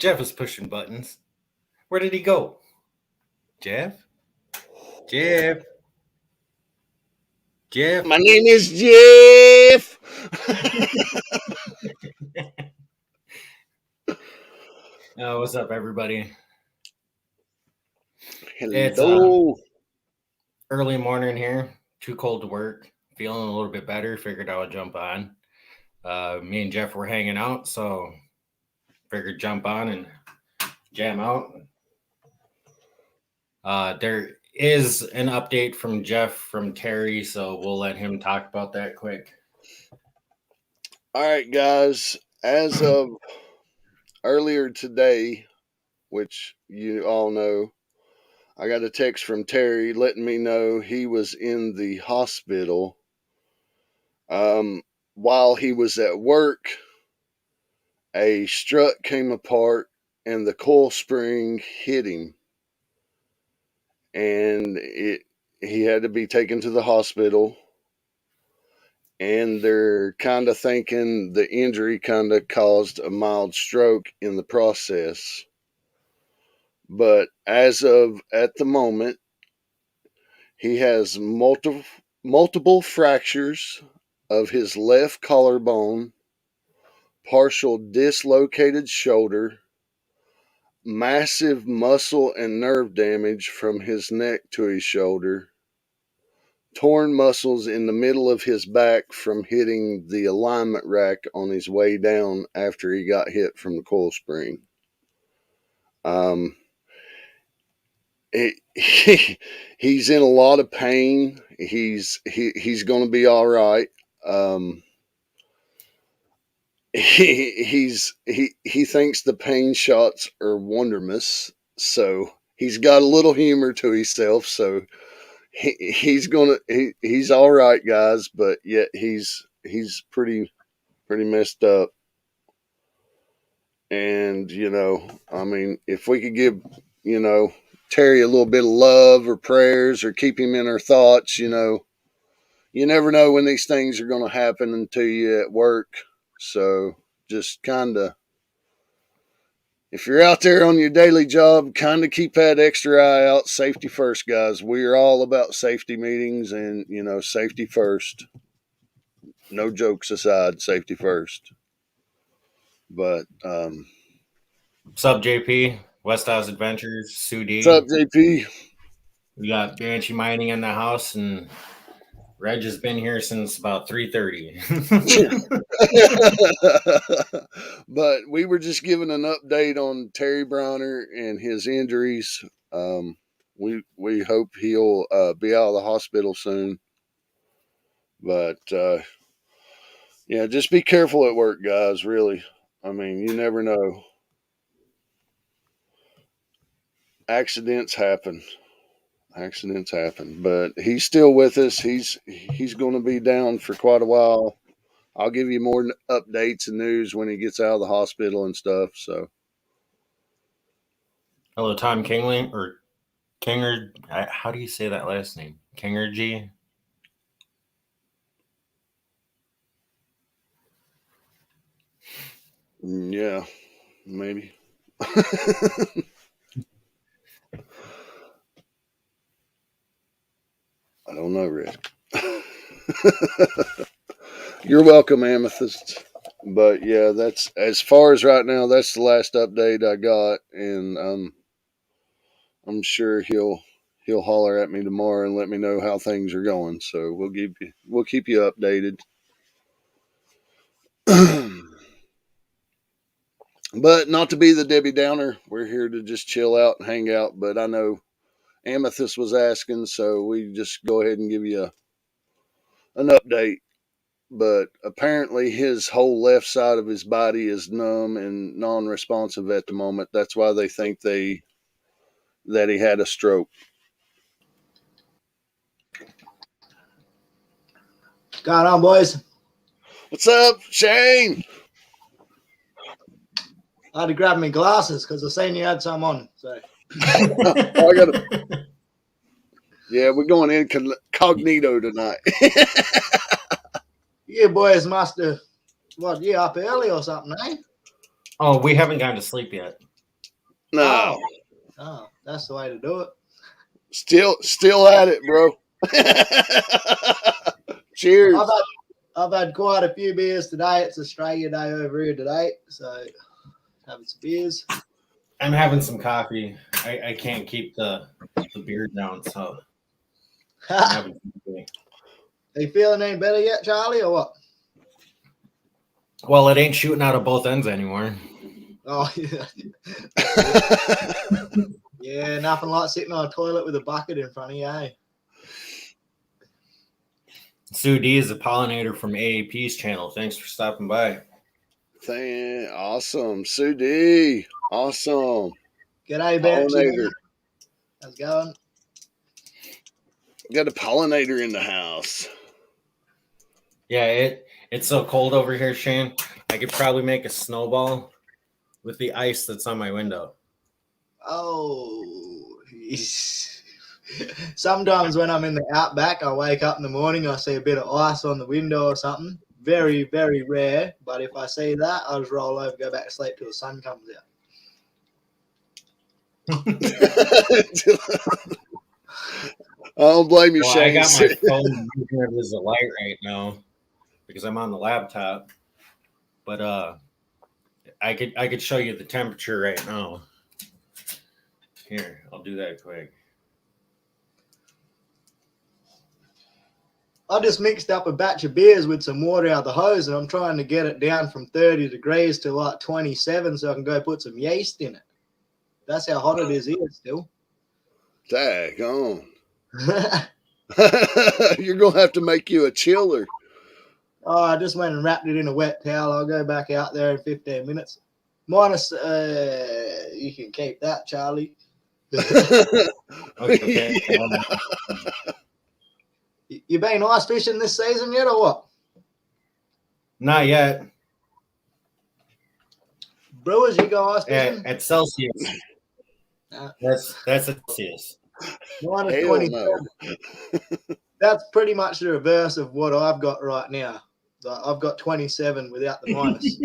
Jeff is pushing buttons. Where did he go? Jeff? Jeff? Jeff? My name is Jeff. What's up, everybody? It's Hello. early morning here. Too cold to work. Feeling a little bit better. Figured I would jump on. Me and Jeff were hanging out, so figured jump on and jam out. There is an update from Jeff from Terry, so we'll let him talk about that quick. All right, guys. As of earlier today, which you all know, I got a text from Terry letting me know he was in the hospital. While he was at work, a strut came apart and the coil spring hit him. And he had to be taken to the hospital. And they're kind of thinking the injury kind of caused a mild stroke in the process. But as of at the moment, he has multiple fractures of his left collarbone, partial dislocated shoulder, massive muscle and nerve damage from his neck to his shoulder, torn muscles in the middle of his back from hitting the alignment rack on his way down after he got hit from the coil spring. He's in a lot of pain. He's going to be all right. He thinks the pain shots are wondermous, so he's got a little humor to himself. So he's all right, guys. But yet he's pretty messed up. And I mean, if we could give Terry a little bit of love or prayers or keep him in our thoughts, you never know when these things are going to happen to you at work. So just kind of, if you're out there on your daily job, kind of keep that extra eye out. Safety first, guys. We are all about safety meetings and, safety first. No jokes aside, safety first. But, What's up, JP? West House Adventures, Sue D. What's up, JP? We got Banshee Mining in the house, and Reg has been here since about 3:30. But we were just giving an update on Terry Browner and his injuries. We hope he'll be out of the hospital soon. But yeah, just be careful at work, guys. Really, I mean, you never know. Accidents happen, but he's still with us. He's going to be down for quite a while. I'll give you more updates and news when he gets out of the hospital and stuff. So, hello, Tom Kingling or Kinger. How do you say that last name? Kingergy. Yeah, maybe. I don't know, Red. You're welcome, Amethyst. But yeah, that's as far as right now. That's the last update I got, and I'm sure he'll holler at me tomorrow and let me know how things are going. So we'll keep you updated. But not to be the Debbie Downer, we're here to just chill out and hang out. But I know Amethyst was asking, so we just go ahead and give you an update. But apparently his whole left side of his body is numb and non-responsive at the moment. That's why they think that he had a stroke. What's going on, boys? What's up, Shane? I had to grab my glasses because I seen you had some on. So. Yeah, we're going incognito tonight. You boys must have, you up early or something, eh? Oh, we haven't gone to sleep yet. No. Oh, that's the way to do it. Still at it, bro. Cheers. I've had quite a few beers today. It's Australia Day over here today, so having some beers. I'm having some coffee. I can't keep the beer down, so I'm having some coffee. Are you feeling any better yet, Charlie, or what? Well, it ain't shooting out of both ends anymore. Oh, yeah. Yeah, nothing like sitting on a toilet with a bucket in front of you, eh? Sue D is a pollinator from AAP's channel. Thanks for stopping by. Awesome. Sue D. Awesome. G'day, Pollinator. How's it going? Got a pollinator in the house. Yeah, it's so cold over here, Shane. I could probably make a snowball with the ice that's on my window. Oh, sometimes when I'm in the outback, I wake up in the morning, I see a bit of ice on the window or something. Very, very rare. But if I see that, I'll just roll over, go back to sleep till the sun comes out. I don't blame you, Well, Shane. I got my phone using it as a light right now because I'm on the laptop. But I could show you the temperature right now. Here, I'll do that quick. I just mixed up a batch of beers with some water out of the hose, and I'm trying to get it down from 30 degrees to like 27 so I can go put some yeast in it. That's how hot it is here still. Daggone. You're going to have to make you a chiller. Oh, I just went and wrapped it in a wet towel. I'll go back out there in 15 minutes. Minus, you can keep that, Charlie. Okay. You been ice fishing this season yet, or what? Not yet. Brewers, you go ice fishing? At Celsius. That's Celsius. Minus Hell 20. no. That's pretty much the reverse of what I've got right now. I've got 27 without the minus.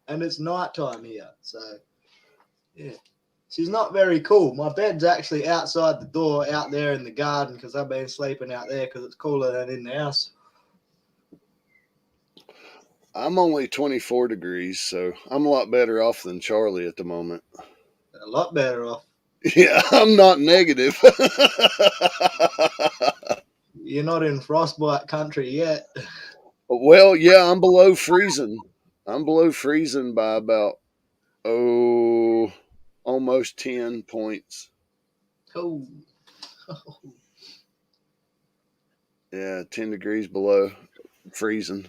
And it's nighttime here, so yeah. She's not very cool. My bed's actually outside the door, out there in the garden, because I've been sleeping out there because it's cooler than in the house. I'm only 24 degrees, so I'm a lot better off than Charlie at the moment. A lot better off. Yeah, I'm not negative. You're not in frostbite country yet. Well, yeah, I'm below freezing. I'm below freezing by about, almost 10 points. Oh. Yeah, 10 degrees below freezing.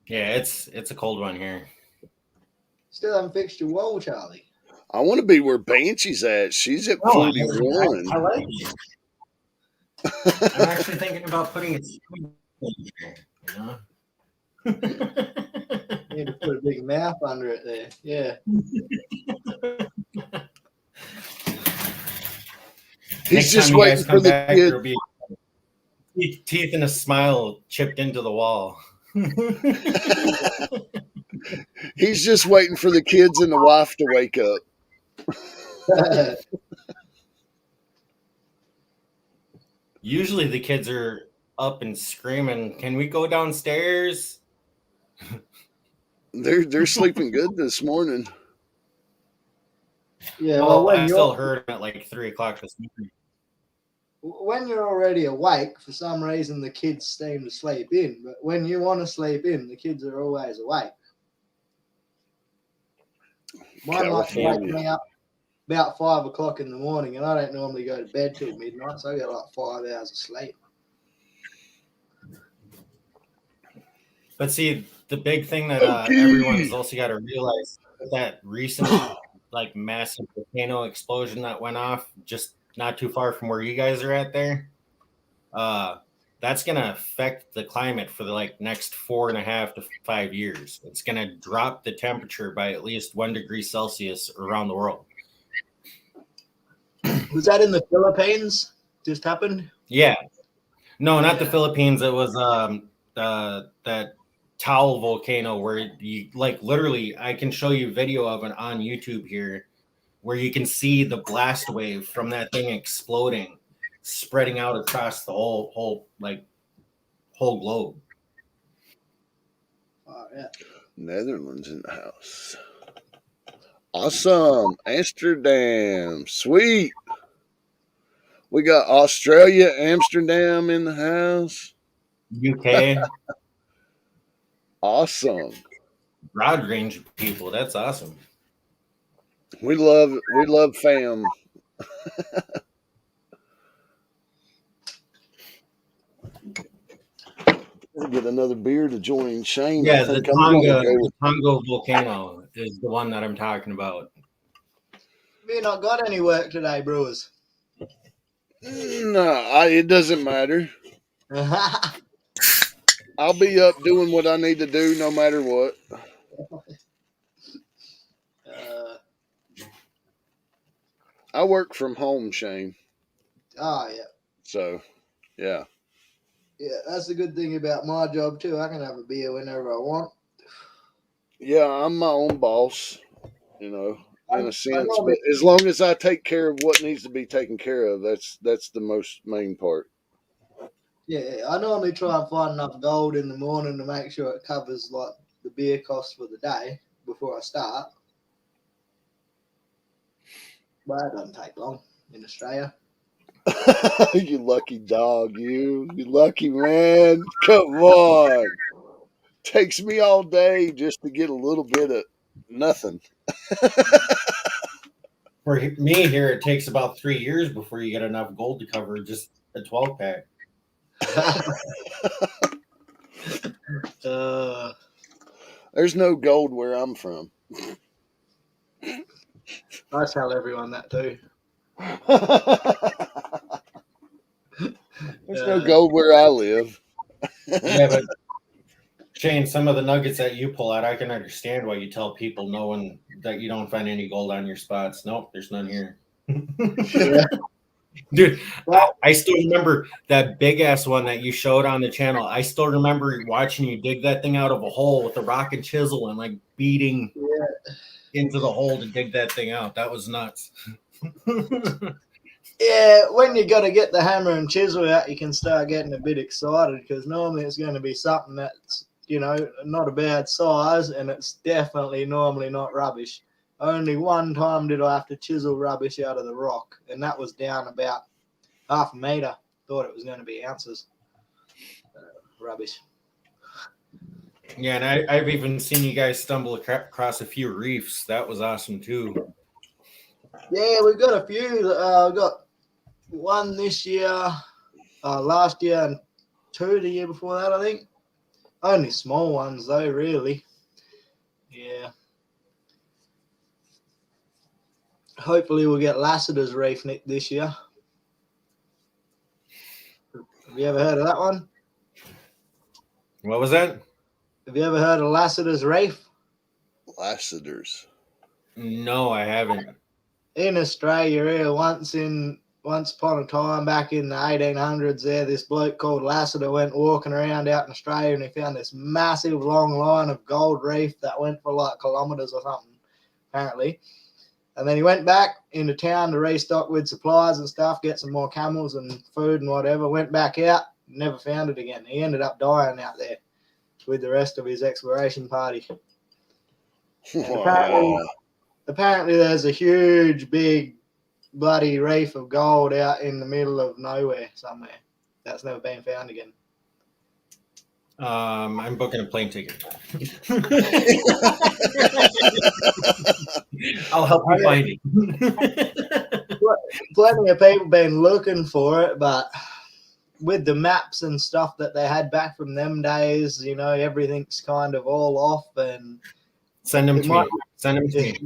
Yeah, it's a cold one here. Still haven't fixed your wall, Charlie. I want to be where Banshee's at. She's at 41. I like it. I'm actually thinking about putting a screen in here, you know? You need to put a big mouth under it there. Yeah. He's just waiting for the back, kid. There'll be teeth and a smile chipped into the wall. He's just waiting for the kids and the wife to wake up. Usually the kids are up and screaming, "Can we go downstairs?" They're sleeping good this morning. Yeah, well, when I you're, still heard them at like 3 o'clock this morning. when you're already awake, for some reason the kids seem to sleep in. But when you want to sleep in, the kids are always awake. Mine likes to wake me up about 5 o'clock in the morning, and I don't normally go to bed till midnight, so I get like 5 hours of sleep. But see, the big thing that everyone's also got to realize that recent like massive volcano explosion that went off just not too far from where you guys are at there, that's going to affect the climate for the like next 4.5 to 5 years. It's going to drop the temperature by at least 1 degree Celsius around the world. Was that in the Philippines? Just happened? Yeah. No, not the Yeah. Philippines. It was that Towel volcano where you like literally I can show you video of it on YouTube here where you can see the blast wave from that thing exploding, spreading out across the whole globe. Yeah. Netherlands in the house. Awesome. Amsterdam. Sweet. We got Australia, Amsterdam in the house. UK, Awesome. broad range of people. That's awesome. We love fam. Get another beer to join Shane. I Yeah, the think I'm gonna go with Tonga volcano is the one that I'm talking about. We not got any work today, Brewers. no, it doesn't matter. I'll be up doing what I need to do no matter what. I work from home, Shane. Yeah. So, yeah. Yeah, that's the good thing about my job too. I can have a beer whenever I want. Yeah, I'm my own boss, in I a sense. But normally, as long as I take care of what needs to be taken care of, that's the most main part. yeah, I normally try and find enough gold in the morning to make sure it covers like the beer cost for the day before I start. But that doesn't take long in Australia. You lucky dog, you lucky man. Come on. Takes me all day just to get a little bit of nothing. For me here, it takes about 3 years before you get enough gold to cover just a 12 pack. There's no gold where I'm from. I tell everyone that too. There's no gold where I live. Yeah, but Shane, some of the nuggets that you pull out, I can understand why you tell people knowing that you don't find any gold on your spots. Nope, there's none here. Yeah. Dude, I still remember that big ass one that you showed on the channel. I still remember watching you dig that thing out of a hole with a rock and chisel and like beating into the hole to dig that thing out. That was nuts. Yeah, when you got to get the hammer and chisel out, you can start getting a bit excited because normally it's going to be something that's, not a bad size, and it's definitely normally not rubbish. Only one time did I have to chisel rubbish out of the rock, and that was down about half a meter. Thought it was going to be ounces. Rubbish. Yeah, and I've even seen you guys stumble across a few reefs. That was awesome too. Yeah, we've got a few. We've got one this year, last year, and two the year before that, I think. Only small ones, though, really. Yeah. Hopefully, we'll get Lassiter's Reef this year. Have you ever heard of that one? What was that? Have you ever heard of Lassiter's Reef? Lassiter's. No, I haven't. In Australia, here, once upon a time back in the 1800s, there, this bloke called Lassiter went walking around out in Australia, and he found this massive long line of gold reef that went for like kilometers or something, apparently. And then he went back into town to restock with supplies and stuff, get some more camels and food and whatever. Went back out, never found it again. He ended up dying out there with the rest of his exploration party. Wow. Apparently there's a huge, big, bloody reef of gold out in the middle of nowhere somewhere that's never been found again. I'm booking a plane ticket. I'll help you find it. Plenty of people been looking for it, but with the maps and stuff that they had back from them days, everything's kind of all off. And send them to me. Send them to me.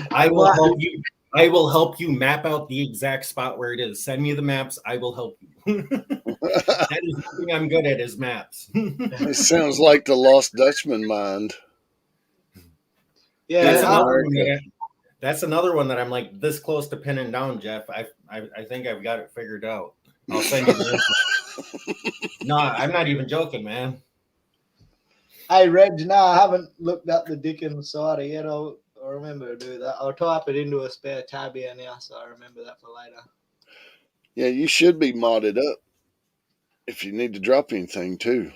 I will help you. I will help you map out the exact spot where it is. Send me the maps. I will help you. That is the thing I'm good at is maps. It sounds like the Lost Dutchman mind. Yeah, that's another one that I'm like this close to pinning down, Jeff. I think I've got it figured out. I'll send you the info. No, I'm not even joking, man. Hey, Reg, no, I haven't looked up the Dickens cider yet. I'll remember to do that. I'll type it into a spare tab here now, so I remember that for later. Yeah, you should be modded up if you need to drop anything too.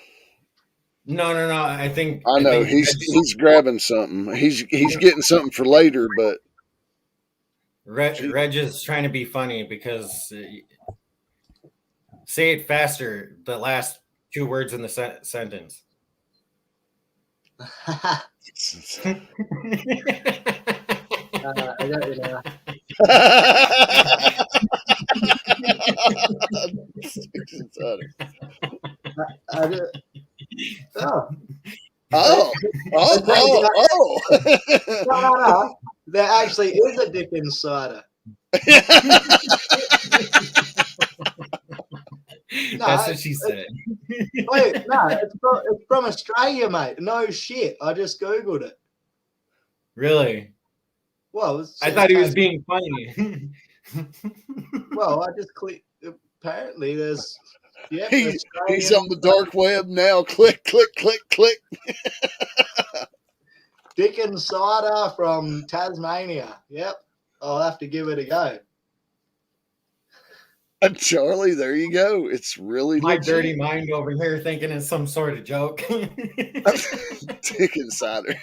No. I think I know he's grabbing something. He's getting something for later, but Reg is trying to be funny because say it faster. The last two words in the sentence. I got you now. Oh. No. There actually is a Dickens cider. That's what she said. Wait, no, it's from Australia, mate. No shit. I just Googled it. Really? Well, I thought he was being funny. Well, I just clicked. Apparently, there's. Yeah, he's on the dark web now. Click. Dickens cider from Tasmania. Yep. I'll have to give it a go. Charlie, there you go. It's really my legit. dirty mind over here thinking it's some sort of joke. Dickens cider.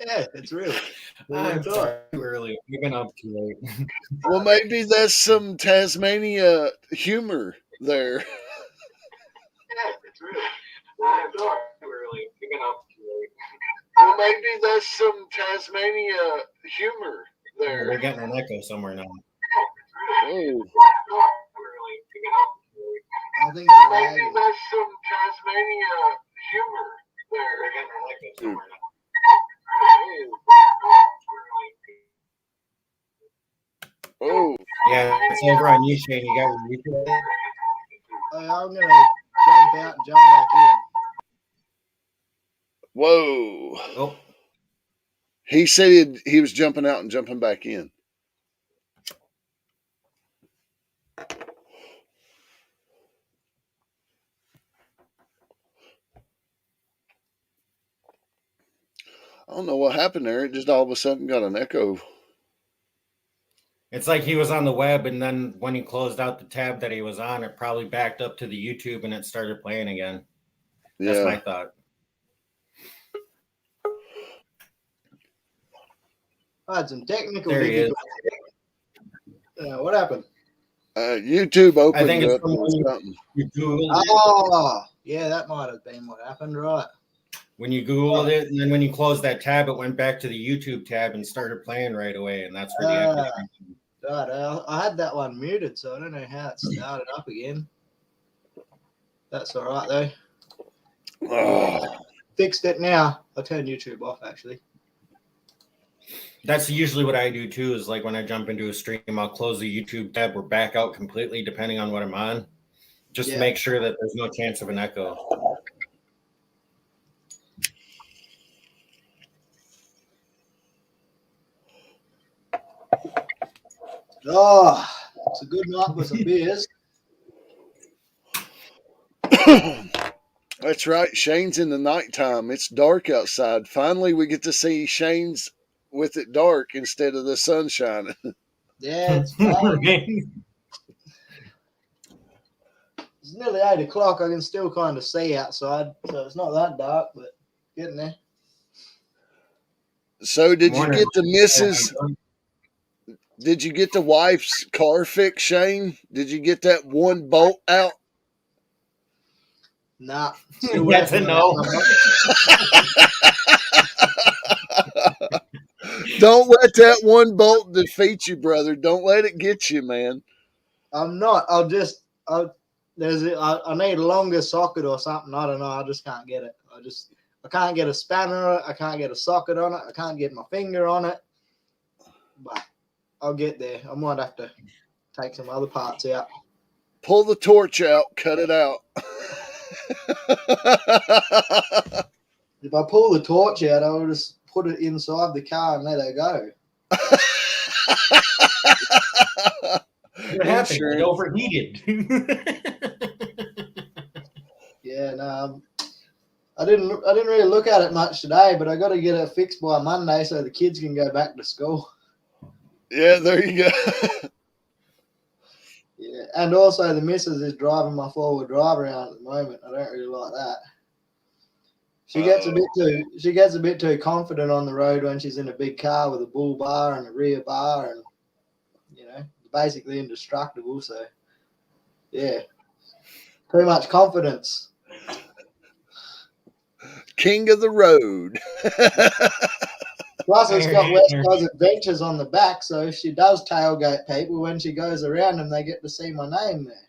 Yeah, it's real. I'm sorry, too early. We've been up too late. Well, maybe that's some Tasmania humor there. Yeah, it's real. I'm sorry, too early. We've been up too late. Well, maybe that's some Tasmania humor there. We're getting an echo somewhere now. Oh. I think maybe that's some Tasmania humor there. We're getting an echo somewhere now. Oh. Yeah, it's over on you, Shane. You got your YouTube. I'm gonna jump out and jump back in. Whoa. Oh. He said he was jumping out and jumping back in. I don't know what happened there. It just all of a sudden got an echo. It's like he was on the web, and then when he closed out the tab that he was on, it probably backed up to the YouTube and it started playing again. That's my thought. I had some technical There he is. What happened? YouTube opened I think it's up or something. Oh, yeah, that might have been what happened, right? When you Googled it, and then when you closed that tab, it went back to the YouTube tab and started playing right away, and that's where the echo came from. God, I had that one muted, so I don't know how it started up again. That's all right, though. Oh. Fixed it now. I turned YouTube off, actually. That's usually what I do, too, is like when I jump into a stream, I'll close the YouTube tab or back out completely, depending on what I'm on, just to make sure that there's no chance of an echo. Oh, it's a good night with some beers. That's right. Shane's in the nighttime. It's dark outside. Finally, we get to see Shane's with it dark instead of the sun shining. Yeah, it's fine. It's nearly 8 o'clock. I can still kind of see outside, so it's not that dark, but getting there. So, did you get the missus? Did you get the wife's car fixed, Shane? Did you get that one bolt out? Nah. That's a no. Don't let that one bolt defeat you, brother. Don't let it get you, man. I'm not. I need a longer socket or something. I don't know. I just can't get it. I can't get a spanner on it. I can't get a socket on it. I can't get my finger on it. But I'll get there. I might have to take some other parts out. Pull the torch out. Cut it out. If I pull the torch out, I'll just put it inside the car and let it go. What happened? It Insurance. overheated. Yeah, no, I didn't really look at it much today, but I got to get it fixed by Monday so the kids can go back to school. Yeah, there you go. Yeah, and also the missus is driving my 4-wheel drive around at the moment. I don't really like that. She gets a bit too confident on the road when she's in a big car with a bull bar and a rear bar, and basically indestructible. So yeah, too much confidence. King of the road. Plus, it's got West Coast Adventures on the back, so if she does tailgate people, when she goes around them, they get to see my name there.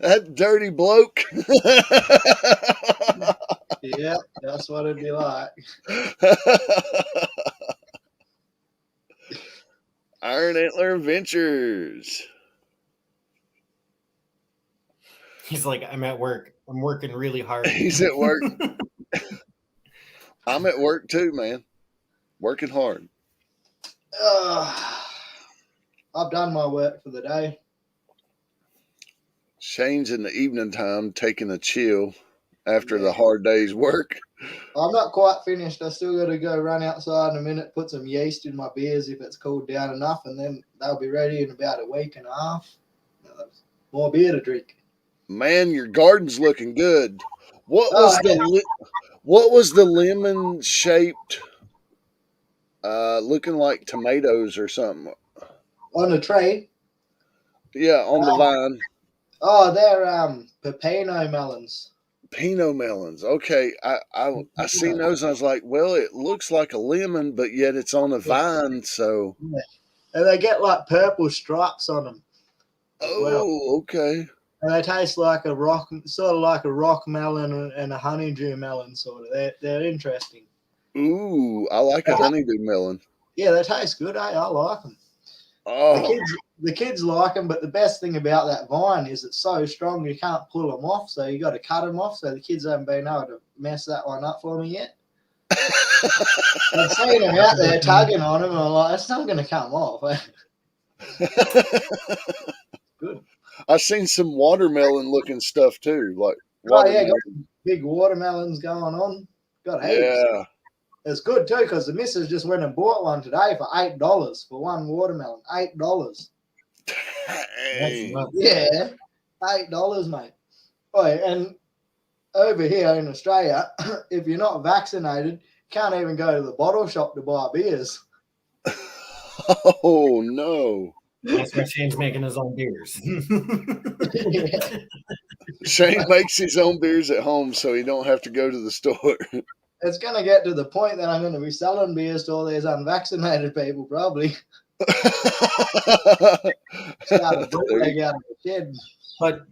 That dirty bloke. Yeah, that's what it'd be like. Iron Antler Adventures. He's like, I'm at work. I'm working really hard. He's at work. I'm at work too, man. Working hard. I've done my work for the day. Shane's in the evening time taking a chill after the hard day's work. I'm not quite finished. I still got to go run outside in a minute, put some yeast in my beers if it's cooled down enough, and then they'll be ready in about a week and a half. More beer to drink. Man, your garden's looking good. What was the lemon shaped, looking like tomatoes or something? On the tray? Yeah, on the vine. Oh, they're pepino melons. Pinot melons. Okay, I seen those and I was like, well, it looks like a lemon, but yet it's on a vine, so. Yeah. And they get like purple stripes on them. Oh, okay. And they taste like a rock, sort of like a rock melon and a honeydew melon, sort of. They're interesting. Ooh, I like a honeydew melon. Yeah, they taste good. I like them. Oh, the kids like them, but the best thing about that vine is it's so strong you can't pull them off, so you got to cut them off. So the kids haven't been able to mess that one up for me yet. I've seen them out there tugging on them, and I'm like, it's not going to come off. Good. I've seen some watermelon looking stuff too, like watermelon. Got some big watermelons going on. Got heaps. Yeah. It's good too because the missus just went and bought one today for $8 for one watermelon. $8. Yeah, $8, mate. Oh, and over here in Australia, if you're not vaccinated, you can't even go to the bottle shop to buy beers. Oh no! That's why Shane's making his own beers. Yeah. Shane makes his own beers at home so he don't have to go to the store. It's going to get to the point that I'm going to be selling beers to all these unvaccinated people, probably. Start a bootleg out of the shed. But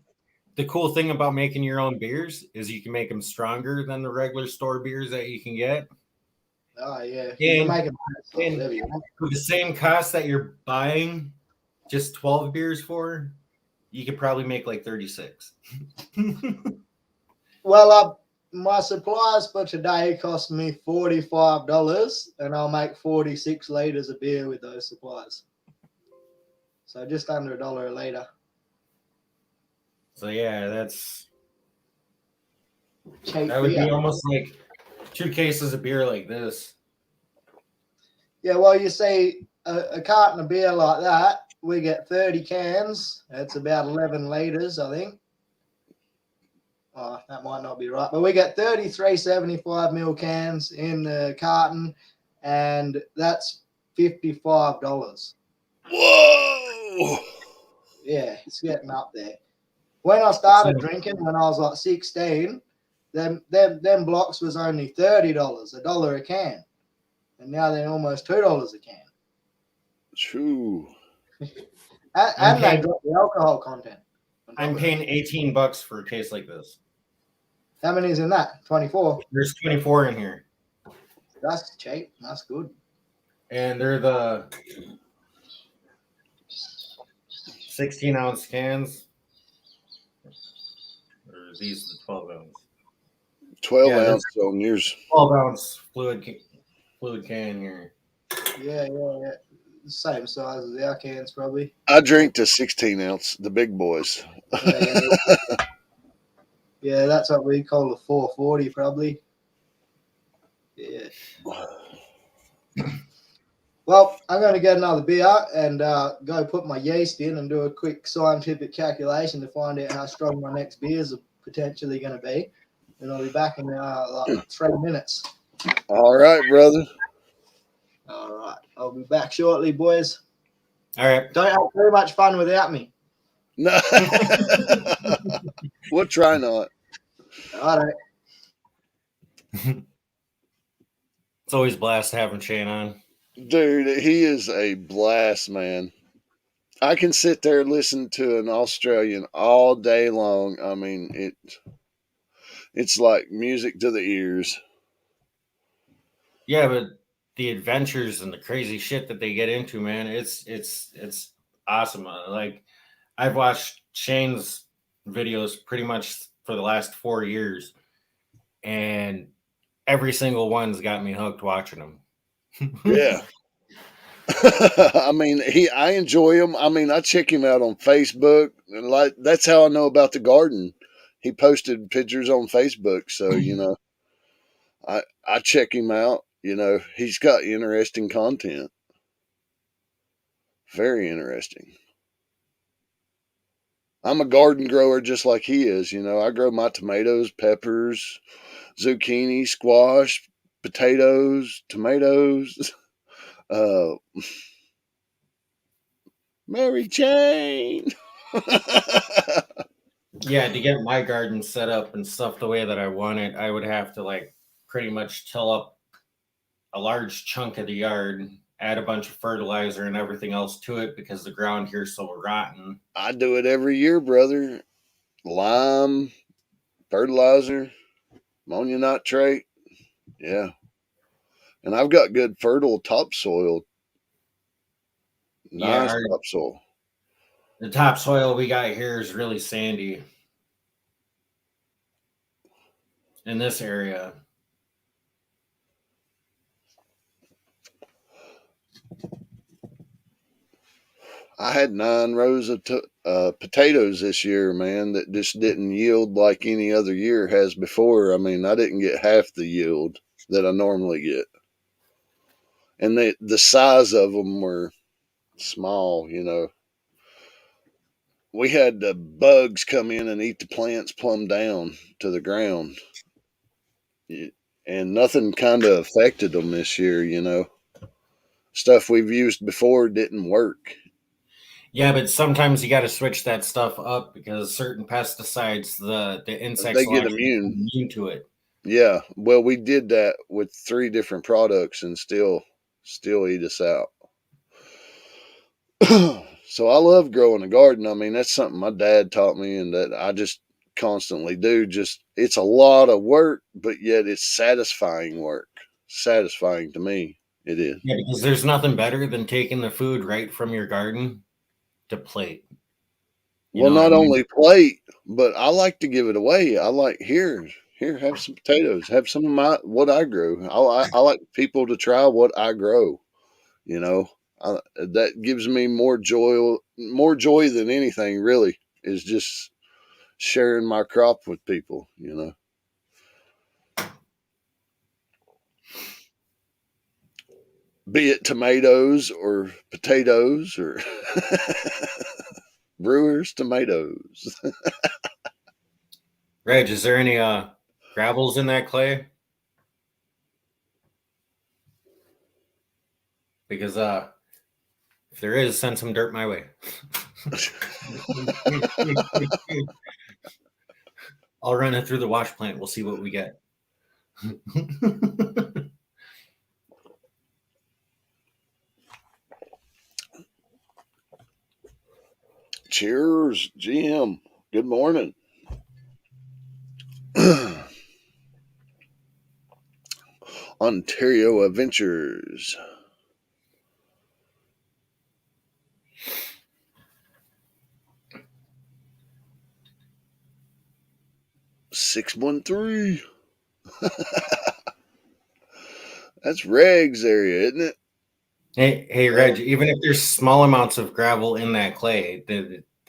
the cool thing about making your own beers is you can make them stronger than the regular store beers that you can get. Oh, yeah. And for the same cost that you're buying just 12 beers for, you could probably make like 36. Well, my supplies for today cost me $45, and I'll make 46 liters of beer with those supplies. So just under $1 a liter. So yeah, that cheap would beer. be almost like 2 cases of beer like this. Yeah, well, you see, a carton of beer like that, we get 30 cans. It's about 11 liters, I think. Oh, that might not be right, but we get 33 75ml cans in the carton, and that's $55. Whoa! Yeah, it's getting up there. When I started drinking, when I was like 16, them blocks was only $30, $1 a can, and now they're almost $2 a can. True. And they drop the alcohol content. I'm paying $18 for a case like this. How many is in that? 24. There's 24 in here. That's cheap. That's good. And they're the 16-ounce cans. Or these the 12 ounce. 12 ounce on yours. 12 ounce fluid can here. Yeah. same size as our cans, probably. I drink the 16 ounce, the big boys. Yeah, yeah, that's what we call a 440, probably. Yeah. Well, I'm going to get another beer and go put my yeast in and do a quick scientific calculation to find out how strong my next beers are potentially going to be. And I'll be back in like 3 minutes. All right, brother. All right. I'll be back shortly, boys. All right. Don't have very much fun without me. No. We'll try not. All right. It's always a blast having Shane on. Dude, he is a blast, man. I can sit there and listen to an Australian all day long. I mean, it's like music to the ears. Yeah, but the adventures and the crazy shit that they get into, man, it's awesome. Like I've watched Shane's videos pretty much for the last 4 years, and every single one's got me hooked watching them. Yeah. I mean, I enjoy him. I mean, I check him out on Facebook, and like that's how I know about the garden. He posted pictures on Facebook, so I check him out. He's got interesting content. Very interesting. I'm a garden grower just like he is. I grow my tomatoes, peppers, zucchini, squash, potatoes, tomatoes. Uh, Mary Jane. Yeah, to get my garden set up and stuff the way that I want it, I would have to like pretty much till up a large chunk of the yard, add a bunch of fertilizer and everything else to it because the ground here's so rotten. I do it every year, brother. Lime, fertilizer, ammonia nitrate. Yeah. And I've got good fertile topsoil. Yeah, Nice topsoil. the topsoil we got here is really sandy in this area. I had 9 rows of potatoes this year, man, that just didn't yield like any other year has before. I mean, I didn't get half the yield that I normally get. And the size of them were small. We had the bugs come in and eat the plants plumb down to the ground. And nothing kind of affected them this year. Stuff we've used before didn't work. Yeah, but sometimes you got to switch that stuff up because certain pesticides, the insects They will get actually be immune. immune to it. Yeah. Well, we did that with 3 different products and still eat us out. So I love growing a garden. I mean, that's something my dad taught me and that I just constantly do. Just it's a lot of work, but yet it's satisfying work. Satisfying to me, it is. Yeah, because there's nothing better than taking the food right from your garden to plate. You Well, know what I not mean? only plate, but I like to give it away. I like here, have some potatoes, have some of what I grew. I like people to try what I grow. You know, that gives me more joy than anything. Really, is just sharing my crop with people. Be it tomatoes or potatoes or brewers tomatoes. Reg, is there any gravels in that clay? Because if there is, send some dirt my way. I'll run it through the wash plant. We'll see what we get. Cheers, GM. Good morning. Ontario Adventures. $613. That's Reg's area, isn't it? Hey, Reg. Even if there's small amounts of gravel in that clay,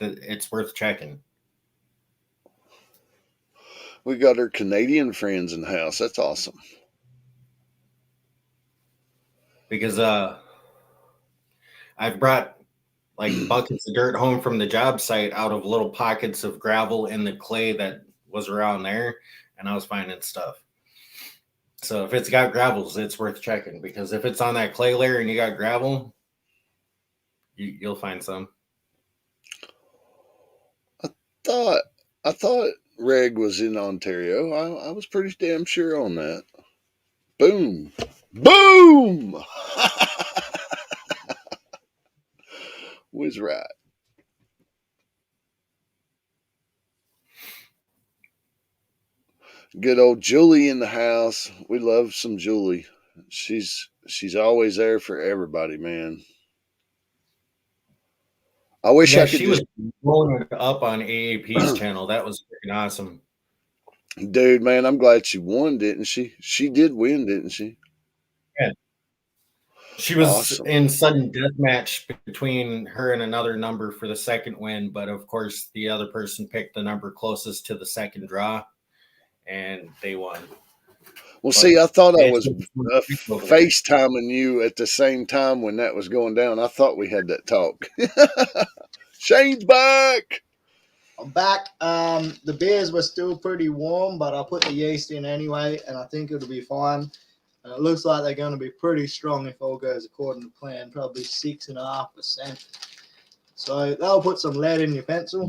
it's worth checking. We got our Canadian friends in the house. That's awesome. Because I've brought like buckets of dirt home from the job site out of little pockets of gravel in the clay that was around there, and I was finding stuff. So if it's got gravels, it's worth checking, because if it's on that clay layer and you got gravel, you'll find some. Thought I thought Reg was in Ontario. I was pretty damn sure on that. Boom. Boom. Was right. Good old Julie in the house. We love some Julie. She's always there for everybody, man. I wish Yeah, I could she just, was blowing it up on AAP's channel. That was freaking awesome. dude, man. I'm glad she won, didn't she? She did win, didn't she? Yeah. She was Awesome. in sudden death match between her and another number for the second win, but of course the other person picked the number closest to the second draw, and they won. Well, But see, I thought I it's was FaceTiming you at the same time when that was going down. I thought we had that talk. Shane's back. I'm back. The beers were still pretty warm, but I put the yeast in anyway, and I think it'll be fine. And it looks like they're going to be pretty strong if all goes according to plan, probably 6.5%. So that'll put some lead in your pencil.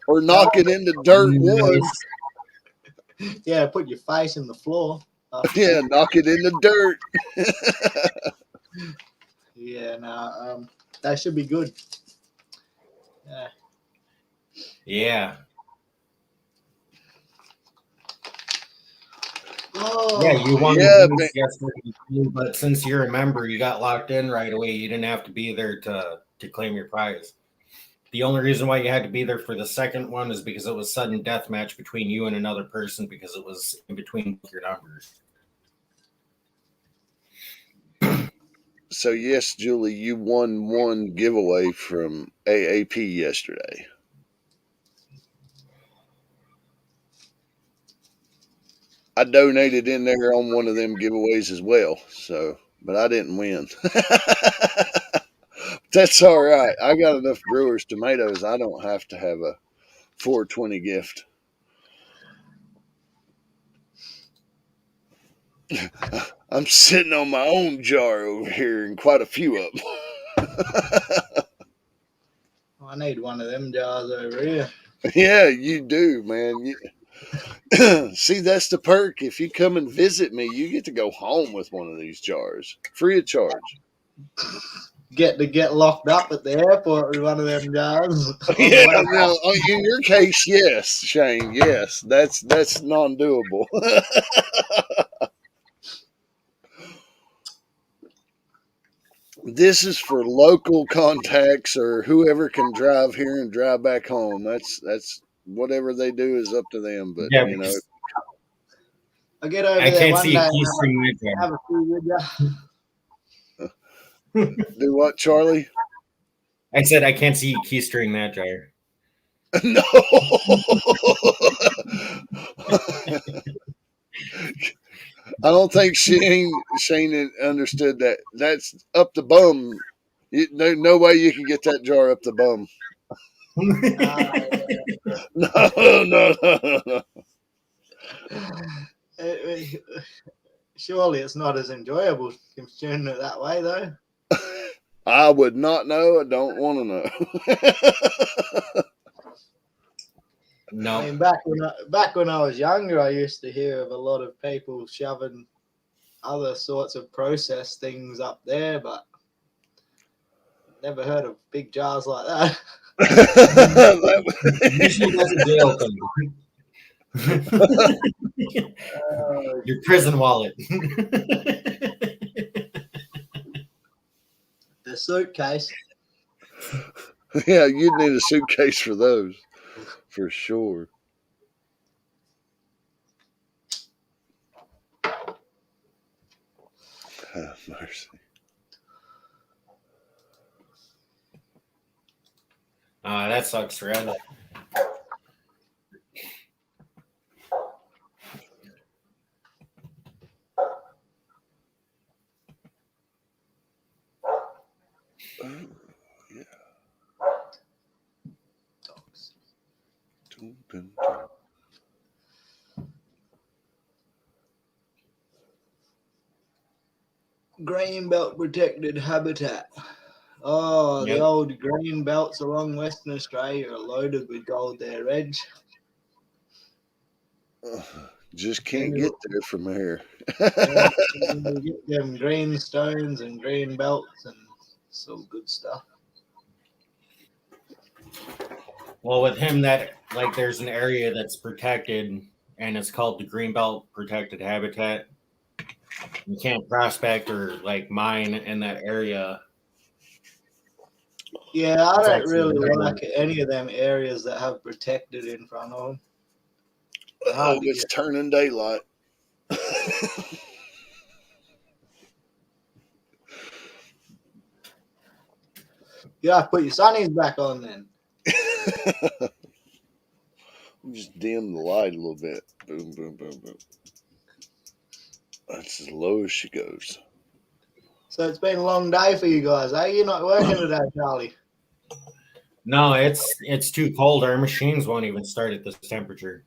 Or knock it into dirt one. Yeah, put your face in the floor. Yeah, knock it in the dirt. Yeah, no, that should be good. Yeah. Yeah. Oh, Yeah, you won Yeah, once yesterday, but since you're a member, you got locked in right away. You didn't have to be there to claim your prize. The only reason why you had to be there for the second one is because it was sudden death match between you and another person, because it was in between your numbers. so yes, Julie, you won one giveaway from AAP yesterday. I donated in there on one of them giveaways as well. So, but I didn't win. That's all right. I got enough Brewers tomatoes. I don't have to have a 420 gift. I'm sitting on my own jar over here and quite a few of them. I need one of them jars over here. Yeah, you do, man. See, that's the perk. If you come and visit me, you get to go home with one of these jars, free of charge. Get locked up at the airport with one of them jars. Yeah, now in your case, yes, Shane, yes, that's non-doable. This is for local contacts or whoever can drive here and drive back home. That's whatever they do is up to them. But Yeah, you know, I'll get over I there can't one see day a and key string right have a few with you. do what, Charlie? I said I can't see keystring that jar. No. I don't think Shane understood that. That's up the bum. No way you can get that jar up the bum. No, no. Surely it's not as enjoyable consuming it that way, though. I would not know. I don't want to know. No. I mean, back when I was younger, I used to hear of a lot of people shoving other sorts of processed things up there, but never heard of big jars like that. Usually that's a jail thing. Your prison wallet. The suitcase. Yeah, you'd need a suitcase for those, for sure. Have mercy. That sucks, Red. Oh, yeah. Dogs. Dun, dun, dun. Green belt protected habitat. Oh, the Yep. old green belts along Western Australia are loaded with gold there, Reg. Just can't get there from here. Yeah, you get them green stones and green belts and some good stuff. Well, with him, there's an area that's protected, and it's called the Greenbelt Protected Habitat. You can't prospect or mine in that area. Yeah, I It's don't actually really very like any of them areas that have protected in front of them. They're Oh, hard to it's get. turning daylight. You have to put your sunnies back on then. Just dim the light a little bit. Boom, boom, boom, boom. That's as low as she goes. So it's been a long day for you guys, eh? You're not working today, Charlie. No, it's too cold. Our machines won't even start at this temperature.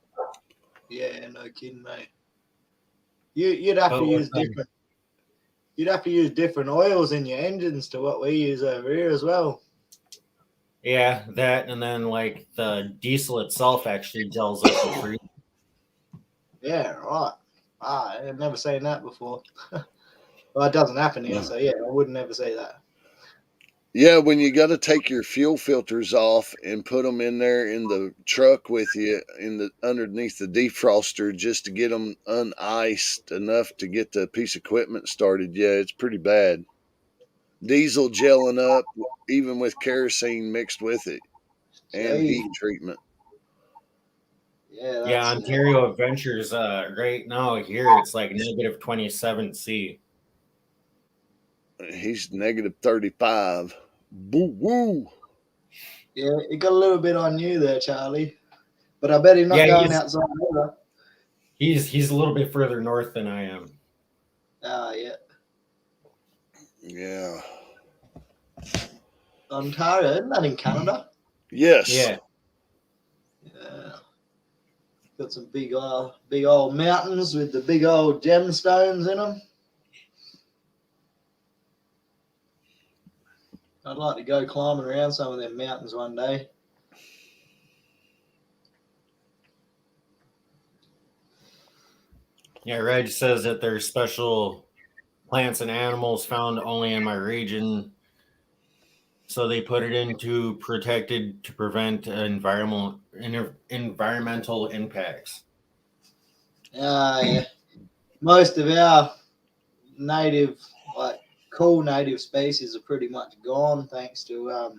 Yeah, no kidding, mate. You'd have to But with use different. You'd have to use different oils in your engines to what we use over here as well. yeah, that and then the diesel itself actually gels up and freezes. Yeah, right. I've never seen that before. Well, it doesn't happen here, so yeah, I wouldn't ever say that. Yeah, when you got to take your fuel filters off and put them in there in the truck with you underneath the defroster just to get them uniced enough to get the piece of equipment started. Yeah, it's pretty bad. Diesel gelling up, even with kerosene mixed with it, and Jeez. heat treatment. Yeah, Yeah, that's Ontario Adventures right now here it's like negative 27 C. He's negative 35. Boo woo. yeah. It got a little bit on you there, Charlie. But I bet he's not Yeah, going outside either. he's a little bit further north than I am. Yeah. Yeah. Ontario, isn't that in Canada? Yes. Yeah. Yeah. Got some big old mountains with the big old gemstones in them. I'd like to go climbing around some of them mountains one day. Yeah, Reg says that there's special plants and animals found only in my region. So they put it into protected to prevent environmental impacts. Yeah. Most of our native, cool native species are pretty much gone thanks to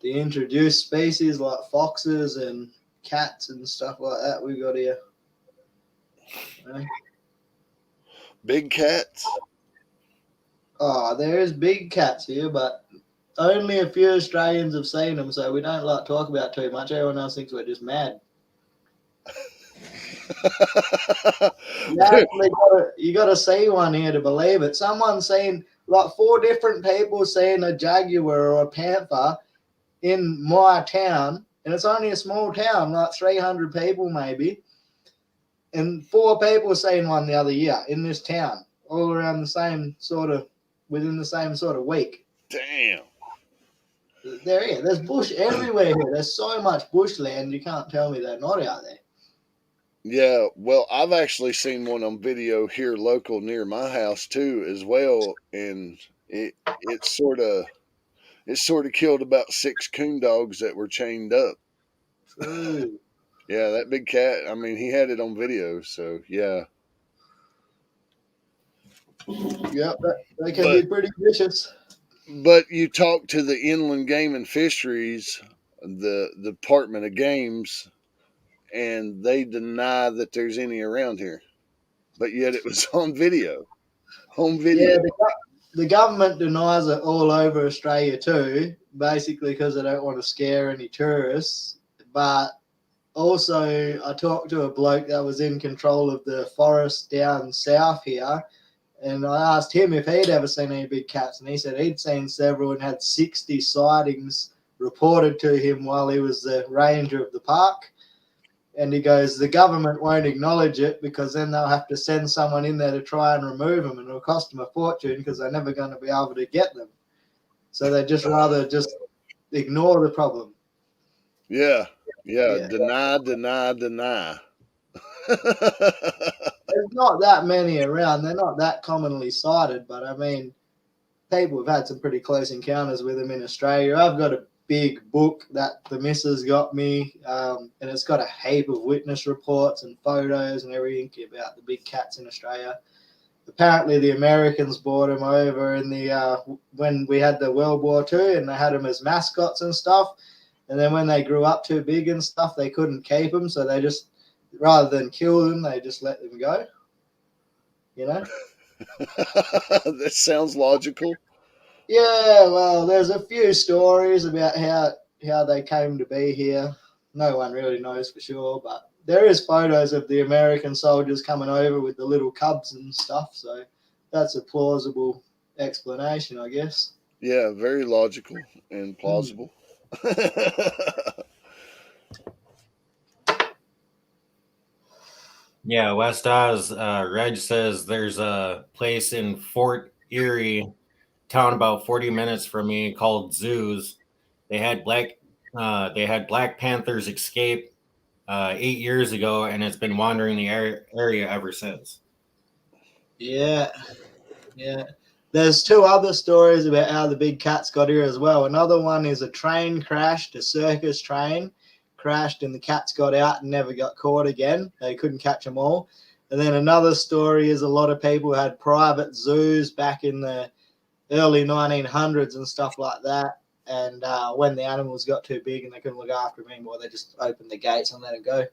the introduced species like foxes and cats and stuff like that we got here. Yeah. Big cats. Oh, there is big cats here, but only a few Australians have seen them, so we don't like talk about too much. Everyone else thinks we're just mad. You gotta see one here to believe it. Someone's seen like 4 different people seeing a jaguar or a panther in my town, and it's only a small town, like 300 people maybe, and 4 people seen one the other year in this town, all around the same sort of within the same sort of week. Damn. There's bush everywhere here. There's so much bushland, you can't tell me they're not out there. Yeah, well, I've actually seen one on video here local near my house too as well, and it sort of killed about 6 coon dogs that were chained up. Ooh. Yeah, that big cat, I mean, he had it on video, so yeah. Yep, they can But be pretty vicious. but you talk to the Inland Game and Fisheries, the Department of Games, and they deny that there's any around here. But yet it was on video. Home Yeah, video. the government denies it all over Australia too, basically because they don't want to scare any tourists. But also, I talked to a bloke that was in control of the forest down south here, and I asked him if he'd ever seen any big cats, and he said he'd seen several and had 60 sightings reported to him while he was the ranger of the park. And he goes, the government won't acknowledge it because then they'll have to send someone in there to try and remove them, and it'll cost them a fortune because they're never going to be able to get them. So they just rather just ignore the problem. Yeah. Yeah. Deny. There's not that many around. They're not that commonly sighted, but I mean, people have had some pretty close encounters with them in Australia. I've got a big book that the missus got me, and it's got a heap of witness reports and photos and everything about the big cats in Australia. Apparently, the Americans brought them over in the when we had the World War II, and they had them as mascots and stuff. And then when they grew up too big and stuff, they couldn't keep them, so they just, rather than kill them, they just let them go. You know? That sounds logical. Yeah, well, there's a few stories about how they came to be here. No one really knows for sure, but there is photos of the American soldiers coming over with the little cubs and stuff, so that's a plausible explanation, I guess. Yeah, very logical and plausible. Yeah, West Oz. Reg says there's a place in Fort Erie, town about 40 minutes from me, called Zoos. They had Black Panthers escape 8 years ago, and it's been wandering the area ever since. Yeah, yeah. There's two other stories about how the big cats got here as well. Another one is a train crashed, a circus train crashed, and the cats got out and never got caught again. They couldn't catch them all. And then another story is a lot of people had private zoos back in the early 1900s and stuff like that. And when the animals got too big and they couldn't look after them anymore, they just opened the gates and let them go.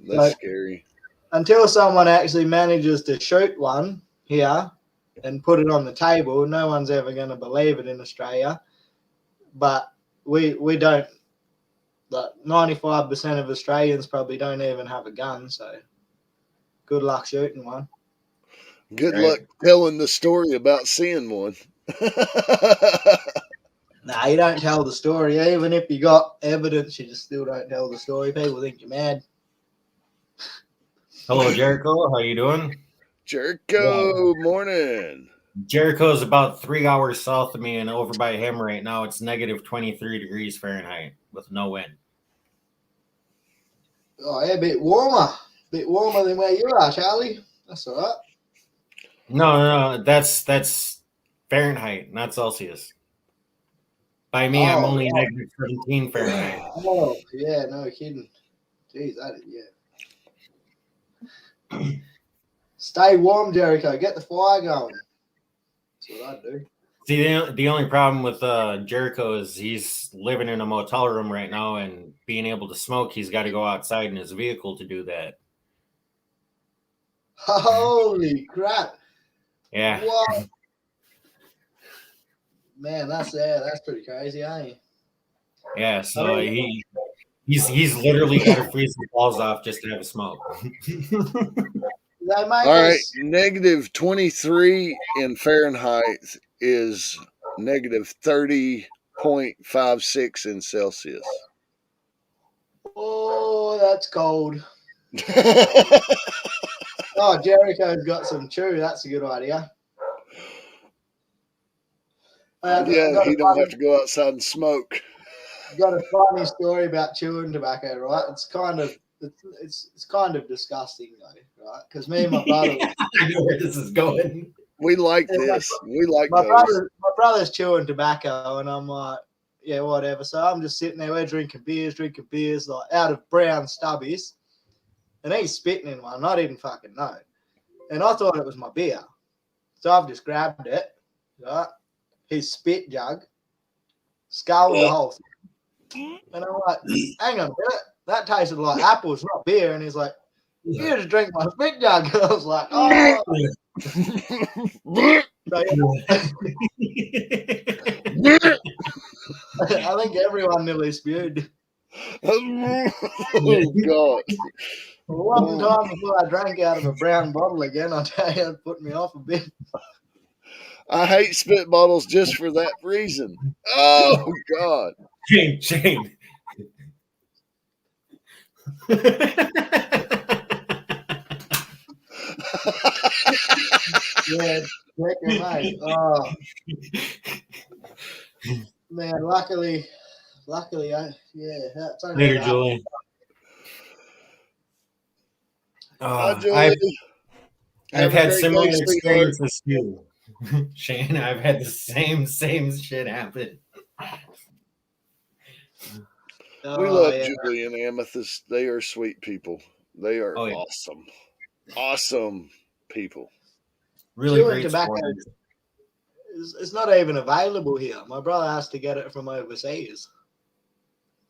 That's scary. Until someone actually manages to shoot one here and put it on the table, no one's ever going to believe it in Australia. But we don't. Like 95% of Australians probably don't even have a gun, so good luck shooting one. Good Right. luck telling the story about seeing one. Nah, you don't tell the story. Even if you got evidence, you just still don't tell the story. People think you're mad. Hello, Jericho. How you doing? Jericho, morning. Jericho's about 3 hours south of me, and over by him right now, it's negative 23 degrees Fahrenheit with no wind. Oh, yeah, a bit warmer. Bit warmer than where you are, Charlie. That's all right. No, that's Fahrenheit, not Celsius. By me, I'm only negative 17 Fahrenheit. Oh, yeah, no kidding. Jeez, yeah. Stay warm, Jericho. Get the fire going. That's what I do. See, the only problem with Jericho is he's living in a motel room right now, and being able to smoke, he's got to go outside in his vehicle to do that. Holy crap! Yeah. What? Man, that's pretty crazy, ain't it? Yeah, so he's literally got to freeze the balls off just to have a smoke. All right, negative 23 in Fahrenheit is negative 30.56 in Celsius. Oh, that's cold. Oh, Jericho's got some chew. That's a good idea. Yeah, he don't have to go outside and smoke. Got a funny story about chewing tobacco, right? It's kind of disgusting though, right? Because me and my brother, I know where this is going. We like this. We like my those. brother's chewing tobacco, and I'm like, yeah, whatever. So I'm just sitting there, we're drinking beers, like out of brown stubbies, and he's spitting in one. I didn't fucking know, and I thought it was my beer, so I've just grabbed it, right? His spit jug, sculled the whole thing, and I'm like, hang on a minute, that tasted like apples, not beer. And he's like, You just drink my spit jug. I was like, oh. I think everyone nearly spewed. Oh God! One time before I drank out of a brown bottle again, I'll tell you, it put me off a bit. I hate spit bottles just for that reason. Oh God! Shane. Yeah, take your mate. Oh man, luckily, that's only Later, about. Julie. Bye, I've Julie. Have I've a had great similar day, sweetheart. experiences too. Shane, I've had the same shit happen. We Oh love yeah, Julie and Amethyst. They are sweet people. They are Oh yeah, awesome people. really chewing great tobacco sport. is not even available here. My brother has to get it from overseas.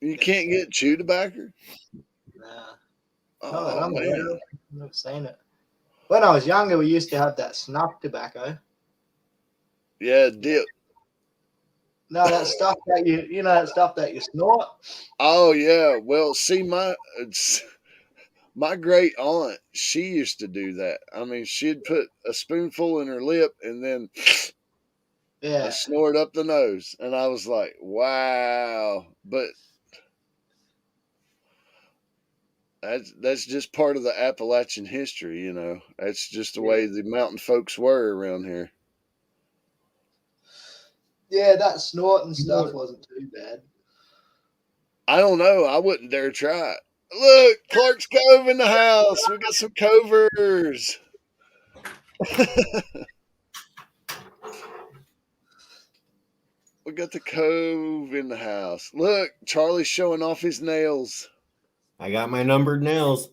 You can't get chew tobacco. Nah, not that Oh I'm aware man, of. I've never seen it. When I was younger, we used to have that snuff tobacco. yeah, dip. No, that stuff that that stuff that you snort. Oh yeah. Well, see, my great aunt, she used to do that. I mean, she'd put a spoonful in her lip and then a Yeah, snort up the nose, and I was like, wow. But that's just part of the Appalachian history, you know. That's just the way the mountain folks were around here. yeah, that snorting stuff wasn't too bad. I don't know. I wouldn't dare try it. Look, Clark's Cove in the house. We got some covers. We got the Cove in the house. Look, Charlie's showing off his nails. I got my numbered nails.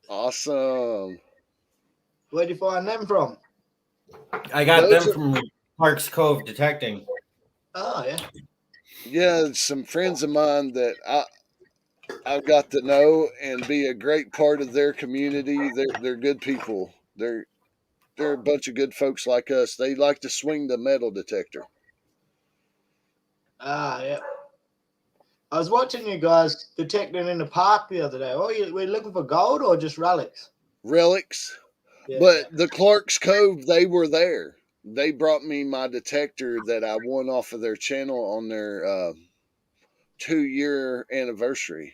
Awesome. Where'd you find them from? I got Those them are, from Parks Cove Detecting. Oh yeah. yeah, some friends of mine that I've got to know and be a great part of their community. They're good people. They're a bunch of good folks like us. They like to swing the metal detector. Ah yeah. I was watching you guys detecting in the park the other day. Oh, were you looking for gold or just relics? Relics. Yeah, But yeah. the Clark's Cove, they were there. They brought me my detector that I won off of their channel on their 2-year anniversary.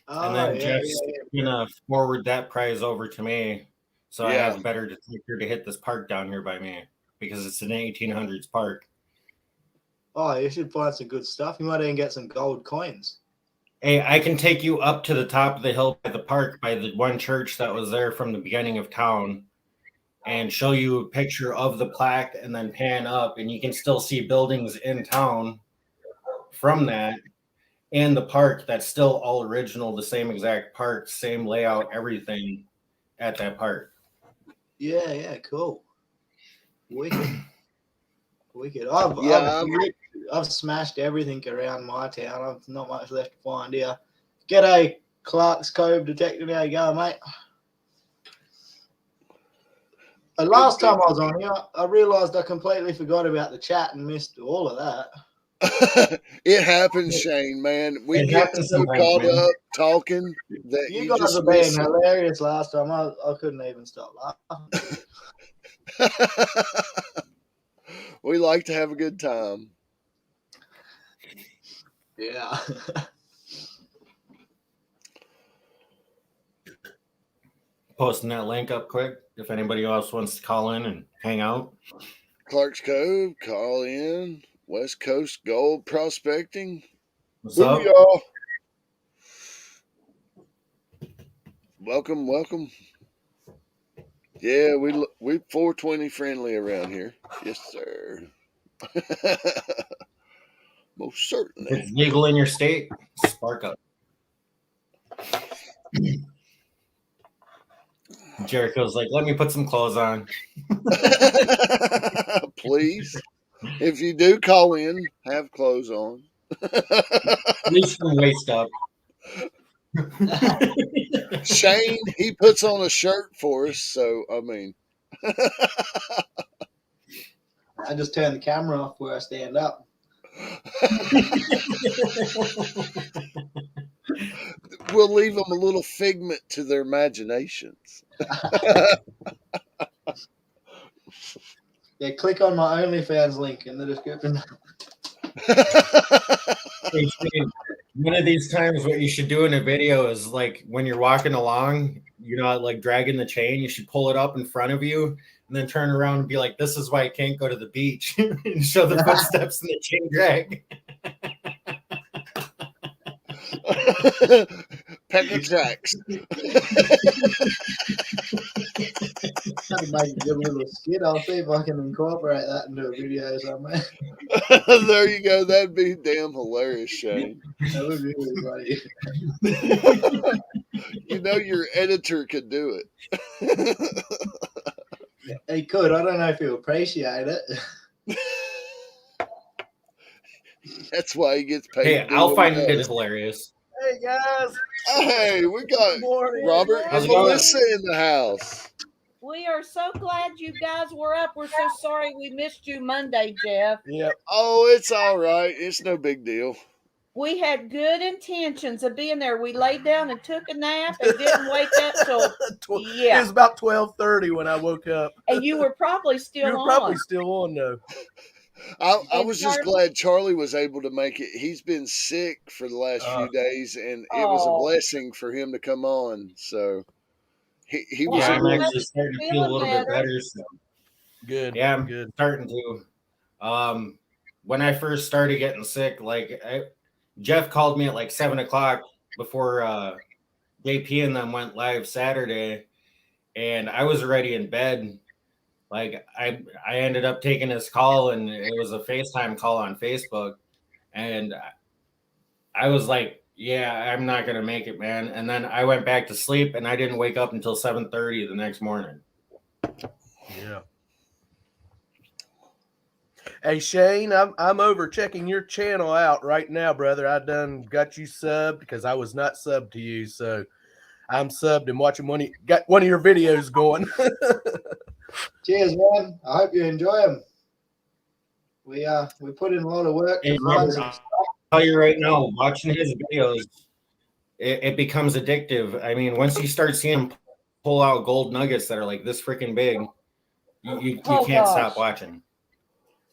And Oh then yeah, Jeff's gonna forward that prize over to me, so I Yeah. have a better detector to hit this park down here by me because it's an 1800s park. Oh, you should find some good stuff. You might even get some gold coins. Hey, I can take you up to the top of the hill by the park by the one church that was there from the beginning of town and show you a picture of the plaque and then pan up, and you can still see buildings in town from that and the park that's still all original, the same exact park, same layout, everything at that park. Yeah, yeah, cool. Wicked. Wicked. I've smashed everything around my town. I've not much left to find here. G'day, Clark's Cove Detective. How you going, mate? The last time I was on here, I realised I completely forgot about the chat and missed all of that. It happens, Shane, man. We get so caught up talking that You you guys just were being miss it. hilarious last time. I couldn't even stop laughing. We like to have a good time. Yeah. Posting that link up quick if anybody else wants to call in and hang out. Clark's Cove, call in. West Coast Gold Prospecting. What's up? Booyah. Welcome. Yeah, we 420 friendly around here. Yes, sir. Most certainly. If it's legal in your state, spark up. Jericho's like, let me put some clothes on. Please. If you do call in, have clothes on. At least from waist up. Shane, he puts on a shirt for us, so I mean. I just turn the camera off where I stand up. We'll leave them a little figment to their imaginations. Yeah, click on my OnlyFans link in the description. Hey, Shane, one of these times, what you should do in a video is like when you're walking along, you're not like dragging the chain. You should pull it up in front of you and then turn around and be like, "This is why I can't go to the beach," and show the footsteps and the chain drag. Pecker tracks. I'd make a good little skit. I'll see if I can incorporate that into a video somewhere. There you go. That'd be damn hilarious, Shane. That would be really funny. You know your editor could do it. He could. I don't know if he'll appreciate it. That's why he gets paid. Hey, I'll find it hilarious. Hey guys. Hey, we got Morning. Robert How's and it going? Melissa in the house. We are so glad you guys were up. We're so sorry we missed you Monday, Jeff. Yep. Oh, it's all right. It's no big deal. We had good intentions of being there. We laid down and took a nap and didn't wake up till It yeah. was about 12:30 when I woke up. And you were probably still You were on. probably still on though. I And was just Charlie? glad Charlie was able to make it. He's been sick for the last few days, and it was a Oh. blessing for him to come on. So he was. Yeah, Well, I'm I'm actually starting to feel a little bit better. So. Good. Yeah, I'm Good. starting to. When I first started getting sick, Jeff called me at like 7:00 before JP and them went live Saturday, and I was already in bed. Like I ended up taking his call, and it was a FaceTime call on Facebook, and I was like, "Yeah, I'm not gonna make it, man." And then I went back to sleep, and I didn't wake up until 7:30 the next morning. Yeah. Hey Shane, I'm over checking your channel out right now, brother. I done got you subbed because I was not subbed to you, so I'm subbed and watching got one of your videos going. Cheers, man. I hope you enjoy them. We put in a lot of work Hey, to find Robert, some I'll tell you right now, watching his videos, it becomes addictive. I mean, once you start seeing him pull out gold nuggets that are like this freaking big, you Oh, can't gosh. stop watching.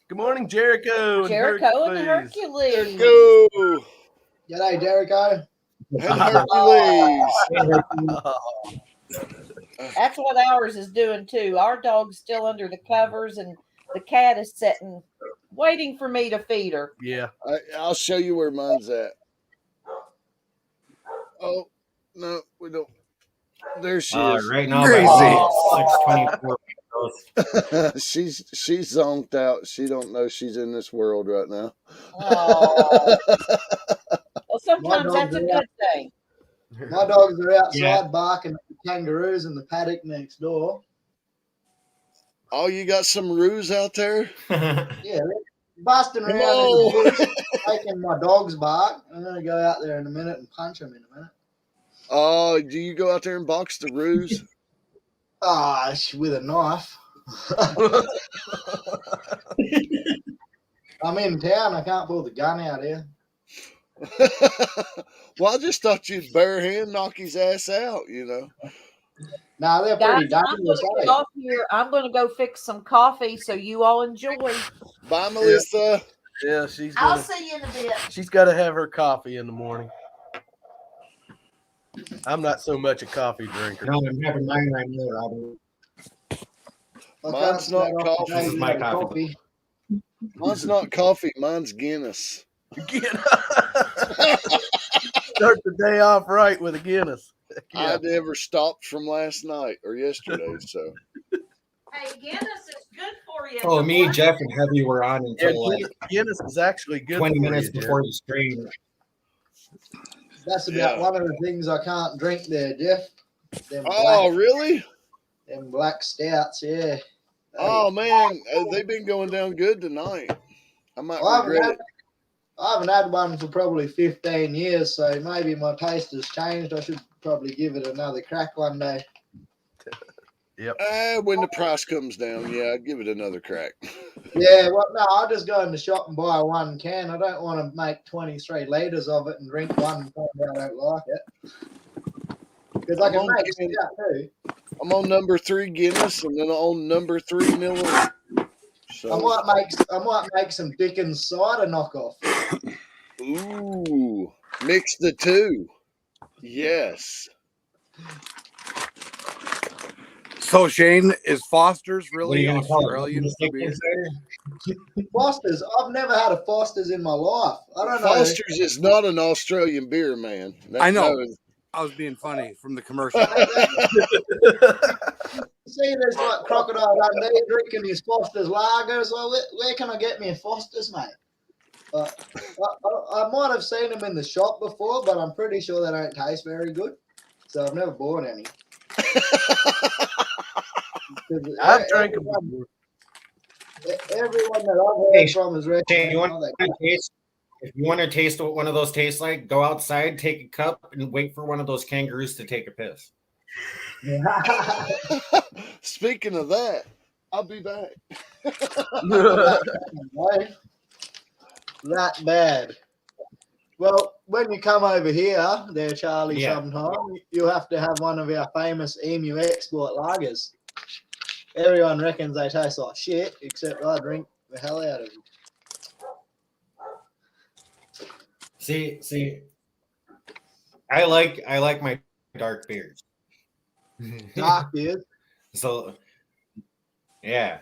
Good morning, Jericho. And Jericho and Hercules. Hercules. Go G'day, Jericho. and Hercules. That's what ours is doing too. Our dog's still under the covers, and the cat is sitting, waiting for me to feed her. Yeah. I'll show you where mine's at. Oh no, we don't. There she is. Right now, Crazy. by 6:24. She's zonked out. She don't know she's in this world right now. Oh. Well, sometimes that's a good thing. My dogs are outside Yeah. barking at the kangaroos in the paddock next door. Oh, you got some roos out there? Yeah, they're busting around in No. the bush, making my dogs bark. I'm going to go out there in a minute and punch them in a minute. Oh, do you go out there and box the roos? Ah, with a knife. I'm in town. I can't pull the gun out here. Well, I just thought you'd bare hand knock his ass out, you know. Nah, they're Guys, pretty I'm going dangerous. to get off here. I'm going to go fix some coffee so you all enjoy. Bye, Melissa. Yeah, she's I'll gonna, see you in a bit. she's got to have her coffee in the morning. I'm not so much a coffee drinker. No, I'm having mine right now, Robert. I Mine's can't not start off the coffee. day This is my without coffee. Mine's not coffee. Mine's Guinness. Start the day off right with a Guinness. Yeah. I never stopped from last night or yesterday, so. Hey, Guinness is good for you. Oh, me, Jeff, and Heavy were on Yeah, until like Guinness is actually good 20 for minutes you, Jeff. before the stream. That's about Yeah. one of the things I can't drink there, Jeff. Them Oh, really? them black stouts, yeah. Oh, man. They've been going down good tonight. I might Well, I haven't regret had- it. I haven't had one for probably 15 years, so maybe my taste has changed. I should probably give it another crack one day. Yep. When the price comes down, yeah, I'd give it another crack. Yeah, well, no, I'll just go in the shop and buy one can. I don't want to make 23 litres of it and drink one and find out I don't like it. Because I can make stout too. I'm on number 3 Guinness and then on number 3 Miller. So. I might make some Dickens cider knockoff. Ooh, mix the two. Yes. So Shane, is Foster's What are really you gonna call it? Australian for beer? Foster's. I've never had a Foster's in my life. I don't know. Foster's is not an Australian beer, man. I know. No. I was being funny from the commercial. See, there's like Crocodile Dundee drinking his Foster's lagers. Well, where can I get me a Foster's, mate? I might have seen them in the shop before, but I'm pretty sure they don't taste very good. So I've never bought any. I've drank them before. Everyone that I've heard from is ready. Shane, if you want to taste what one of those tastes like, go outside, take a cup, and wait for one of those kangaroos to take a piss. Speaking of that, I'll be back. That bad. Well, when you come over here, there, Charlie, Yeah. sometime, you'll have to have one of our famous Emu Export lagers. Everyone reckons they taste like shit, except I drink the hell out of them. See, I like my dark beers. Dark beers. So, yeah,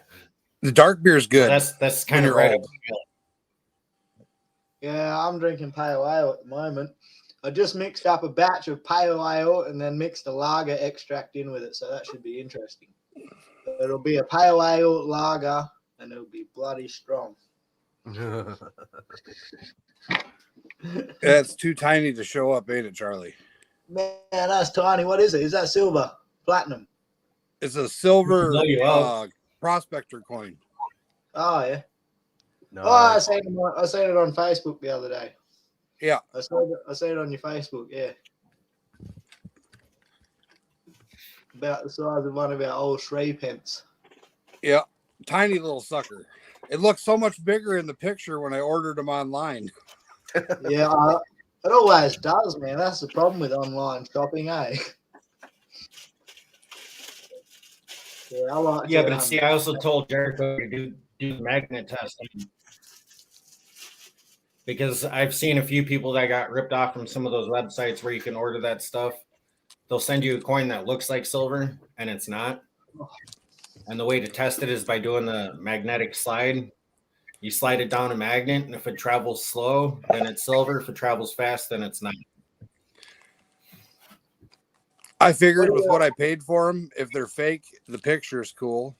The dark beer's good. that's kind When of you're right. old. Yeah, I'm drinking pale ale at the moment. I just mixed up a batch of pale ale and then mixed a lager extract in with it, so that should be interesting. It'll be a pale ale lager, and it'll be bloody strong. That's too tiny to show up, ain't it, Charlie? Man, that's tiny. What is it? Is that silver? Platinum? It's a silver Blow you out. prospector coin. Oh, yeah. No, Oh, I seen it on Facebook the other day. Yeah. I saw it on your Facebook, yeah. About the size of one of our old 3p. Yeah. Tiny little sucker. It looks so much bigger in the picture when I ordered them online. Yeah, it always does, man. That's the problem with online shopping, eh? Yeah, I like Yeah, to, but see, I also told Jericho to do magnet testing because I've seen a few people that got ripped off from some of those websites where you can order that stuff. They'll send you a coin that looks like silver and it's not. And the way to test it is by doing the magnetic slide. You slide it down a magnet, and if it travels slow, then it's silver. If it travels fast, then it's not. I figured with what I paid for them, if they're fake, the picture's cool.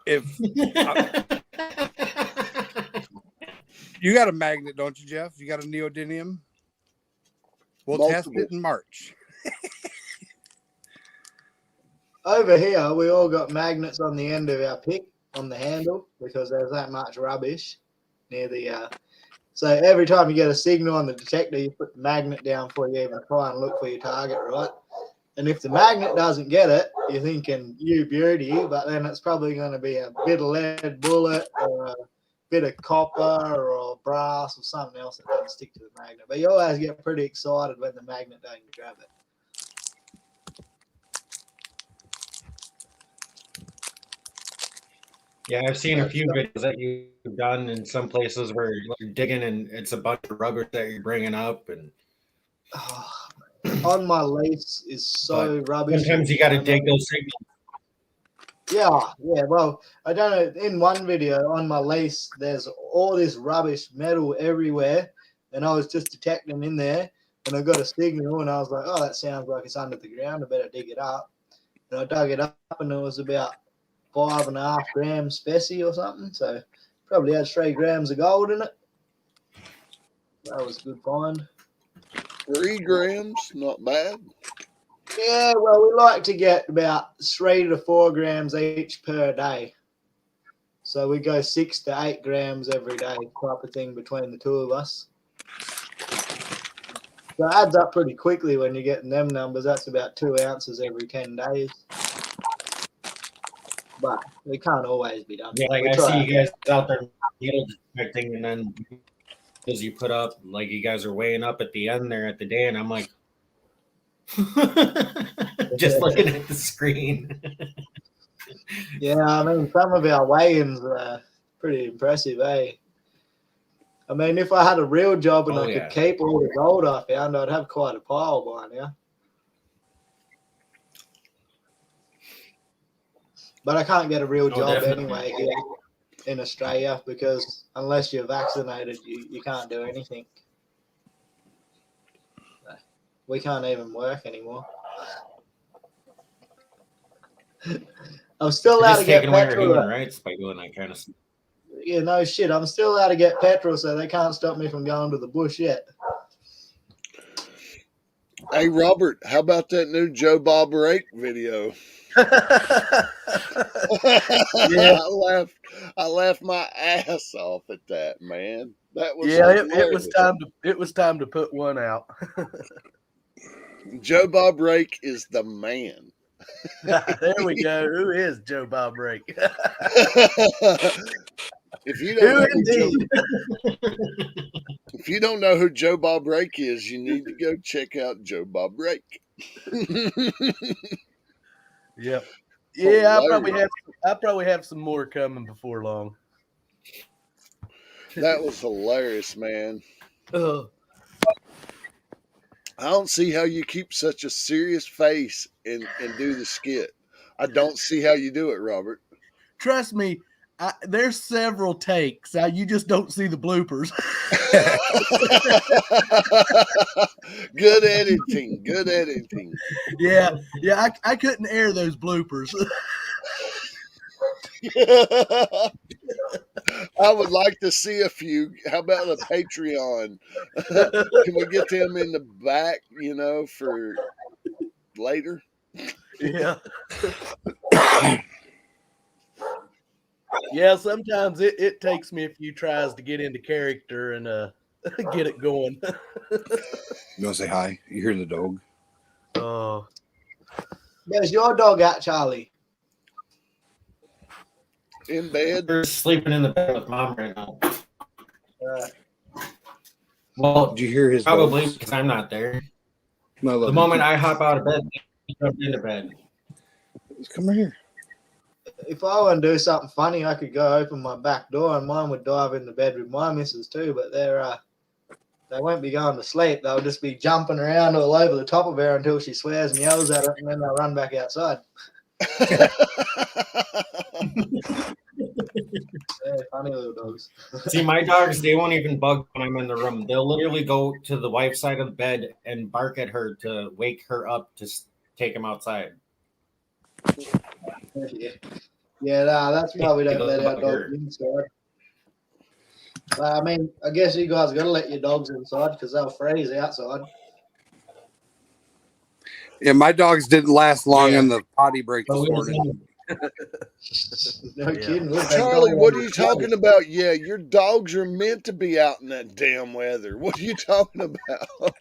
If you got a magnet, don't you, Jeff? You got a neodymium? We'll test it in March. over here, we all got magnets on the end of our pick on the handle because there's that much rubbish near the. So every time you get a signal on the detector, you put the magnet down before you even try and look for your target, right? And if the magnet doesn't get it, you're thinking you beauty, but then it's probably going to be a bit of lead bullet or a bit of copper or brass or something else that doesn't stick to the magnet. But you always get pretty excited when the magnet doesn't grab it. Yeah, I've seen a few videos that you've done in some places where you're digging and it's a bunch of rubber that you're bringing up, and on my lease is so rubbish. sometimes you got to dig those signals. Yeah. Well, I don't know. In one video on my lease, there's all this rubbish metal everywhere, and I was just detecting in there, and I got a signal, and I was like, "Oh, that sounds like it's under the ground. I better dig it up." And I dug it up, and it was about 5.5 grams specie or something. So probably had 3 grams of gold in it. That was a good find. 3 grams, not bad. Yeah, well, we like to get about 3 to 4 grams each per day. So we go 6 to 8 grams every day type of thing between the two of us. So it adds up pretty quickly when you're getting them numbers. That's about 2 ounces every 10 days. But it can't always be done. Yeah, like We I try. see you guys out there needle detecting, and then as you put up, like you guys are weighing up at the end there at the day, and I'm like, just looking at the screen. Yeah, I mean, some of our weigh-ins are pretty impressive, eh? I mean, if I had a real job and Oh, I yeah. could keep all the gold I found, I'd have quite a pile by now. But I can't get a real job definitely. anyway here in Australia because unless you're vaccinated, you can't do anything. We can't even work anymore. I'm still allowed to Just get taking away our petrol. human rights by doing that kind of stuff. Yeah, no shit. I'm still allowed to get petrol, so they can't stop me from going to the bush yet. Hey, Robert, how about that new Joe Bob Rake video? Yeah. I laughed my ass off at that, man. That was Yeah, it hilarious. was time to put one out. Joe Bob Rake is the man. There we go. Who is Joe Bob Rake? If you don't Who know indeed? if you don't know who Joe Bob Rake is, you need to go check out Joe Bob Rake. Yep. Yeah, Hilarious. I probably have some more coming before long. That was hilarious, man. Uh, I don't see how you keep such a serious face and do the skit. I don't see how you do it, Robert. Trust me, there's several takes. You just don't see the bloopers. Good editing. Good editing. Yeah, I couldn't air those bloopers. I would like to see a few. How about a Patreon? Can we get them in the back, for later? Yeah. Yeah, sometimes it takes me a few tries to get into character and get it going. You want to say hi? You hear the dog? Oh. Where's your dog at, Charlie? In bed? They're sleeping in the bed with mom right now. Uh, Well, Did you hear his probably dogs? because I'm not there. No, The moment I hop out of bed, they jump into bed. come right here. if I want to do something funny, I could go open my back door and mine would dive in the bed with my missus too, but they won't be going to sleep. They'll just be jumping around all over the top of her until she swears and yells at her, and then they'll run back outside. Yeah, funny little dogs. See, my dogs, they won't even bug when I'm in the room. They'll literally go to the wife's side of the bed and bark at her to wake her up to take them outside. Yeah, that's why we don't let our dogs inside. I mean, I guess you guys got to let your dogs inside because they'll freeze outside. Yeah, my dogs didn't last long Yeah. in the potty break But this we just morning. No Yeah. kidding. Charlie, what are you talking about? Yeah, your dogs are meant to be out in that damn weather. What are you talking about?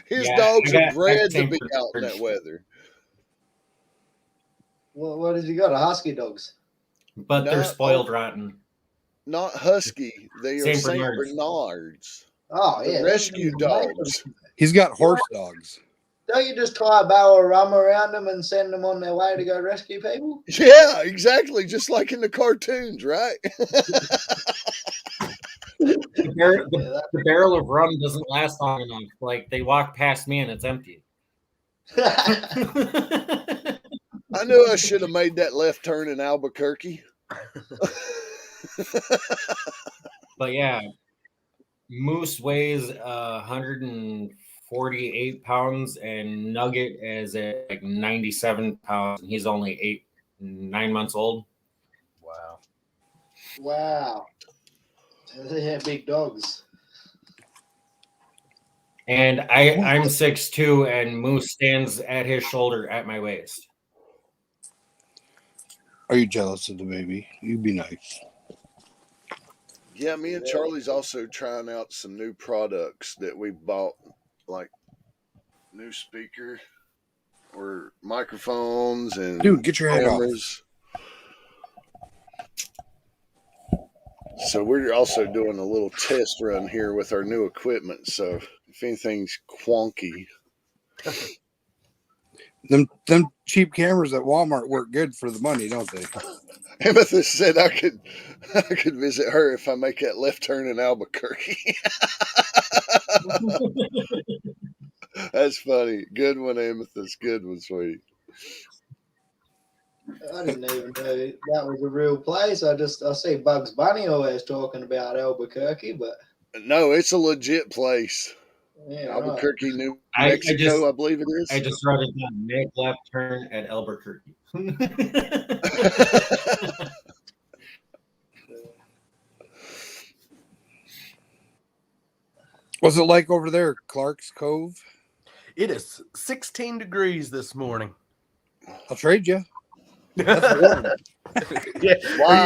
His Yeah, dogs I are got bred to same be out in that purge. weather. Well, what did you got? A husky dogs? But they're No. spoiled rotten. Not husky. They are Saint Saint Bernards. Bernards. Oh, The yeah. rescue dogs. He's got horse dogs. Don't you just tie a barrel of rum around them and send them on their way to go rescue people? Yeah, exactly. Just like in the cartoons, right? The barrel of rum doesn't last long enough. Like, they walk past me and it's empty. I knew I should have made that left turn in Albuquerque. But yeah, Moose weighs 148 pounds and Nugget is at like 97 pounds. And he's only 9 months old. Wow. Wow. They have big dogs. And I'm 6'2", and Moose stands at his shoulder at my waist. Are you jealous of the baby? You be nice. Yeah, me and Charlie's also trying out some new products that we bought, like new speaker or microphones and Dude, get your head off. cameras. So we're also doing a little test run here with our new equipment. So if anything's quonky, Them cheap cameras at Walmart work good for the money, don't they? Amethyst said I could visit her if I make that left turn in Albuquerque. That's funny. Good one, Amethyst. Good one, sweetie. I didn't even know that was a real place. I see Bugs Bunny always talking about Albuquerque, but No, it's a legit place. yeah, Albuquerque, New I Mexico, just- I believe it is. I just wrote it down. Make left turn at Albuquerque. What's it like over there, Clark's Cove? It is 16 degrees this morning. I'll trade you. That's warm. Yeah, Wow,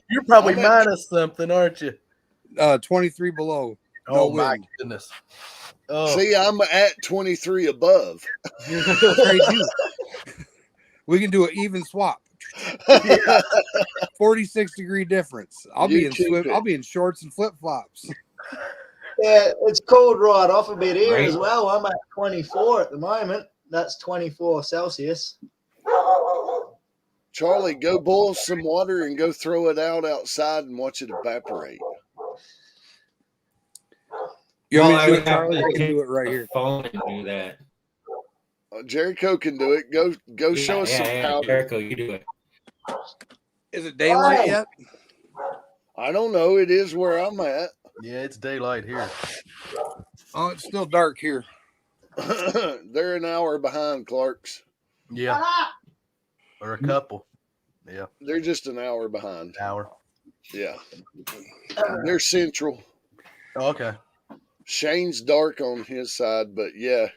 you're probably I'm at- minus something, aren't you? 23 below. Oh No my wind. goodness. Oh, See, I'm at 23 above. Trade you. We can do an even swap. 46-degree difference. I'll You be in keep it. I'll be in shorts and flip flops. yeah, it's cold right off a bit here Right. as well. I'm at 24 at the moment. That's 24 Celsius. Charlie, go boil some water and go throw it out outside and watch it evaporate. You want me Well, to do I it, would have Charlie? to I can do it right here. Phone and do that. Jericho can do it. Go show us some powder. Jericho, you do it. Is it daylight Why? yet? I don't know. It is where I'm at. yeah, it's daylight here. Oh, it's still dark here. They're an hour behind Clark's. Yeah, or a couple. Yeah, They're just an hour behind. hour. Yeah. They're central. Oh, okay. Shane's dark on his side, but yeah,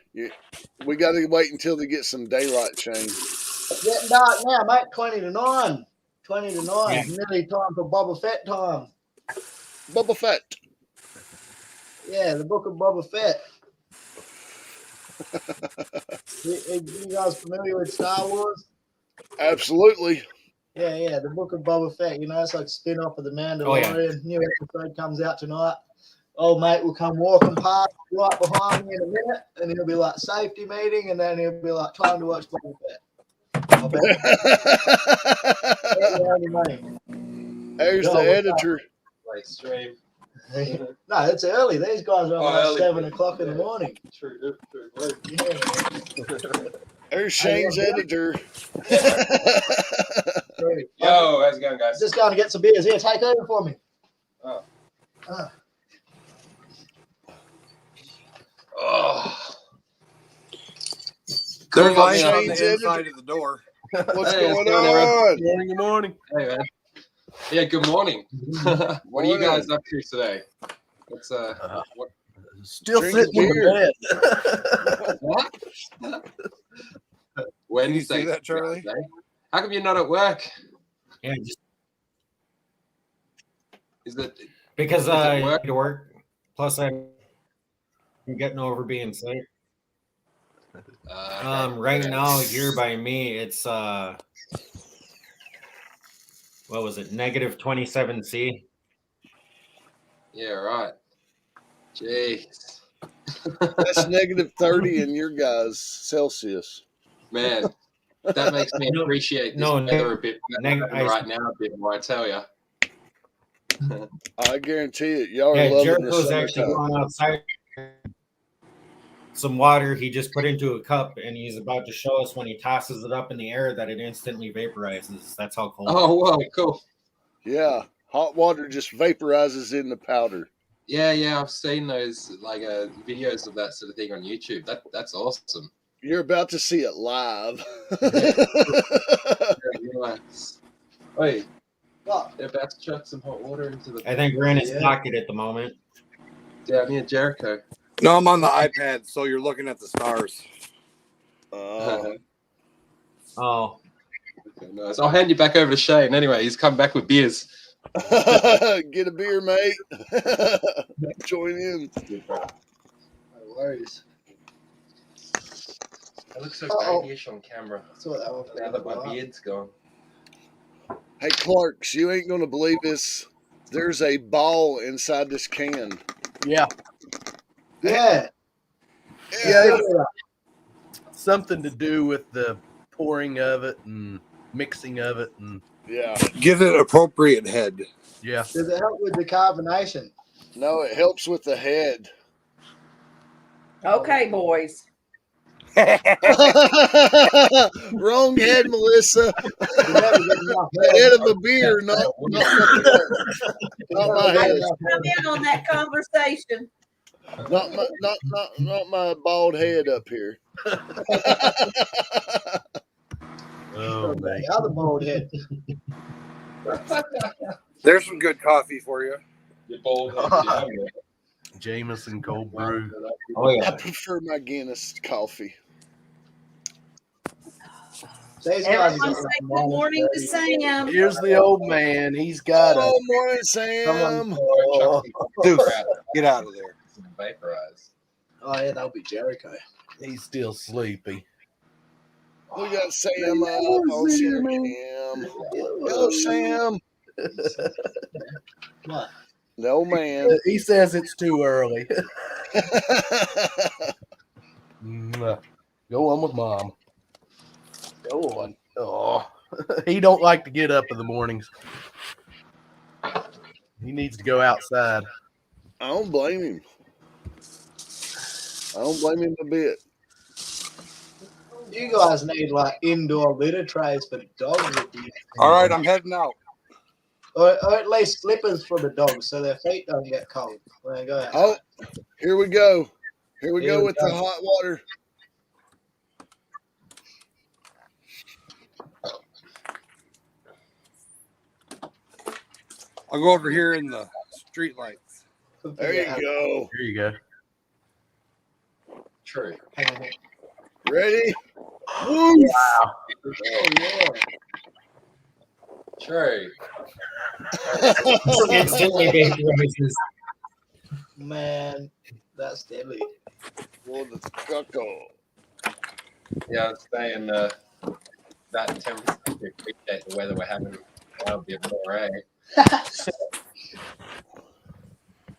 we got to wait until they get some daylight, Shane. It's getting dark now, mate. 20 to 9. 20 to 9. Yeah. Nearly time for Boba Fett time. Boba Fett. Yeah, the book of Boba Fett. You guys familiar with Star Wars? Absolutely. Yeah, the book of Boba Fett. You know, it's like a spin off of The Mandalorian. Oh, yeah. New episode comes out tonight. Old mate will come walking past right behind me in a minute, and he'll be like, safety meeting, and then he'll be like, time to watch Boba Fett. I'll bet you any money. There's the editor. Like stream. No, it's early. These guys are up at early. 7 o'clock in the morning. True. Yeah. There's Shane's editor. Yo, how's it going, guys? Just going to get some beers. Here, take over for me. Oh. Ah. Oh, There's lights Shane's on the editor. inside of the door. What's Hey, going what's going on? on? Good morning. hey man. Yeah, good morning. What are you guys up to today? What's what? Still Drinking sitting in beer. the bed. What? Wednesday. You see that, Charlie? Wednesday? How come you're not at work? Yeah, just Is it? because it I work? need to work. Plus, I'm getting over being sick. Right now here by me, it's what was it? Negative 27C. Yeah, right. Jeez, That's negative 30 in your guys' Celsius. man, that makes me No, appreciate this no, weather a bit right now a bit more. I tell you. I guarantee it. Y'all are Yeah, loving Jericho's the actually summertime. going outside. Some water he just put into a cup, and he's about to show us when he tosses it up in the air that it instantly vaporizes. That's how cold. Oh, whoa, cool. Yeah, hot water just vaporizes in the powder. Yeah, I've seen those like videos of that sort of thing on YouTube. That's awesome. You're about to see it live. Relax. Wait, What? they're about to chuck some hot water into the I think we're in his Yeah. pocket at the moment. down near Jericho. No, I'm on the iPad, so you're looking at the stars. Oh, Okay, nice. I'll hand you back over to Shane. Anyway, he's come back with beers. Get a beer, mate. Join in. No worries. I look so Uh-oh. babyish on camera. That's what that one Now that my beard's gone. Hey, Clarks, you ain't gonna believe this. There's a ball inside this can. Yeah. Yeah. Yeah. Something to do with the pouring of it and mixing of it, and Yeah. Give it appropriate head. yeah. Does it help with the carbonation? No, it helps with the head. Okay, boys. Wrong head, Melissa. You never get enough The head of a beer, not my head. Not my I head. just come in on that conversation. Not my bald head up here. Oh man. The other bald head. There's some good coffee for you. Your bald head. Jameson cold brew. Oh I yeah. prefer my Guinness coffee. These guys Everyone are say good morning to Sam. Here's the old man. He's got Oh, a morning, Sam. Deuce, get out of there. Vaporize. Oh yeah, that'll be Jericho. he's still sleepy. We got Sam up on Center Cam. Hello, Sam. What? The old man. He says it's too early. Mwah. Go on with mom. Go on. Oh, he don't like to get up in the mornings. He needs to go outside. I don't blame him. I don't blame him a bit. You guys need like indoor litter trays for dogs, All right, I'm heading out. or at least slippers for the dogs so their feet don't get cold when they go out. Oh, here we go. Here we Here go we with go. the hot water. I'll go over here in the street lights. There you go. Here you go. True. Ready? Oh yeah. True. Instantly vaporizes. Man, that's deadly. For the cuckoo. Yeah, I'm saying that temperature. We appreciate the weather we're having. That'll be a more, eh?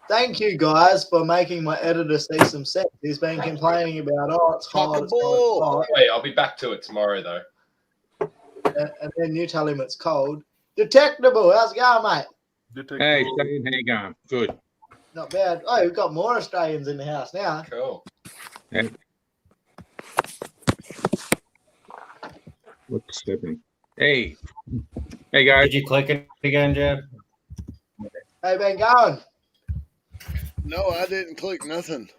Thank you guys for making my editor see some sense. He's been complaining about it's hot, it's hot. Wait, I'll be back to it tomorrow though. And then you tell him it's cold. Detectable, how's it going, mate? Hey, Shane, how you going? Good. Not bad. Oh, we've got more Australians in the house now. Cool. What's happening? Hey. Hey, guys. Did you click it again, Jeff? How you been going? No, I didn't click nothing.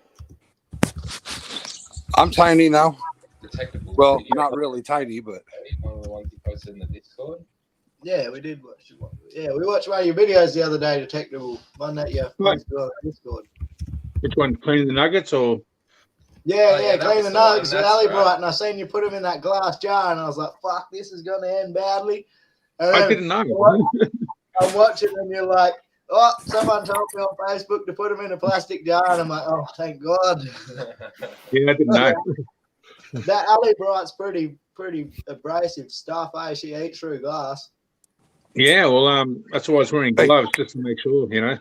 I'm tiny now. Detectable. Well, not really tiny, but One of the ones you posted in the Discord. Yeah, we did watch. Yeah, we watched one of your videos the other day, Detectable. One that you posted on Discord. Which one? Cleaning the nuggets or? Yeah, yeah, that clean was the the one, nuggets with that's Ali right. Bright, and I seen you put them in that glass jar, and I was like, "Fuck, this is gonna end badly." And I then didn't know. I'm watching, and you're like, "Oh, someone told me on Facebook to put them in a plastic jar," and I'm like, "Oh, thank God." Yeah, I didn't know. That Ali Bright's pretty abrasive stuff. She eats through glass. Yeah, well, that's why I was wearing gloves just to make sure, you know.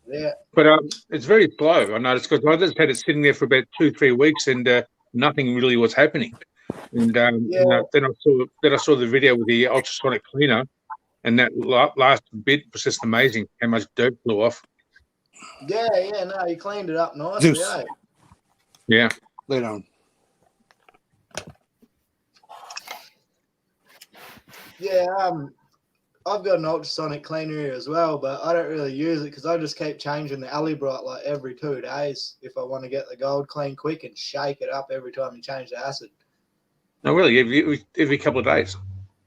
Yeah. But it's very slow. I noticed because I just had it sitting there for about 2-3 weeks, and nothing really was happening. And then I saw the video with the ultrasonic cleaner, and that last bit was just amazing. How much dirt flew off. Yeah, no, you cleaned it up nicely, Zeus. eh? Yeah. lay down. Yeah, I've got an ultrasonic cleaner here as well, but I don't really use it because I just keep changing the Ali Bright like every 2 days if I want to get the gold clean quick and shake it up every time you change the acid. No, really, every couple of days.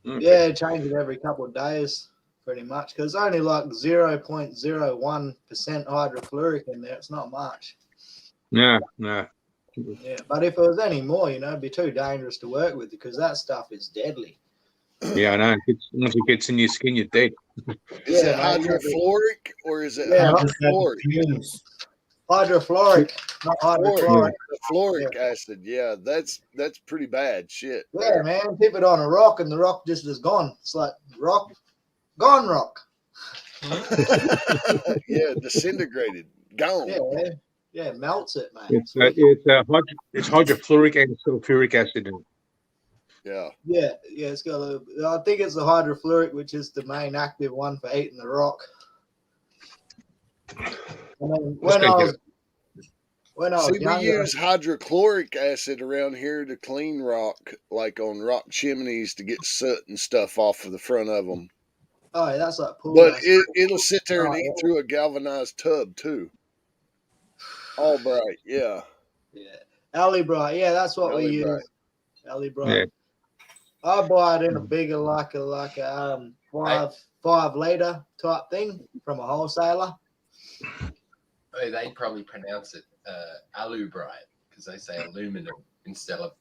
Yeah, change it every couple of days pretty much because only like 0.01% hydrofluoric in there. It's not much. No. Yeah, but if it was any more, it'd be too dangerous to work with because that stuff is deadly. Yeah, I know. Once it gets in your skin, you're dead. Is Yeah, it man, hydrofluoric or is it Yeah, hydrofluoric? hydrofluoric, not hydrochloric. The fluoric acid, yeah, that's pretty bad shit. Yeah, man, keep it on a rock and the rock just is gone. It's like rock, gone rock. Yeah, disintegrated, gone. Yeah, yeah, melts it, man. It's hydrofluoric and sulfuric acid. Yeah. Yeah, it's got a. I think it's the hydrofluoric, which is the main active one for eating the rock. And then when I was See, we younger, use hydrochloric acid around here to clean rock, like on rock chimneys to get soot and stuff off of the front of them. oh, yeah, that's like pool. But acid. it'll sit there and Oh, eat yeah. through a galvanized tub too. All bright, yeah. Yeah, alley bright. Yeah, that's what we Alley use. bright. Alley bright. Yeah. I buy it in a bigger, like a 5 liter type thing from a wholesaler. Oh, they probably pronounce it alubrite because they say aluminum instead of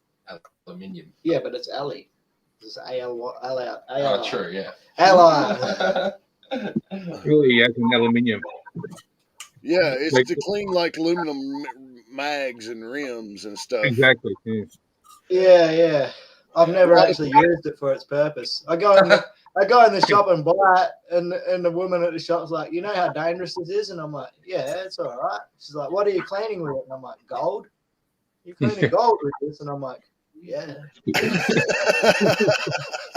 aluminium. Yeah, but it's alley. It's A-L-Y. Oh, true, yeah. Ally. Really, as in aluminium. Yeah, it's Like- to clean like aluminum mags and rims and stuff. Exactly. Yeah. Yeah. I've never actually used it for its purpose. I go in the shop and buy it, and the woman at the shop's like, "You know how dangerous this is?" And I'm like, "Yeah, it's all right." She's like, "What are you cleaning with it?" And I'm like, "Gold." "You're cleaning gold with this?" And I'm like, "Yeah."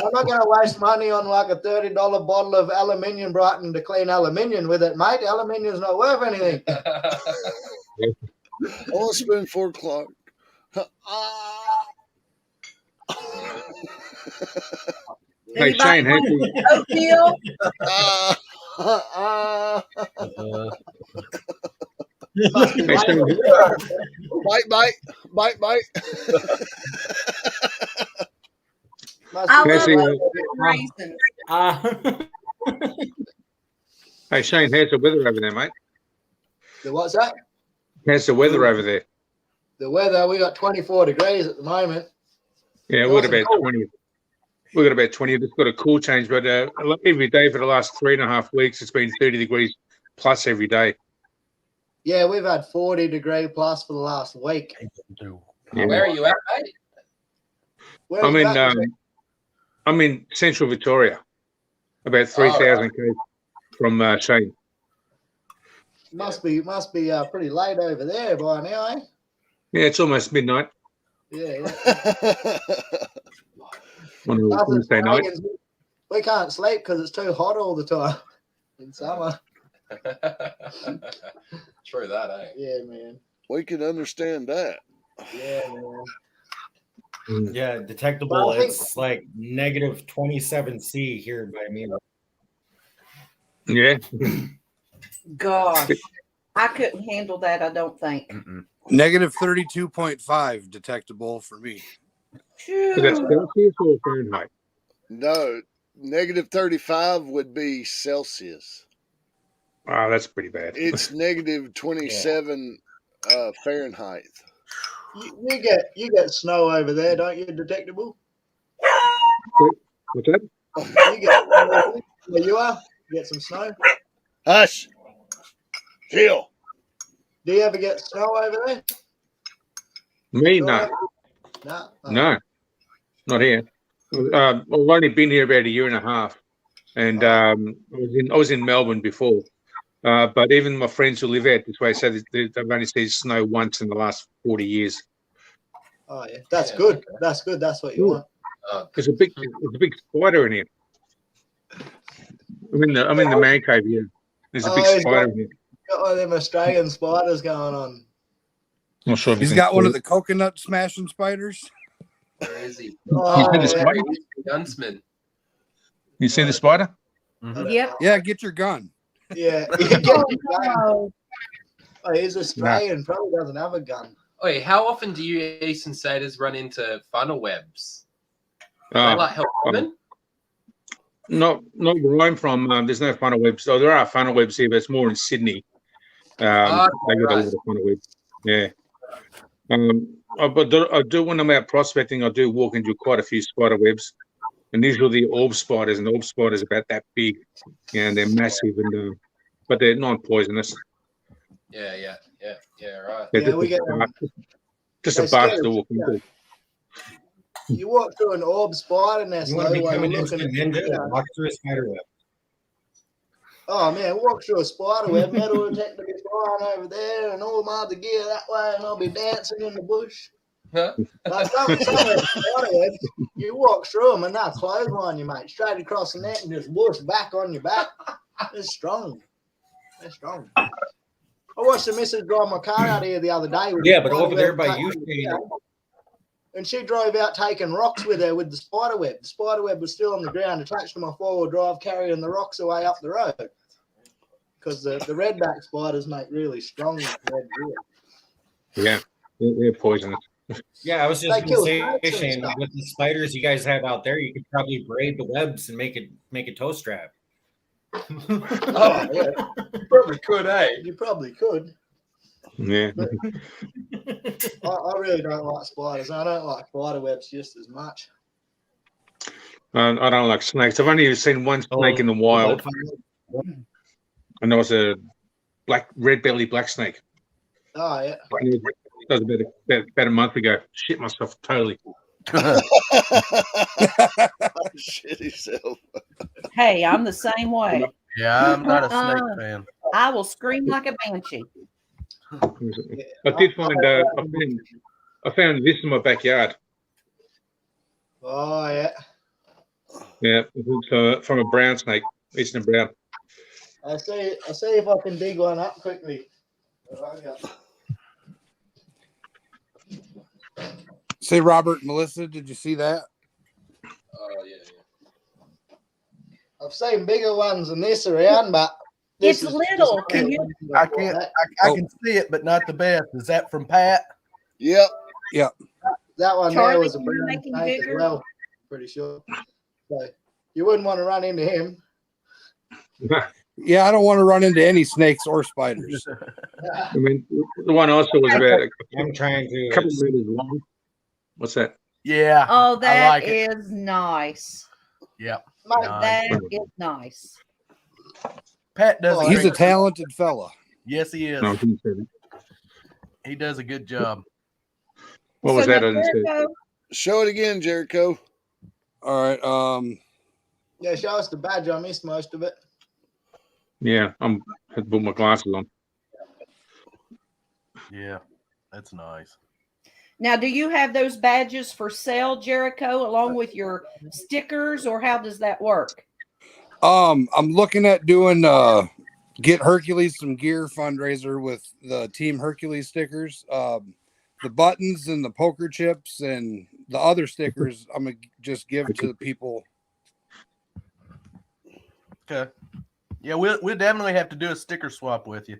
I'm not going to waste money on like a $30 bottle of aluminium Brighton to clean aluminium with it, mate. Aluminium's not worth anything. I want to spend $4. Hey, Shane, how do you, Oatmeal. hey, Shane, Bite. I love Cassie, raisins. hey, Shane, how's the weather over there, mate? What's that? How's the weather over there? The weather, we got 24 degrees at the moment. Yeah, we got about 20. We got about 20. It's got a cool change, but every day for the last 3.5 weeks, it's been 30 degrees plus every day. Yeah, we've had 40 degree plus for the last week. Yeah. Where are you at, mate? Where I'm you in at? I'm in Central Victoria, about 3,000 km from Shane. Must be pretty late over there by now, eh? Yeah, it's almost midnight Yeah. on a Us Wednesday night. Australians, we can't sleep because it's too hot all the time in summer. True that, eh? Yeah, man. We can understand that. Yeah, man. Yeah, detectable. Well, I think- It's like negative 27C here by me. Yeah. Gosh, I couldn't handle that. I don't think. Negative 32.5 detectable for me. So that's Celsius or Fahrenheit? No, negative 35 would be Celsius. Oh, that's pretty bad. It's negative 27 Fahrenheit. You get snow over there, don't you, detectable? What's that? You get snow where you are? You get some snow? Hush. Chill. Do you ever get snow over there? Me? No. No. Oh. No. Not here. I've only been here about a year and a half. And I was in Melbourne before. But even my friends who live out this way say that they've only seen snow once in the last 40 years. Oh yeah, that's good. That's good. That's what you want. There's a big spider in here. I'm in the man cave here. There's a big spider in here. Got one of them Australian spiders going on. Not sure if He's got one of the coconut smashing spiders. Where is he? Oh, seen the spider? He's the gunsman. You see the spider? Yep. Yeah, get your gun. Yeah. Oh, Oh, he's Australian. Probably doesn't have a gun. Wait, how often do you Eastern Staters run into funnel webs? Are they like help women? Not where I'm from. There's no funnel webs. Oh, there are funnel webs here, but it's more in Sydney. They got a lot of funnel webs. Yeah. But I do when I'm out prospecting, I do walk into quite a few spider webs. And these are the orb spiders, and the orb spiders are about that big, and they're massive, and but they're not poisonous. Yeah, right. They're Yeah, we get them. just a They're bastard scary. walking through. You walk through an orb spider nest, You want to though, while become you're an looking instant at ninja? Walk through a spider web. Oh man, walk through a spider web, metal detector be flying over there, and all my other gear that way, and I'll be dancing in the bush. Huh? Like some of the spider webs, you walk through them and they'll clothesline you, mate, straight across the net and just whoosh back on your back. They're strong. They're strong. I watched the missus drive my car out here the other day. With Yeah, the but spider over there web by tucked you, in the Shane, ground. And she drove out taking rocks with her with the spider web. The spider web was still on the ground, attached to my four-wheel drive, carrying the rocks away up the road. Because the redback spiders make really strong red deer. Yeah, they're poisonous. yeah, I was They just kill going to snakes say, and Shane, stuff. with the spiders you guys have out there, you could probably braid the webs and make a toe strap. Oh, yeah. You probably could, eh? You probably could. Yeah. But I really don't like spiders. I don't like spider webs just as much. I don't like snakes. I've only seen one snake in the wild, and that was a red belly black snake. Oh, yeah. That was about a month ago. Shit myself totally. Shit himself. Hey, I'm the same way. Yeah, I'm not a snake fan. I will scream like a banshee. I did find I found this in my backyard. Oh, yeah. Yeah, it's from a brown snake, eastern brown. I'll see if I can dig one up quickly. Say, Robert, Melissa, did you see that? Oh, yeah. I've seen bigger ones than this around, but It's little. Can you? I can't. I can see it, but not the best. Is that from Pat? Yep. That one Charlie, there was a can you brown make him snake as bigger? well. Pretty sure. So you wouldn't want to run into him. Yeah, I don't want to run into any snakes or spiders. I mean, the one I saw was about I'm trying a to. couple of meters long. What's that? Yeah. Oh, I that like it. is nice. Yeah. Mate, That is nice. Pat does. Oh, He's a great- talented fella. Yes, he is. No, I didn't see that. He does a good job. What was So that? now, I didn't see. Jericho, Show it again, Jericho. All right. yeah, show us the badge. I missed most of it. Yeah, I had to put my glasses on. Yeah, that's nice. now, do you have those badges for sale, Jericho, along with your stickers, or how does that work? I'm looking at doing get Hercules some gear fundraiser with the Team Hercules stickers. The buttons and the poker chips and the other stickers I'm gonna just give to the people. Okay. Yeah, we'll definitely have to do a sticker swap with you.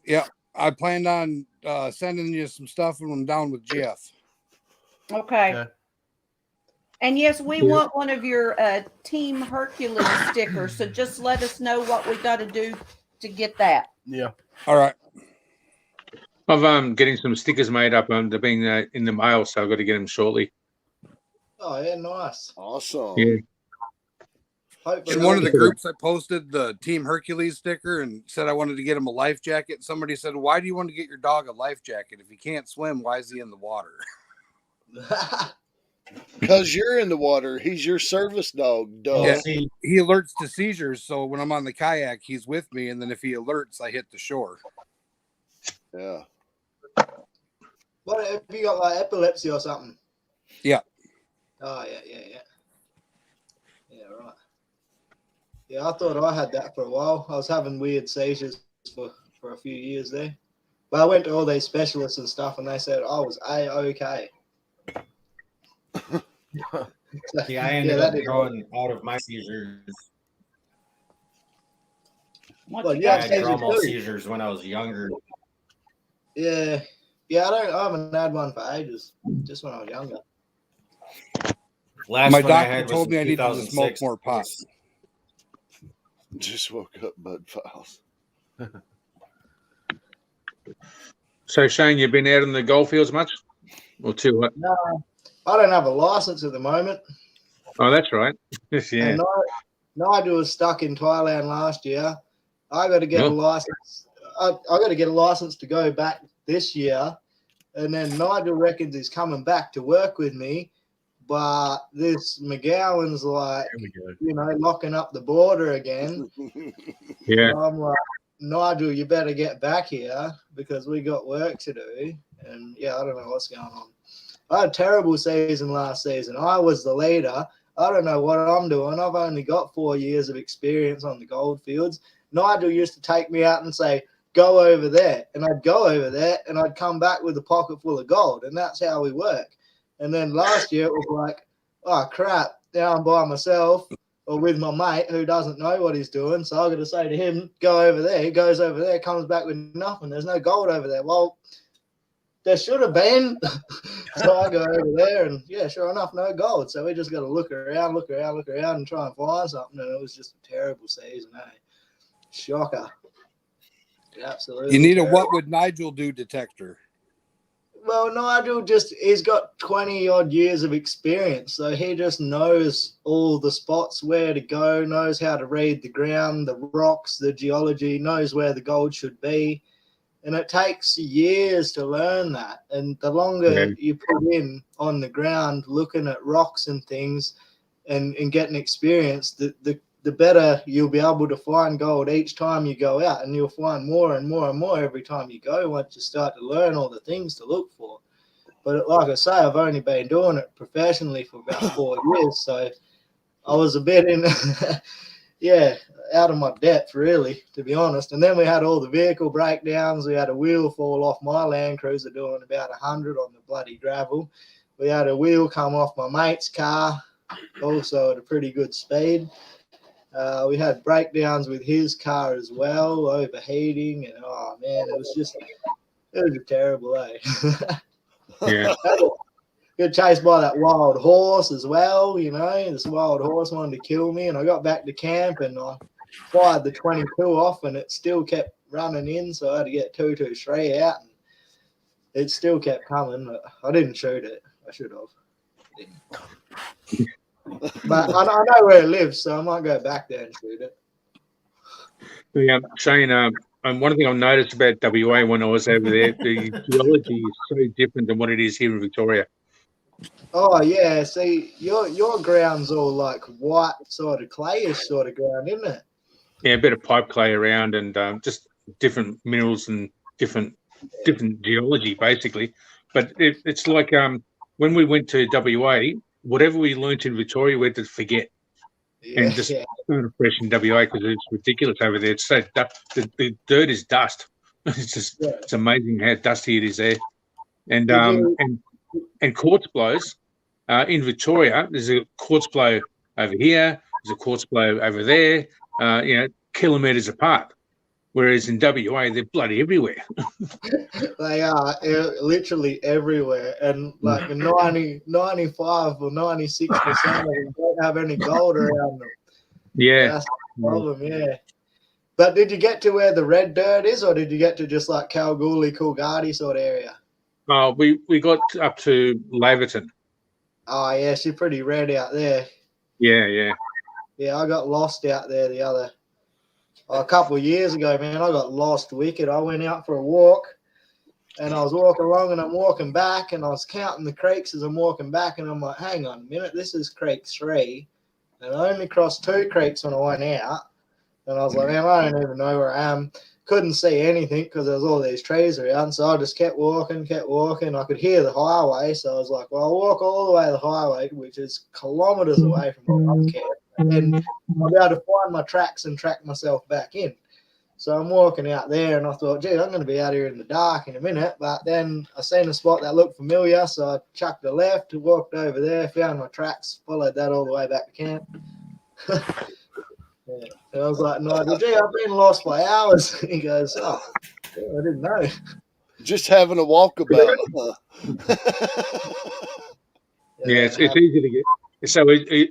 Yeah, I planned on sending you some stuff when I'm down with Jeff. Okay. Okay. And yes, we want one of your Team Hercules stickers. So just let us know what we got to do to get that. Yeah. All right. I'm getting some stickers made up. They're being in the mail, so I've got to get them shortly. Oh yeah, nice. Awesome. Yeah. Hopefully In one of the they'll- groups, I posted the Team Hercules sticker and said I wanted to get him a life jacket. Somebody said, "Why do you want to get your dog a life jacket? If he can't swim, why is he in the water?" Because you're in the water. He's your service dog, dog. Yeah. See, He alerts to seizures, so when I'm on the kayak, he's with me, and then if he alerts, I hit the shore. Yeah. What have you got, like epilepsy or something? Yeah. Oh yeah. Yeah, right. Yeah, I thought I had that for a while. I was having weird seizures for a few years there. But I went to all these specialists and stuff, and they said I was A-OK. see, I ended that up didn't growing out of my seizures. What Well, you yeah, I got? had seizures normal too. seizures when I was younger. Yeah. I haven't had one for ages. Just when I was younger. Last My one I doctor had was told me in I needed to smoke 2006. more pot. Just woke up, Bud Files. So, Shane, you've been out in the gold fields much? Or too? No, I don't have a license at the moment. Oh, that's right. Yeah. And Nigel was stuck in Thailand last year. I got to get a Oh. license. I got to get a license to go back this year. And then Nigel reckons he's coming back to work with me. But this McGowan's like, There we go. you know, locking up the border again. Yeah. So I'm like, Nigel, you better get back here because we got work to do. And yeah, I don't know what's going on. I had a terrible season last season. I was the leader. I don't know what I'm doing. I've only got 4 years of experience on the gold fields. Nigel used to take me out and say, go over there. And I'd go over there and I'd come back with a pocket full of gold. And that's how we work. And then last year it was like, oh, crap. Now I'm by myself or with my mate who doesn't know what he's doing. So I've got to say to him, go over there. He goes over there, comes back with nothing. There's no gold over there. Well, there should have been. So I go over there and, yeah, sure enough, no gold. So we just got to look around and try and find something. And it was just a terrible season, eh? Shocker. Absolutely. You need a terrible. what would Nigel do detector. Well, Nigel he's got 20 odd years of experience. So he just knows all the spots where to go, knows how to read the ground, the rocks, the geology, knows where the gold should be. And it takes years to learn that. And the longer you put in on the ground, looking at rocks and things and getting experience, the better you'll be able to find gold each time you go out. And you'll find more and more and more every time you go once you start to learn all the things to look for. But like I say, I've only been doing it professionally for about 4 years. So I was a bit in, out of my depth, really, to be honest. And then we had all the vehicle breakdowns. We had a wheel fall off my Land Cruiser doing about 100 on the bloody gravel. We had a wheel come off my mate's car, also at a pretty good speed. We had breakdowns with his car as well, overheating, and oh man, it was a terrible day. Yeah. Got chased by that wild horse as well, you know. This wild horse wanted to kill me, and I got back to camp and I fired the 22 off, and it still kept running in, so I had to get 223 out, and it still kept coming. But I didn't shoot it. I should have. But I know where it lives, so I might go back there and shoot it. Yeah, Shane, one thing I've noticed about WA when I was over there, the geology is so different than what it is here in Victoria. Oh yeah, see, your ground's all like white sort of clayish sort of ground, isn't it? Yeah, a bit of pipe clay around and just different minerals and different geology, basically. But it's like when we went to WA, whatever we learnt in Victoria, we had to forget. And just start afresh in WA because it's ridiculous over there. It's so the dirt is dust. It's amazing how dusty it is there. And and quartz blows in Victoria. There's a quartz blow over here. There's a quartz blow over there. Kilometres apart. Whereas in WA, they're bloody everywhere. They are literally everywhere, and like 95 or 96% of them don't have any gold around them. Yeah, that's the problem. Yeah, but did you get to where the red dirt is, or did you get to just like Kalgoorlie, Coolgardie sort of area? Oh, we got up to Laverton. Oh yeah, she's pretty red out there. Yeah. I got lost out there a couple of years ago, man. I got lost wicked. I went out for a walk, and I was walking along, and I'm walking back, and I was counting the creeks as I'm walking back, and I'm like, hang on a minute, this is Creek 3, and I only crossed 2 creeks when I went out, and I was like, man, I don't even know where I am. Couldn't see anything because there was all these trees around, so I just kept walking. I could hear the highway, so I was like, well, I'll walk all the way to the highway, which is kilometres away from where I'm camped, and I'll be able to find my tracks and track myself back in. So I'm walking out there, and I thought, gee, I'm going to be out here in the dark in a minute. But then I seen a spot that looked familiar, so I chucked a left, walked over there, found my tracks, followed that all the way back to camp. Yeah. And I was like, no, gee, I've been lost for hours. He goes, oh, yeah, I didn't know. Just having a walkabout. It's easy to get. It's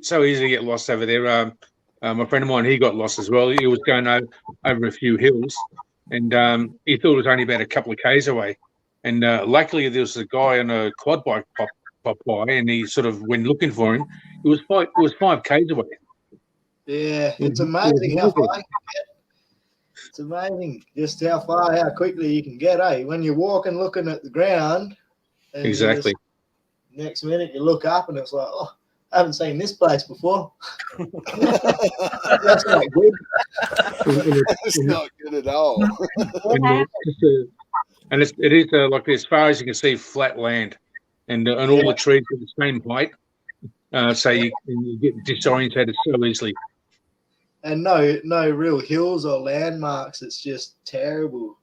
so easy to get lost over there. My friend of mine, he got lost as well. He was going over a few hills, and he thought it was only about a couple of k's away. And luckily, there was a guy on a quad bike popped by, and he sort of went looking for him. It was 5 k's away. Yeah, It it's was amazing how amazing. far you can get. It's amazing just how quickly you can get, eh? When you're walking, looking at the ground, and Exactly. next minute you look up and it's like, oh, I haven't seen this place before. That's not good. That's not good at all. And it is like as far as you can see, flat land, and all the trees are the same height. So you get disorientated so easily. And no real hills or landmarks. It's just terrible.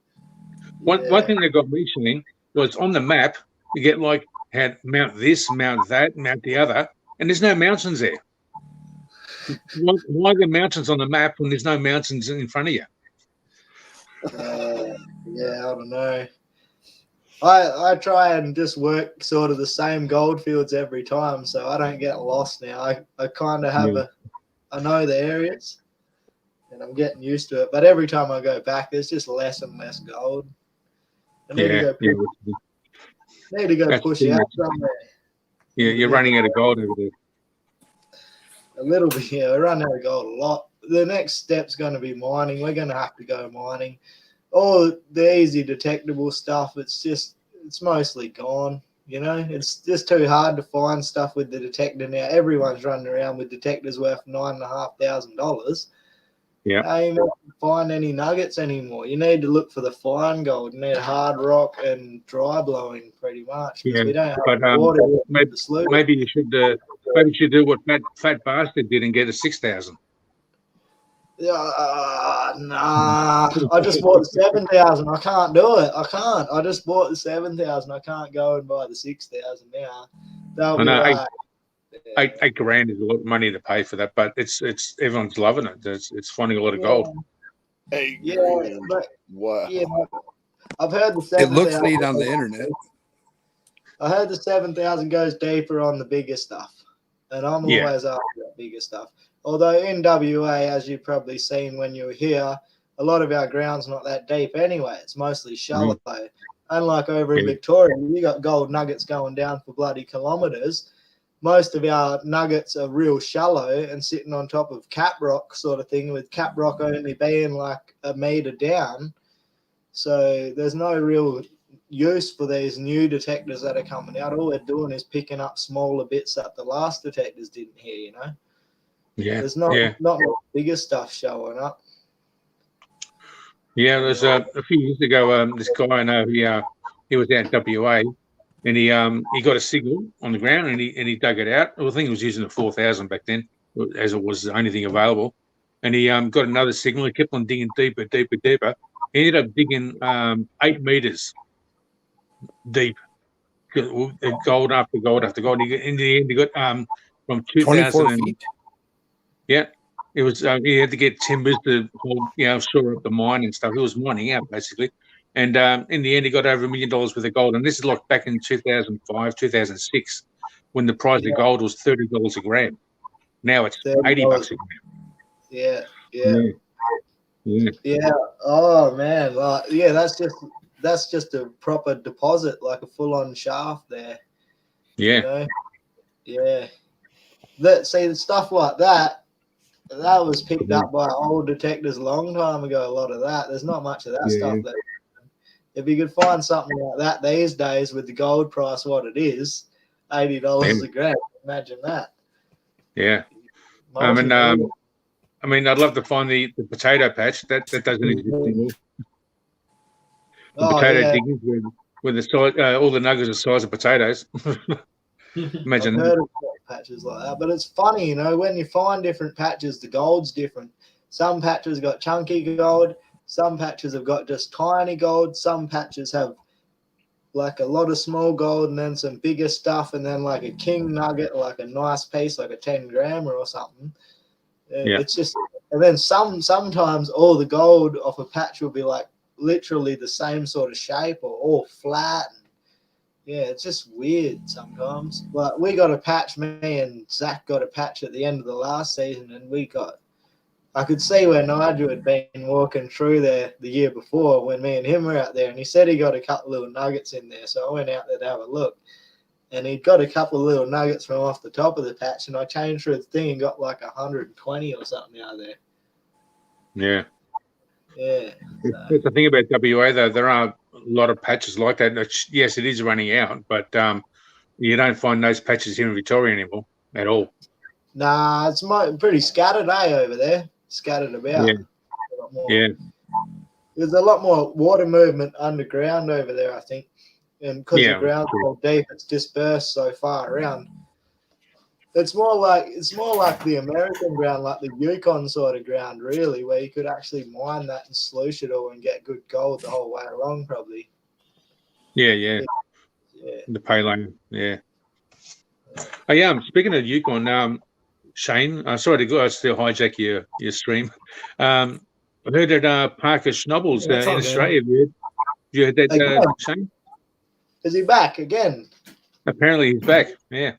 One thing that got me saying was on the map, you get like had Mount this, Mount that, Mount the other, and there's no mountains there. Why are there mountains on the map when there's no mountains in front of you? Yeah, I don't know. I try and just work sort of the same gold fields every time, so I don't get lost now. I kind of have I know the areas, and I'm getting used to it. But every time I go back, there's just less and less gold. I need to go push out somewhere. Yeah, you're running out of gold over there. A little bit, yeah. We run out of gold a lot. The next step's going to be mining. We're going to have to go mining. All the easy detectable stuff, it's mostly gone. You know, it's just too hard to find stuff with the detector now. Everyone's running around with detectors worth $9,500. Yeah. I ain't able to find any nuggets anymore. You need to look for the fine gold. You need hard rock and dry blowing pretty much. Yeah, we don't have but water maybe you should do what Fat Bastard did and get a 6,000. Nah. I just bought the 7,000. I can't do it. I can't. I just bought the 7,000. I can't go and buy the 6,000 now. That'll be right. 8 grand is a lot of money to pay for that, but it's everyone's loving it. It's finding a lot of gold. 8 Yeah, grand. but Wow. yeah, I've heard the 7,000. It looks neat on the internet. I heard the 7,000 goes deeper on the bigger stuff, and I'm always after that bigger stuff. Although in WA, as you've probably seen when you were here, a lot of our ground's not that deep anyway. It's mostly shallow. Unlike over in Victoria, you got gold nuggets going down for bloody kilometres. Most of our nuggets are real shallow and sitting on top of cap rock sort of thing, with cap rock only being like a metre down. So there's no real use for these new detectors that are coming out. All they're doing is picking up smaller bits that the last detectors didn't hear, you know? Yeah. There's not much bigger stuff showing up. Yeah, there's a few years ago, this guy I know, he was out in WA, and he got a signal on the ground, and he dug it out. Well, I think he was using a 4,000 back then, as it was the only thing available. And he got another signal. He kept on digging deeper. He ended up digging 8 meters deep, gold after gold after gold. In the end, he got from 24 feet. Yeah, it was. He had to get timbers to hold, shore up the mine and stuff. He was mining out basically, and in the end, he got over $1 million worth of gold. And this is like back in 2005, 2006, when the price of gold was $30 a gram. Now it's $80 a gram. Yeah. Oh man, that's just a proper deposit, like a full-on shaft there. Yeah. You know? Yeah. The stuff like that was picked up by old detectors a long time ago. A lot of that. There's not much of that stuff there. If you could find something like that these days with the gold price what it is, $80 a gram. Imagine that. Yeah. I mean, I'd love to find the potato patch that doesn't exist anymore. The potato diggings where the size, all the nuggets are the size of potatoes. Imagine I've heard of patches like that, but it's funny, you know, when you find different patches, the gold's different. Some patches got chunky gold, some patches have got just tiny gold, some patches have like a lot of small gold and then some bigger stuff, and then like a king nugget, like a nice piece, like a 10 grammer or something. It's just, and then sometimes all the gold off a patch will be like literally the same sort of shape or all flat. Yeah, it's just weird sometimes. But we got a patch, me and Zach got a patch at the end of the last season, and I could see where Nigel had been walking through there the year before when me and him were out there, and he said he got a couple little nuggets in there. So I went out there to have a look. and he'd got a couple of little nuggets from off the top of the patch, and I changed for his thing and got like 120 or something out of there. Yeah. Yeah. That's the thing about WA, though. There are a lot of patches like that. Yes, it is running out, but you don't find those patches here in Victoria anymore at all. Nah, it's pretty scattered, over there. Scattered about. Yeah. A lot more. Yeah. There's a lot more water movement underground over there, I think. And because the ground's so deep, it's dispersed so far around. It's more like the American ground, like the Yukon sort of ground, really, where you could actually mine that and sluice it all and get good gold the whole way along, probably. Yeah. The Paylane, yeah. Oh, yeah. Speaking of Yukon, Shane, sorry to still hijack your stream. I heard that Parker Schnobbles in Australia. You heard that, Shane? Is he back again? Apparently he's back. Yeah.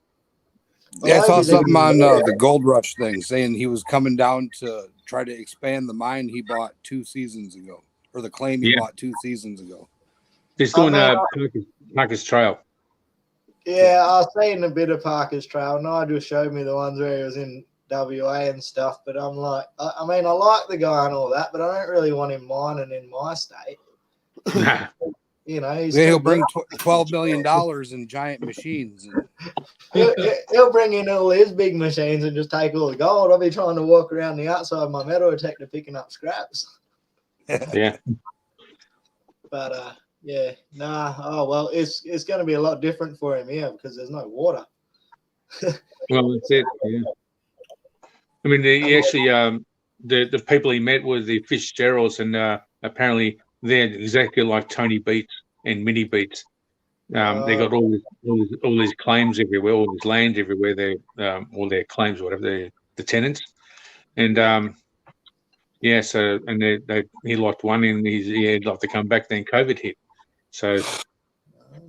Yeah, I saw something on the Gold Rush thing saying he was coming down to try to expand the mine he bought 2 seasons ago, or the claim he bought 2 seasons ago. He's doing Parker's Trail. Yeah, I was seeing a bit of Parker's Trail. Nigel showed me the ones where he was in WA and stuff, but I'm like, I mean, I like the guy and all that, but I don't really want him mining in my state. Nah. You know, he'll bring $12 million in giant machines. He'll bring in all his big machines and just take all the gold. I'll be trying to walk around the outside of my metal detector picking up scraps. Yeah. But yeah, nah. Oh well, it's going to be a lot different for him here because there's no water. Well, that's it. Yeah. I mean, he actually, the people he met were the Fitzgeralds, and apparently they're exactly like Tony Beats and Mini Beats. They got all these claims everywhere, all this land everywhere. All their claims, whatever, the tenants, and so he locked one, and he'd like to come back. Then COVID hit, so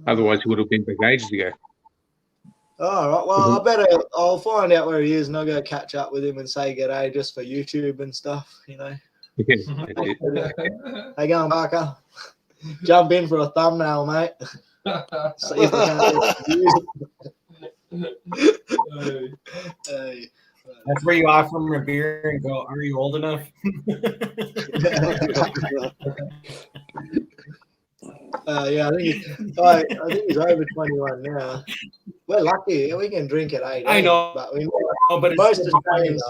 otherwise he would have been back ages ago. All right. Well, I'll find out where he is, and I'll go catch up with him and say g'day just for YouTube and stuff. You know. Hey, going, Parker? Jump in for a thumbnail, mate. See if That's where you offer him a beer and go, "Are you old enough?" Yeah, I think he's over 21 now. We're lucky. We can drink at 18. I know, but most Australians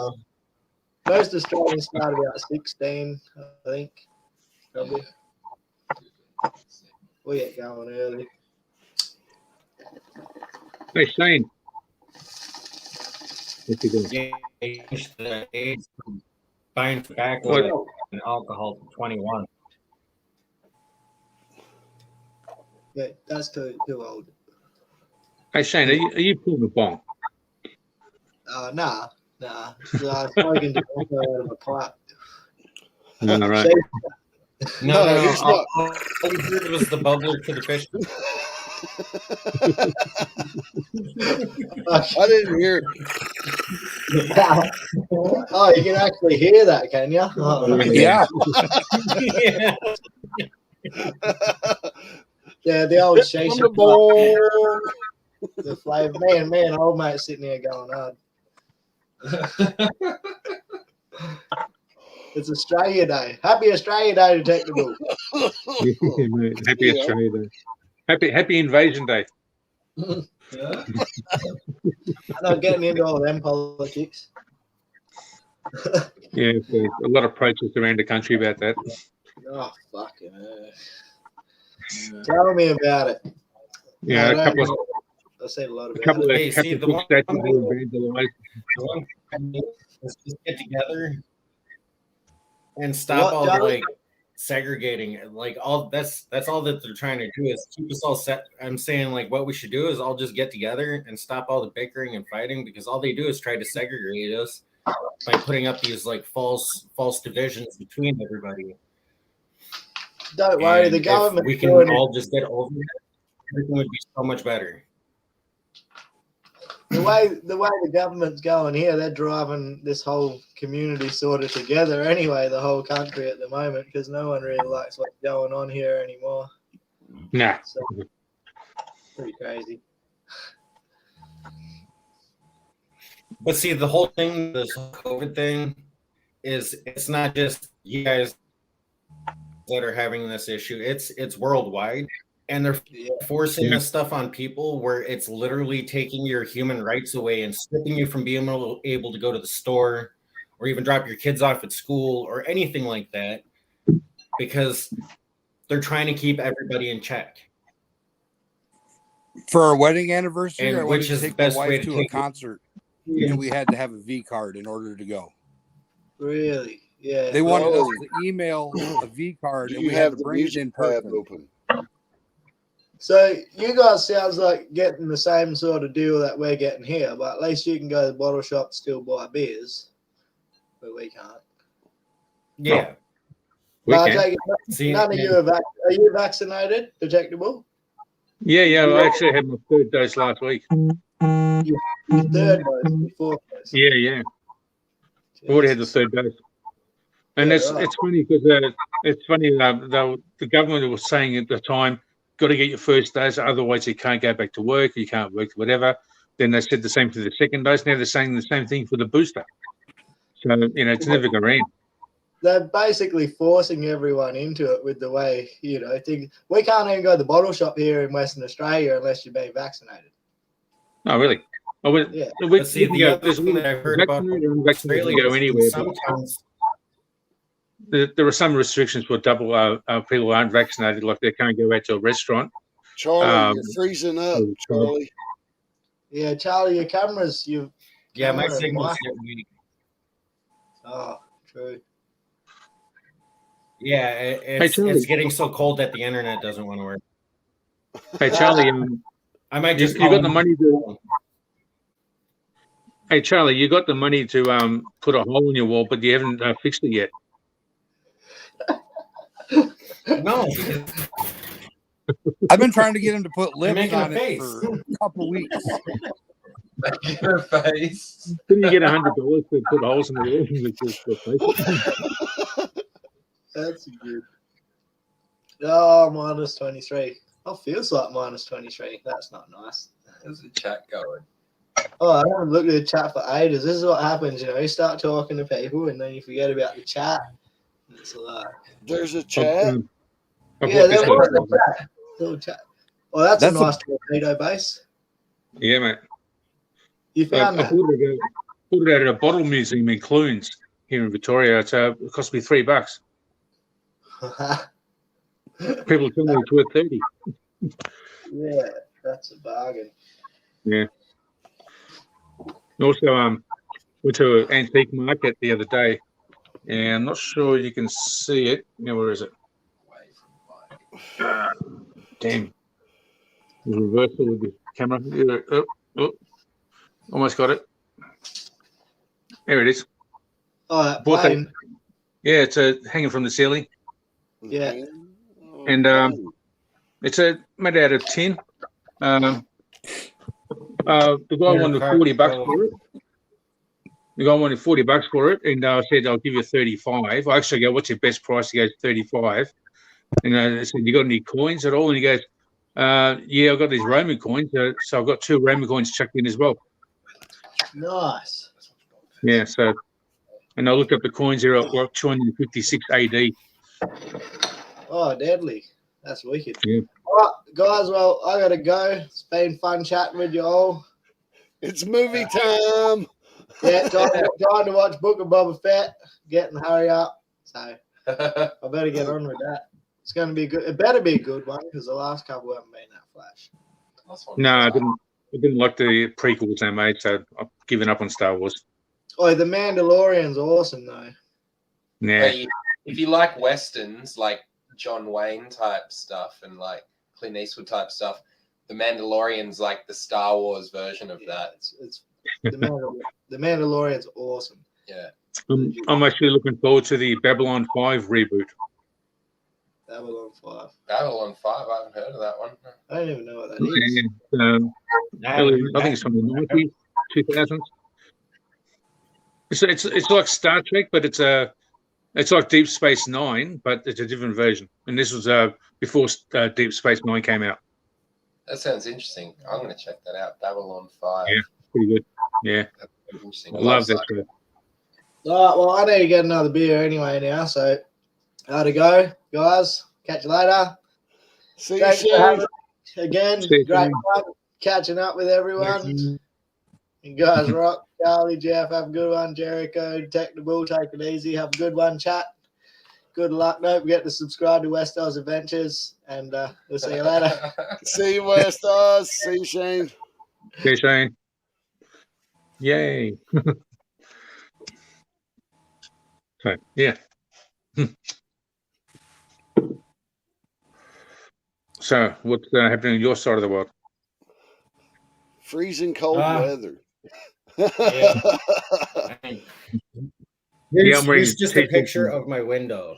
start about 16, I think. Probably. We get going early. Hey, Shane. What's he doing? The age from buying tobacco and alcohol to 21. Yeah, that's too old. Hey, Shane, are you pulling a bong? Nah. So I was smoking tobacco out of a pipe. All right. No, he's not. All you heard was the bubbler to the fish. I didn't hear. Oh, you can actually hear that, can you? Oh. Yeah. Yeah, the old station. The flavor. Man, old mate sitting here going on. It's Australia Day. Happy Australia Day, Detectable. Happy Australia Day. Happy Invasion Day. I'm not getting into all them politics. Yeah, there's a lot of protests around the country about that. Oh, fucking hell. Tell me about it. Yeah, I've seen a lot of couple it. of Catholic statues were vandalized. Let's just get together and stop all the like segregating. Like all that's all that they're trying to do is keep us all set. I'm saying like what we should do is all just get together and stop all the bickering and fighting, because all they do is try to segregate us by putting up these like false divisions between everybody. Don't worry, the government. We can all just get over it. Everything would be so much better. The way the government's going here, they're driving this whole community sort of together anyway, the whole country at the moment, because no one really likes what's going on here anymore. Nah. So, pretty crazy. But see, the whole thing, this whole COVID thing, is it's not just you guys that are having this issue. It's worldwide, and they're forcing this stuff on people where it's literally taking your human rights away and stripping you from being able to go to the store or even drop your kids off at school or anything like that, because they're trying to keep everybody in check. For our wedding anniversary, And I wanted which to is the take my best way wife to to a take it. concert, and we had to have a V card in order to go. Really? Yeah. They wanted us Really? to email a V card, Do and you we had have to the bring it music in tab person. open? So you guys sounds like getting the same sort of deal that we're getting here, but at least you can go to the bottle shop and still buy beers, but we can't. Yeah. We But I can. take it, none of you are you vaccinated, detectable? Yeah. I actually had my 3rd dose last week. Your 3rd dose, your 4th dose. Yeah. I already had the 3rd dose. And Yeah, it's right. it's funny because the government was saying at the time, got to get your 1st dose, otherwise you can't go back to work, you can't work, whatever. Then they said the same for the 2nd dose. Now they're saying the same thing for the booster. So, it's never going to end. They're basically forcing everyone into it with the way, things. We can't even go to the bottle shop here in Western Australia unless you've been vaccinated. Oh, really? Yeah. But see, the other thing that I've heard about Australia go is anywhere. sometimes There are some restrictions for double people who aren't vaccinated, like they can't go out to a restaurant. Charlie, you're freezing up, Charlie. Yeah, Charlie, your cameras, yeah, my camera and signal's mic. getting weak. Oh, true. Yeah, it's Charlie. getting so cold that the internet doesn't want to work. Hey, Charlie, I might just you got the money to. Hey, Charlie, you got the money to put a hole in your wall, but you haven't fixed it yet. No, I've been trying to get him to put lips making a on it face. for a couple weeks. Making her face. Didn't you get $100 to put holes in the wall? That's good. Oh, minus 23. Oh, feels like minus 23. That's not nice. How's the chat going? Oh, I haven't looked at the chat for ages. This is what happens, you start talking to people and then you forget about the chat. It's like, There's a chat. yeah, there was a chat. Little chat. Well, that's a nice torpedo base. Yeah, mate. You found I that? put it at a bottle museum in Clunes here in Victoria. It cost me $3. People tell me it's worth 30. Yeah, that's a bargain. Yeah. Also, went to an antique market the other day, and I'm not sure you can see it. Now, where is it? Damn. The reversal with the camera. Almost got it. There it is. Oh, that Bought that. plane. Yeah, it's hanging from the ceiling. Yeah. And it's made out of tin. The guy wanted $40 for it. The guy wanted $40 for it, and I said, I'll give you 35. I actually go, what's your best price? He goes, 35. And I said, you got any coins at all? And he goes, yeah, I've got these Roman coins. So I've got 2 Roman coins chucked in as well. Nice. Yeah, so, and I looked up the coins, they're at like 256 AD. Oh, deadly. That's wicked. Yeah. All right, guys, well, I got to go. It's been fun chatting with you all. It's movie time. Yeah, time to watch Book of Boba Fett. Getting hurry up. So I better get on with that. It's going to be good. It better be a good one because the last couple haven't been that flash. No, I didn't like the prequels they made, so I've given up on Star Wars. Oh, The Mandalorian's awesome, though. Yeah. Hey, if you like westerns, like John Wayne type stuff and like Clint Eastwood type stuff, The Mandalorian's like the Star Wars version of that. It's the Mandalorian's awesome. Yeah. I'm actually looking forward to the Babylon 5 reboot. Babylon 5. Babylon 5, I haven't heard of that one. I don't even know what that is. And, I think it's from the 90s, 2000s. It's like Star Trek, but it's like Deep Space Nine, but it's a different version. And this was before Deep Space Nine came out. That sounds interesting. I'm going to check that out. Babylon 5. Yeah, pretty good. Yeah. Interesting. I love that Lifecycle. stuff. All right, well, I need to get another beer anyway now, so I gotta go, guys. Catch you later. See you, Thanks for Shane. having me again. See you, Great Shane. fun catching up with everyone. You guys rock. Charlie, Jeff, have a good one. Jericho, Technical, take it easy. Have a good one, chat. Good luck. Don't forget to subscribe to West Oz Adventures, and we'll see you later. See you, West Oz. See you, Shane. See you, Shane. Yay. So, yeah. So, what's happening on your side of the world? Freezing cold weather. Yeah. I think here's just a picture of my window.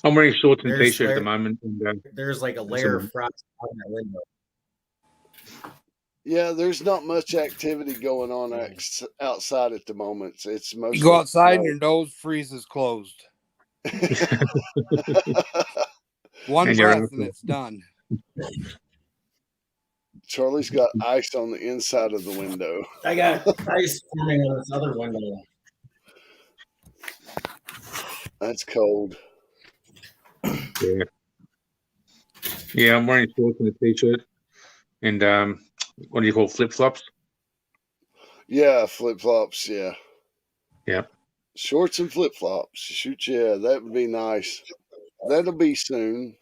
I'm wearing shorts and There's t-shirt at the there- moment. And, There's like a layer of frost on that window. Yeah, there's not much activity going on outside at the moment. It's mostly You go outside and snow. your nose freezes closed. One And you're breath out and there. it's done. Charlie's got ice on the inside of the window. I got ice forming on this other window. That's cold. Yeah. Yeah, I'm wearing shorts and a t-shirt. And what do you call flip-flops? Yeah, flip flops. Yeah. Yeah. Shorts and flip flops. Shoot, yeah, that would be nice. That'll be soon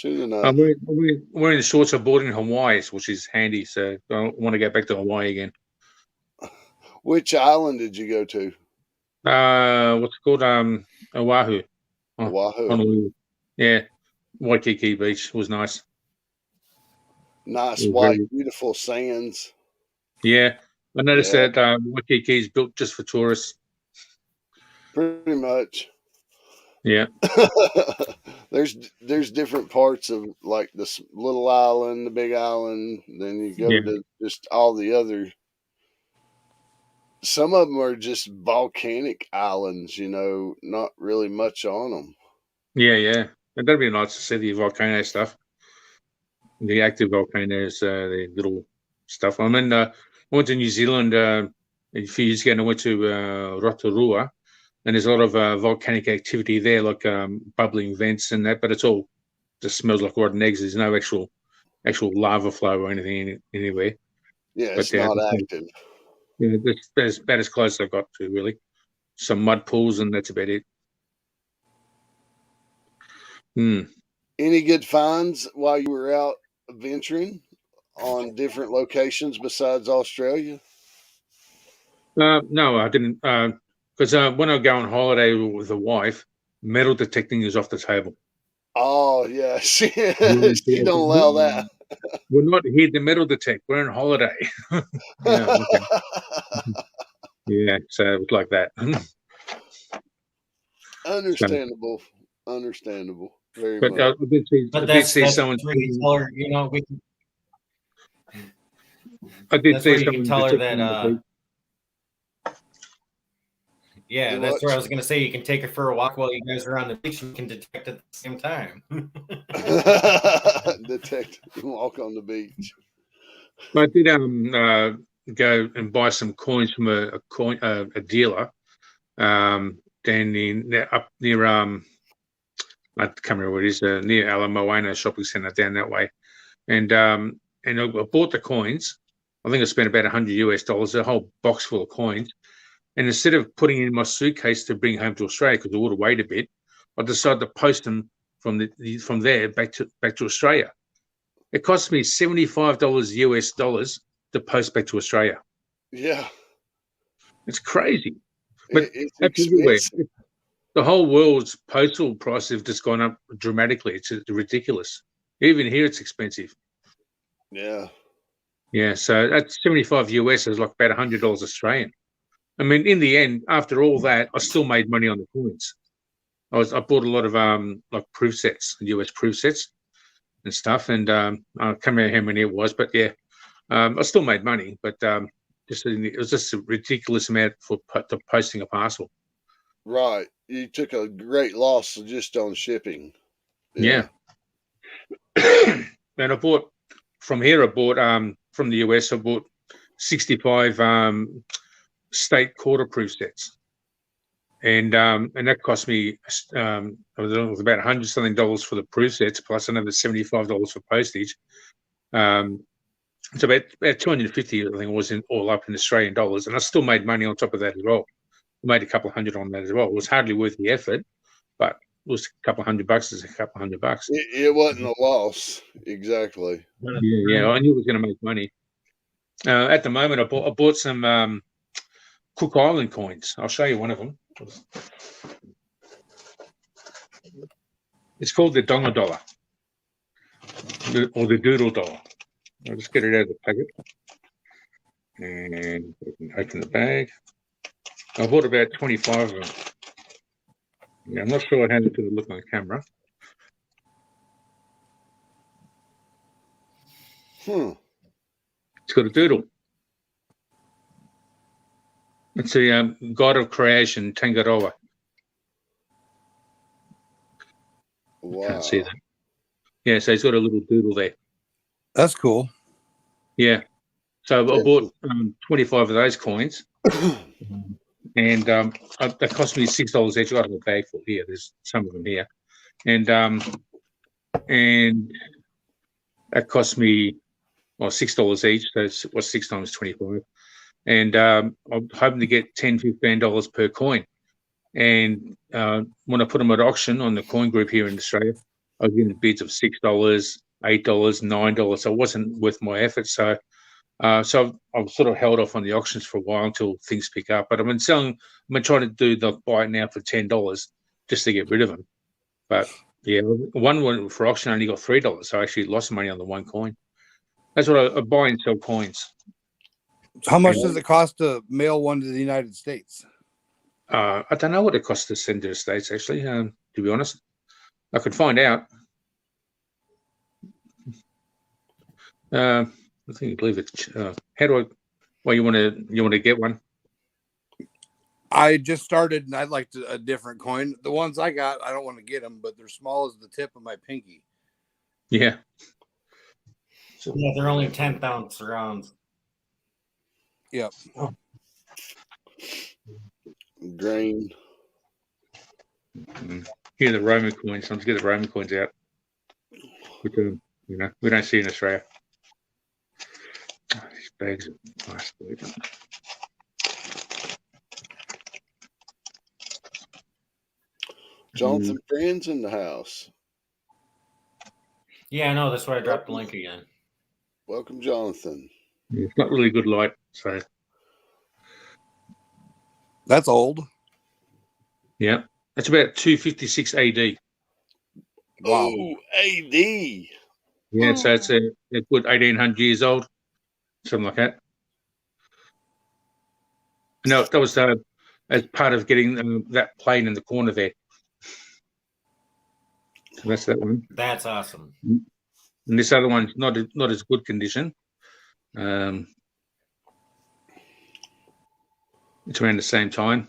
enough. I'm wearing the shorts I bought in Hawaii, which is handy. So I want to go back to Hawaii again. Which island did you go to? What's it called? Oahu. Oahu. Honolulu. Yeah. Waikiki Beach was nice. Nice Yeah, white, very- beautiful sands. Yeah. I noticed Yeah. that Waikiki is built just for tourists. Pretty much. Yeah. There's different parts of like this little island, the big island. Then you go Yeah. to just all the other. Some of them are just volcanic islands, not really much on them. Yeah, yeah. And that'd be nice to see the volcano stuff. The active volcanoes, the little stuff. I mean, I went to New Zealand a few years ago and I went to Rotorua, and there's a lot of volcanic activity there, like bubbling vents and that, but it's all just smells like rotten eggs. There's no actual lava flow or anything anywhere. Yeah, But it's yeah, not it's- active. Yeah, that's about as close as I got to, really. Some mud pools, and that's about it. Any good finds while you were out venturing on different locations besides Australia? No, I didn't. Because when I go on holiday with the wife, metal detecting is off the table. Oh, yeah. She Yeah. don't allow that. We're not here to metal detect. We're on holiday. Yeah, okay. Yeah, so it was like that. Understandable. Very But much. I did see, But I did that's see where someone. you can tell her, we can. I did That's see where you can someone tell her detecting that. the beach. Yeah, You that's what? where I was gonna say. You can take her for a walk while you guys are on the beach. And you can detect at the same time. Detect walk on the beach. I did go and buy some coins from a dealer down up near I can't remember what it is, near Ala Moana shopping centre down that way, and I bought the coins. I think I spent about $100, a whole box full of coins, and instead of putting it in my suitcase to bring home to Australia because it would have weighed a bit, I decided to post them from there back to Australia. It cost me $75 to post back to Australia. Yeah. It's crazy. But It's that's everywhere. expensive. The whole world's postal prices have just gone up dramatically. It's ridiculous. Even here, it's expensive. Yeah. Yeah, so that's 75 US is like about $100 Australian. I mean, in the end, after all that, I still made money on the coins. I bought a lot of like proof sets, US proof sets and stuff, and I can't remember how many it was, but yeah, I still made money, but it was just a ridiculous amount for posting a parcel. Right. You took a great loss just on shipping. Yeah. And I bought from here. I bought from the US. I bought 65 state quarterproof sets, and that cost me it was about $100 something for the proof sets, plus another $75 for postage. It's about 250, I think it was, all up in Australian dollars, and I still made money on top of that as well. I made a couple of hundred on that as well. It was hardly worth the effort, but it was a couple of $100 is a couple of $100. It wasn't a loss, exactly. Yeah, I knew it was going to make money. At the moment, I bought some Cook Island coins. I'll show you one of them. It's called the Donga Dollar, or the Doodle Dollar. I'll just get it out of the packet and open the bag. I bought about 25 of them. Yeah, I'm not sure how to do the look on camera. It's got a doodle. It's the god of creation, Tangaroa. Wow. Can't see that. Yeah, so he's got a little doodle there. That's cool. Yeah. So I bought 25 of those coins, and that cost me $6 each. I got a bag full here. There's some of them here, and that cost me $6 each. So it was 6 times 25, and I'm hoping to get $10, $15 per coin. And when I put them at auction on the coin group here in Australia, I was getting bids of $6, $8, $9. So it wasn't worth my effort. So I've sort of held off on the auctions for a while until things pick up. But I've been trying to do the buy it now for $10 just to get rid of them. But yeah, one for auction only got $3. So I actually lost money on the one coin. That's what I buy and sell coins. How much does it cost to mail one to the United States? I don't know what it costs to send to the States, actually, to be honest. I could find out. I believe it's how do I? Well, you want to get one? I just started, and I'd like a different coin. The ones I got, I don't want to get them, but they're small as the tip of my pinky. Yeah. Yeah, they're only 10th ounce rounds. Yep. Grain. Here are the Roman coins. Let's get the Roman coins out. Which, we don't see in Australia. These bags are nice. Jonathan Friends in the house. Yeah, I know. That's why I dropped the link again. Welcome, Jonathan. It's not really good light, so. That's old. Yeah, that's about 256 AD. Wow. Oh, AD. Yeah, so it's a good 1,800 years old, something like that. No, that was as part of getting that plane in the corner there. So that's that one. That's awesome. And this other one's not as good condition. It's around the same time.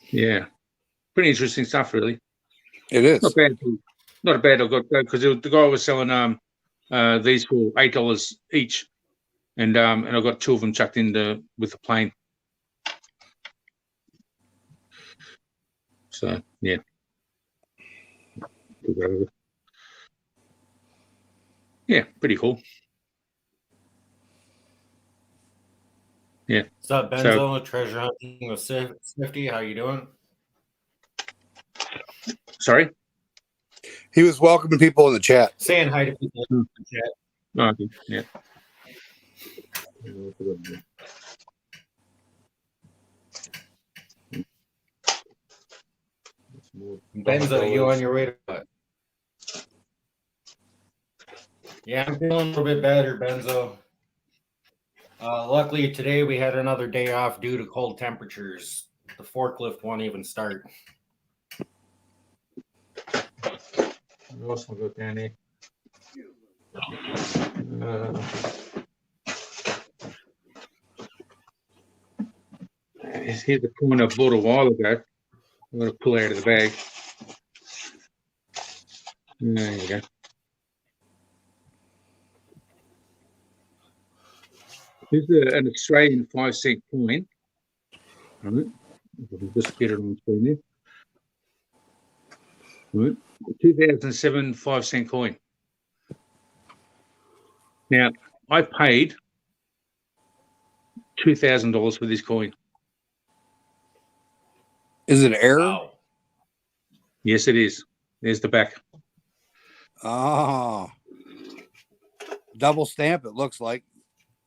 Yeah, pretty interesting stuff, really. It is not bad. Not bad. I got because the guy was selling these for $8 each, and I got 2 of them chucked in with the plane. So yeah. Yeah, pretty cool. Yeah. What's up, Benzo? Treasure hunting with Swifty. How you doing? Sorry? He was welcoming people in the chat. Saying hi to people in the chat. Oh, okay. Yeah. Benzo, you on your way to what? Yeah, I'm feeling a little bit better, Benzo. Luckily, today we had another day off due to cold temperatures. The forklift won't even start. Also go down here. Here's the coin I bought a while ago. I'm going to pull it out of the bag. There you go. This is an Australian 5-cent coin. All right. I'll just get it on screen there. All right. 2007 5-cent coin. Now, I paid $2,000 for this coin. Is it error? Wow. Yes, it is. There's the back. Oh, double stamp. It looks like.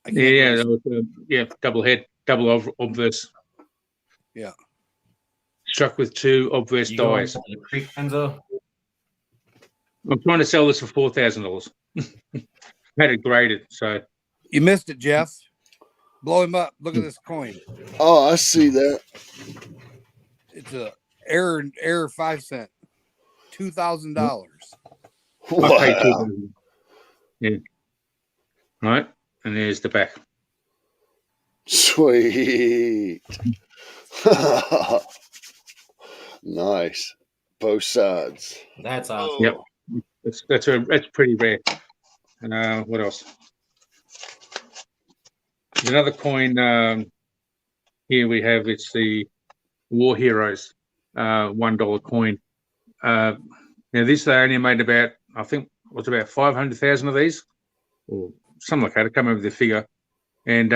I can't Yeah, really- yeah, double head, double obverse. Yeah. Struck with 2 obverse You going dies. to the creek, Enzo? I'm trying to sell this for $4,000. Had it graded, so You missed it, Jeff. Blow him up. Look at this coin. Oh, I see that. It's a error 5 cent. $2,000. I paid Wow. $2,000. Yeah. Right, and there's the back. Sweet. Nice. Both sides. That's awesome. Yep. That's pretty rare. What else? There's another coin here we have. It's the War Heroes $1 coin. Now this they only made about, I think it was about 500,000 of these, or something like that. I can't remember the figure. And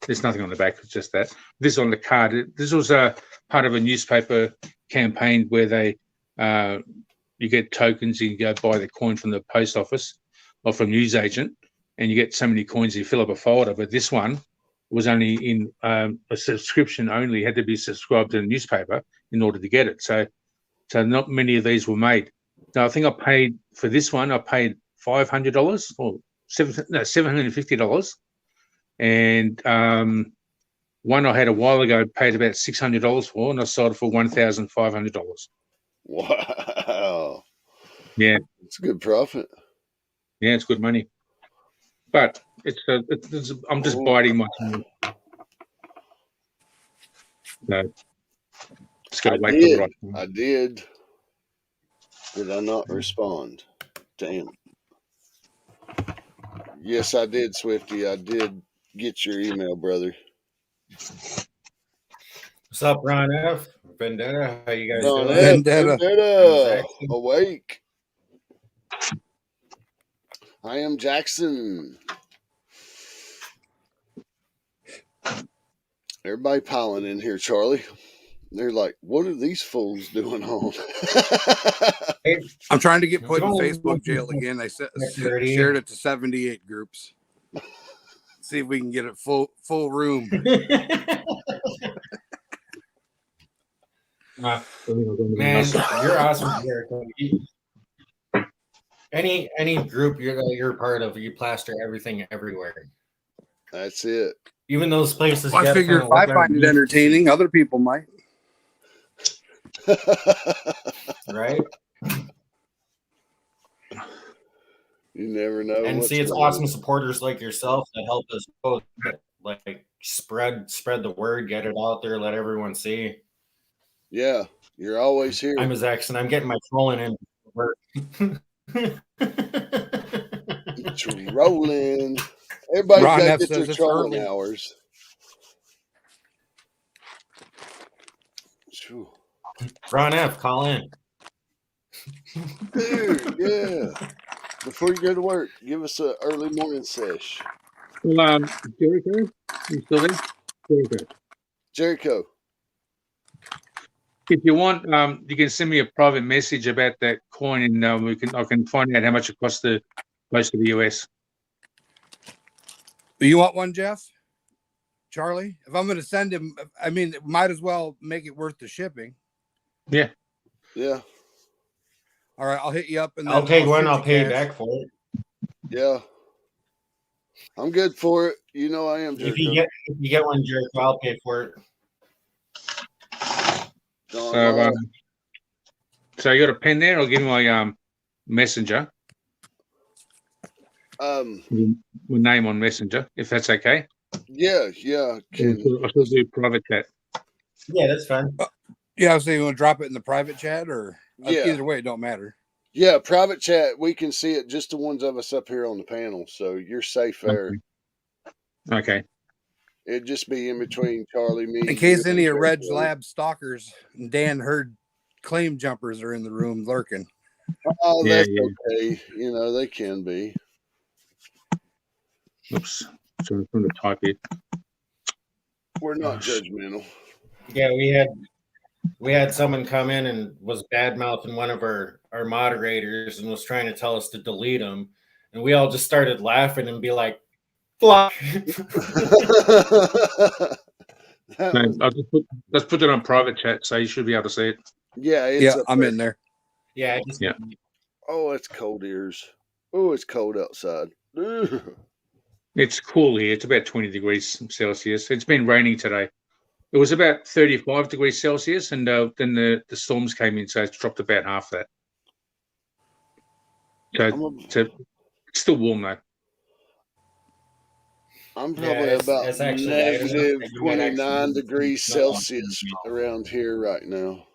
there's nothing on the back. It's just that. This on the card. This was a part of a newspaper campaign where they you get tokens. You can go buy the coin from the post office or from newsagent, and you get so many coins. You fill up a folder. But this one was only in a subscription only. You had to be subscribed to the newspaper in order to get it. So not many of these were made. Now I think I paid for this one. I paid $500 or $750. And one I had a while ago paid about $600 for, and I sold it for $1,500. Wow. Yeah, It's a good profit. yeah, it's good money. But I'm just biding my time. No, just gotta wait for the right time. I did. Did I not respond? Damn. Yes, I did, Swifty. I did get your email, brother. What's up, Ron F? Vendetta? How you guys Don doing? F, Vendetta. Vendetta. Awake. I am Jackson. Everybody piling in here, Charlie. They're like, what are these fools doing on? I'm trying to get put in Facebook jail again. I shared it to 78 groups. See if we can get it full room. Man, you're awesome, Jericho. Any group you're part of, you plaster everything everywhere. That's it. Even those places. Well, I figure if I find it entertaining, other people might. Right? You never know. And see, it's awesome supporters like yourself that help us both, like spread the word, get it out there, let everyone see. Yeah, you're always here. I'm his ex, and I'm getting my trolling in work. Trolling. Everybody's Ron got F to get says their it's trolling early. hours. Phew. Ron F, call in. Dude, yeah. Before you go to work, give us an early morning sesh. Well, Jericho, you still there? Jericho. If you want, you can send me a private message about that coin, and I can find out how much it costs to close to the US. You want one, Jeff? Charlie? If I'm going to send him, I mean, might as well make it worth the shipping. Yeah. Yeah. All right, I'll hit you up and then I'll take one. shoot I'll pay you cash. back for it. Yeah. I'm good for it. You know I am, If Jericho. you get one, Jericho, I'll pay for it. So you got a pen there? I'll give you my messenger. My name on Messenger, if that's okay. Yeah. I should do private chat. Yeah, that's fine. Yeah, so you want to drop it in the private chat or Yeah. either way, it don't matter. Yeah, private chat. We can see it, just the ones of us up here on the panel. So you're safe there. Okay. Okay. It'd just be in between Charlie, me, In case you, any and of Reg Jeffrey. Lab stalkers and Dan Herd claim jumpers are in the room lurking. Oh, Yeah, that's yeah. okay. You know, they can be. Oops. So I'm trying to type it. We're not judgmental. Yeah, we had someone come in and was bad mouthing one of our moderators and was trying to tell us to delete him, and we all just started laughing and be like, "Block." That No, was- let's put it on private chat, so you should be able to see it. yeah, it's Yeah, up I'm there. in there. Yeah, I just, Yeah. Oh, it's cold ears. Oh, it's cold outside. Ugh. It's cool here. It's about 20 degrees Celsius. It's been raining today. It was about 35 degrees Celsius, and then the storms came in, so it's dropped about half that. So it's still warm though. I'm Yeah, probably about it's actually light enough negative that you might actually 29 see degrees snow on Celsius the around here right now.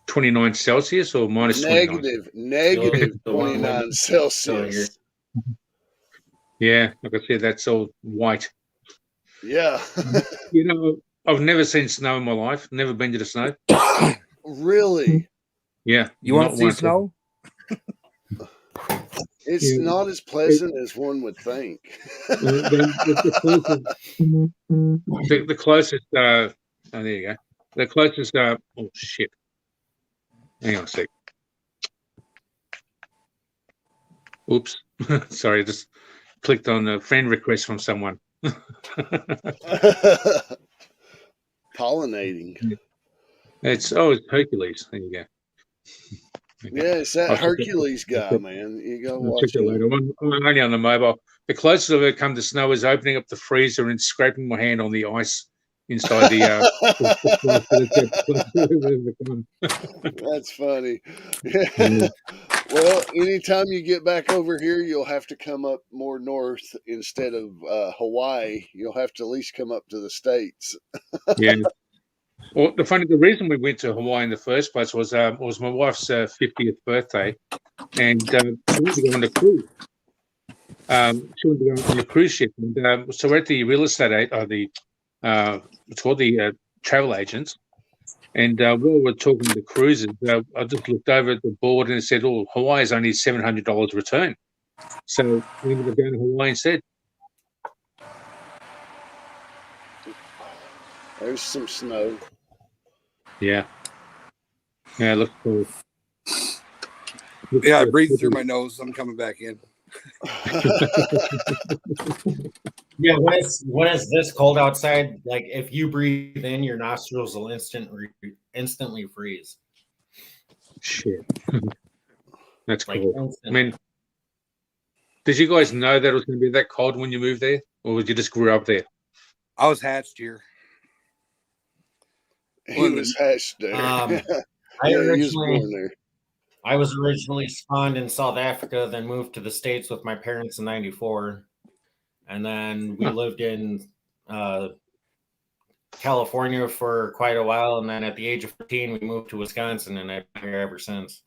29 Celsius or minus 29? Negative The one 29 window Celsius. Yeah, like I said, that's all white. Yeah. You know, I've never seen snow in my life. Never been to the snow. Really? Yeah. You want to see once. snow? It's Yeah. not as pleasant as one would think. The closest, oh, there you go. The closest, oh shit. Hang on a sec. Oops. Sorry, I just clicked on a friend request from someone. Pollinating. It's Hercules. There you go. Okay. Yeah, it's that Hercules guy, man. You gotta I'll watch check that him. later. I'm only on the mobile. The closest I've ever come to snow is opening up the freezer and scraping my hand on the ice inside the. That's funny. Yeah. Well, anytime you get back over here, you'll have to come up more north instead of Hawaii. You'll have to at least come up to the States. Yeah. Well, the reason we went to Hawaii in the first place was my wife's 50th birthday, and she wanted to go on a cruise. She wanted to go on a cruise ship, and so we're at the real estate, it's called the travel agents. And while we're talking to the cruises, I just looked over at the board and it said, "Oh, Hawaii is only $700 return." So we ended up going to Hawaii instead. There's some snow. Yeah. Yeah, it looks cool. Yeah, I breathed through my nose. I'm coming back in. Yeah, when it's this cold outside, like if you breathe in, your nostrils will instantly freeze. Shit. That's Like cool. instant. I mean, did you guys know that it was going to be that cold when you moved there? Or did you just grew up there? I was hatched here. He was hatched there. I Yeah, he was born there. I was originally spawned in South Africa, then moved to the States with my parents in '94. And then we lived in California for quite a while. And then at the age of 14, we moved to Wisconsin, and I've been here ever since.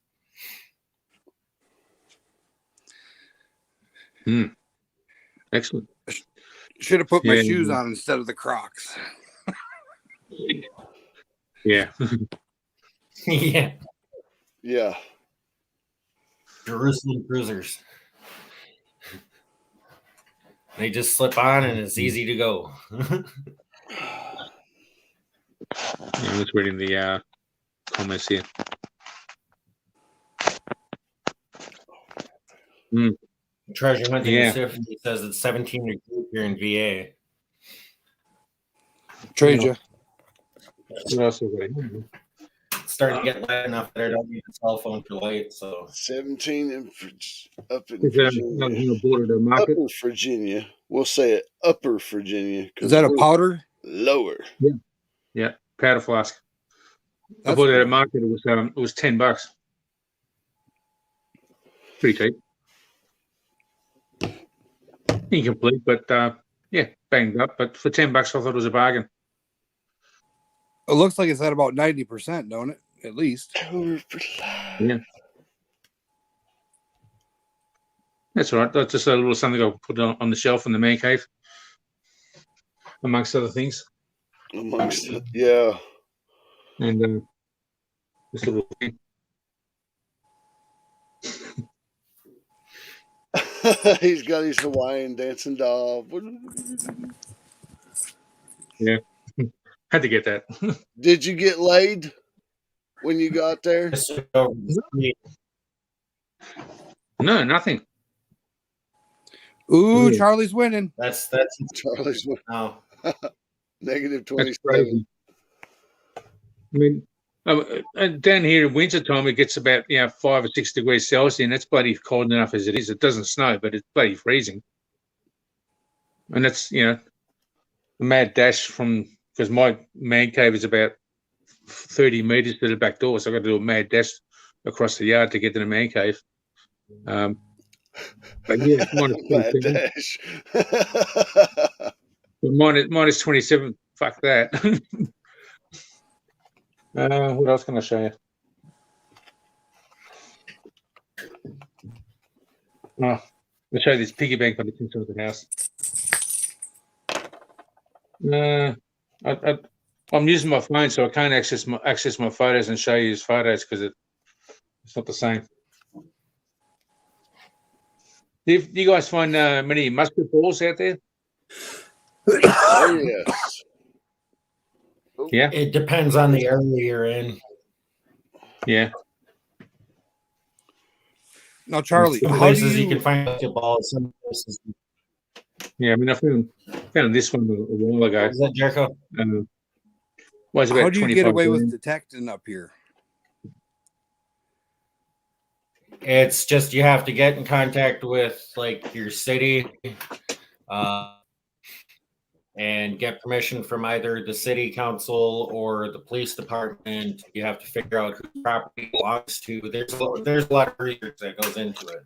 Excellent. Should have put my shoes on instead of the Crocs. Yeah. Yeah. Yeah. Jerusalem cruisers. They just slip on and it's easy to go. I'm just reading the comments here. Treasure hunting Yeah. He says it's 17 degrees here in VA. Treasure. What else have we got? It's starting to get light enough that I don't need a cell phone for light. So 17 up in Is that another Virginia. thing border the market? Upper Virginia. We'll say it Upper Virginia. Is that a powder? Lower. Yeah, powder flask. I That's bought it at cool. market. It was $10. Pretty cheap. Incomplete, but yeah, banged up. But for $10, I thought it was a bargain. It looks like it's at about 90%, don't it? At least. Yeah. That's all right. That's just a little something I'll put on the shelf in the man cave, amongst other things. Yeah. And this little thing. He's got his Hawaiian dancing doll. Yeah. Had to get that. Did you get laid when you got there? No, nothing. Ooh, Yeah. Charlie's winning. That's Charlie's no. negative That's 27. crazy. I mean, down here in winter time, it gets about 5 or 6 degrees Celsius, and that's bloody cold enough as it is. It doesn't snow, but it's bloody freezing. And that's a mad dash because my man cave is about 30 meters to the back door, so I've got to do a mad dash across the yard to get to the man cave. But yeah, Mad dash. minus 27. Fuck that. What else can I show you? I'll show you this piggy bank on the inside of the house. I'm using my phone, so I can't access my photos and show you his photos because it's not the same. Do you guys find many musket balls out there? Oh, yes. Yeah. It depends on the area you're in. Yeah. Now, Charlie, Some how do places you you? can find basketballs. Some places. Yeah, I mean, I found this one a while ago. Is that Jericho? Was about How do you 25 get away with grand. detecting up here? It's just you have to get in contact with like your city, and get permission from either the city council or the police department. You have to figure out who property belongs to. There's a lot of research that goes into it.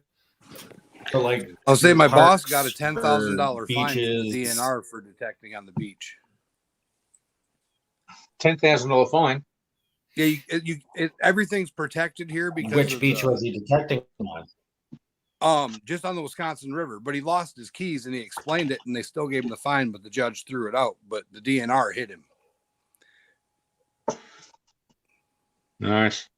So like, I'll say my boss got a parks $10,000 or fine from the beaches. DNR for detecting on the beach. $10,000 fine. Yeah, everything's protected here because Which of beach was he detecting on? just on the Wisconsin River. But he lost his keys and he explained it, and they still gave him the fine, but the judge threw it out. But the DNR hit him. Nice.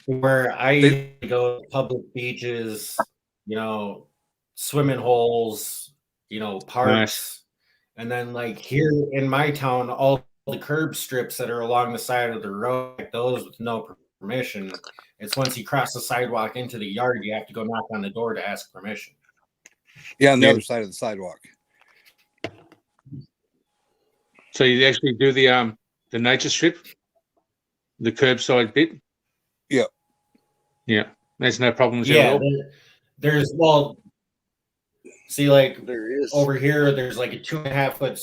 Where I usually go to public beaches, swimming holes, parks. Nice. And then like here in my town, all the curb strips that are along the side of the road, like those with no permission. It's once you cross the sidewalk into the yard, you have to go knock on the door to ask permission. Yeah, on the Yeah. other side of the sidewalk. So you actually do the nature strip, the curbside bit? Yeah. Yeah. There's no problems there at all? There's see, like There is. over here, there's like a 2.5 foot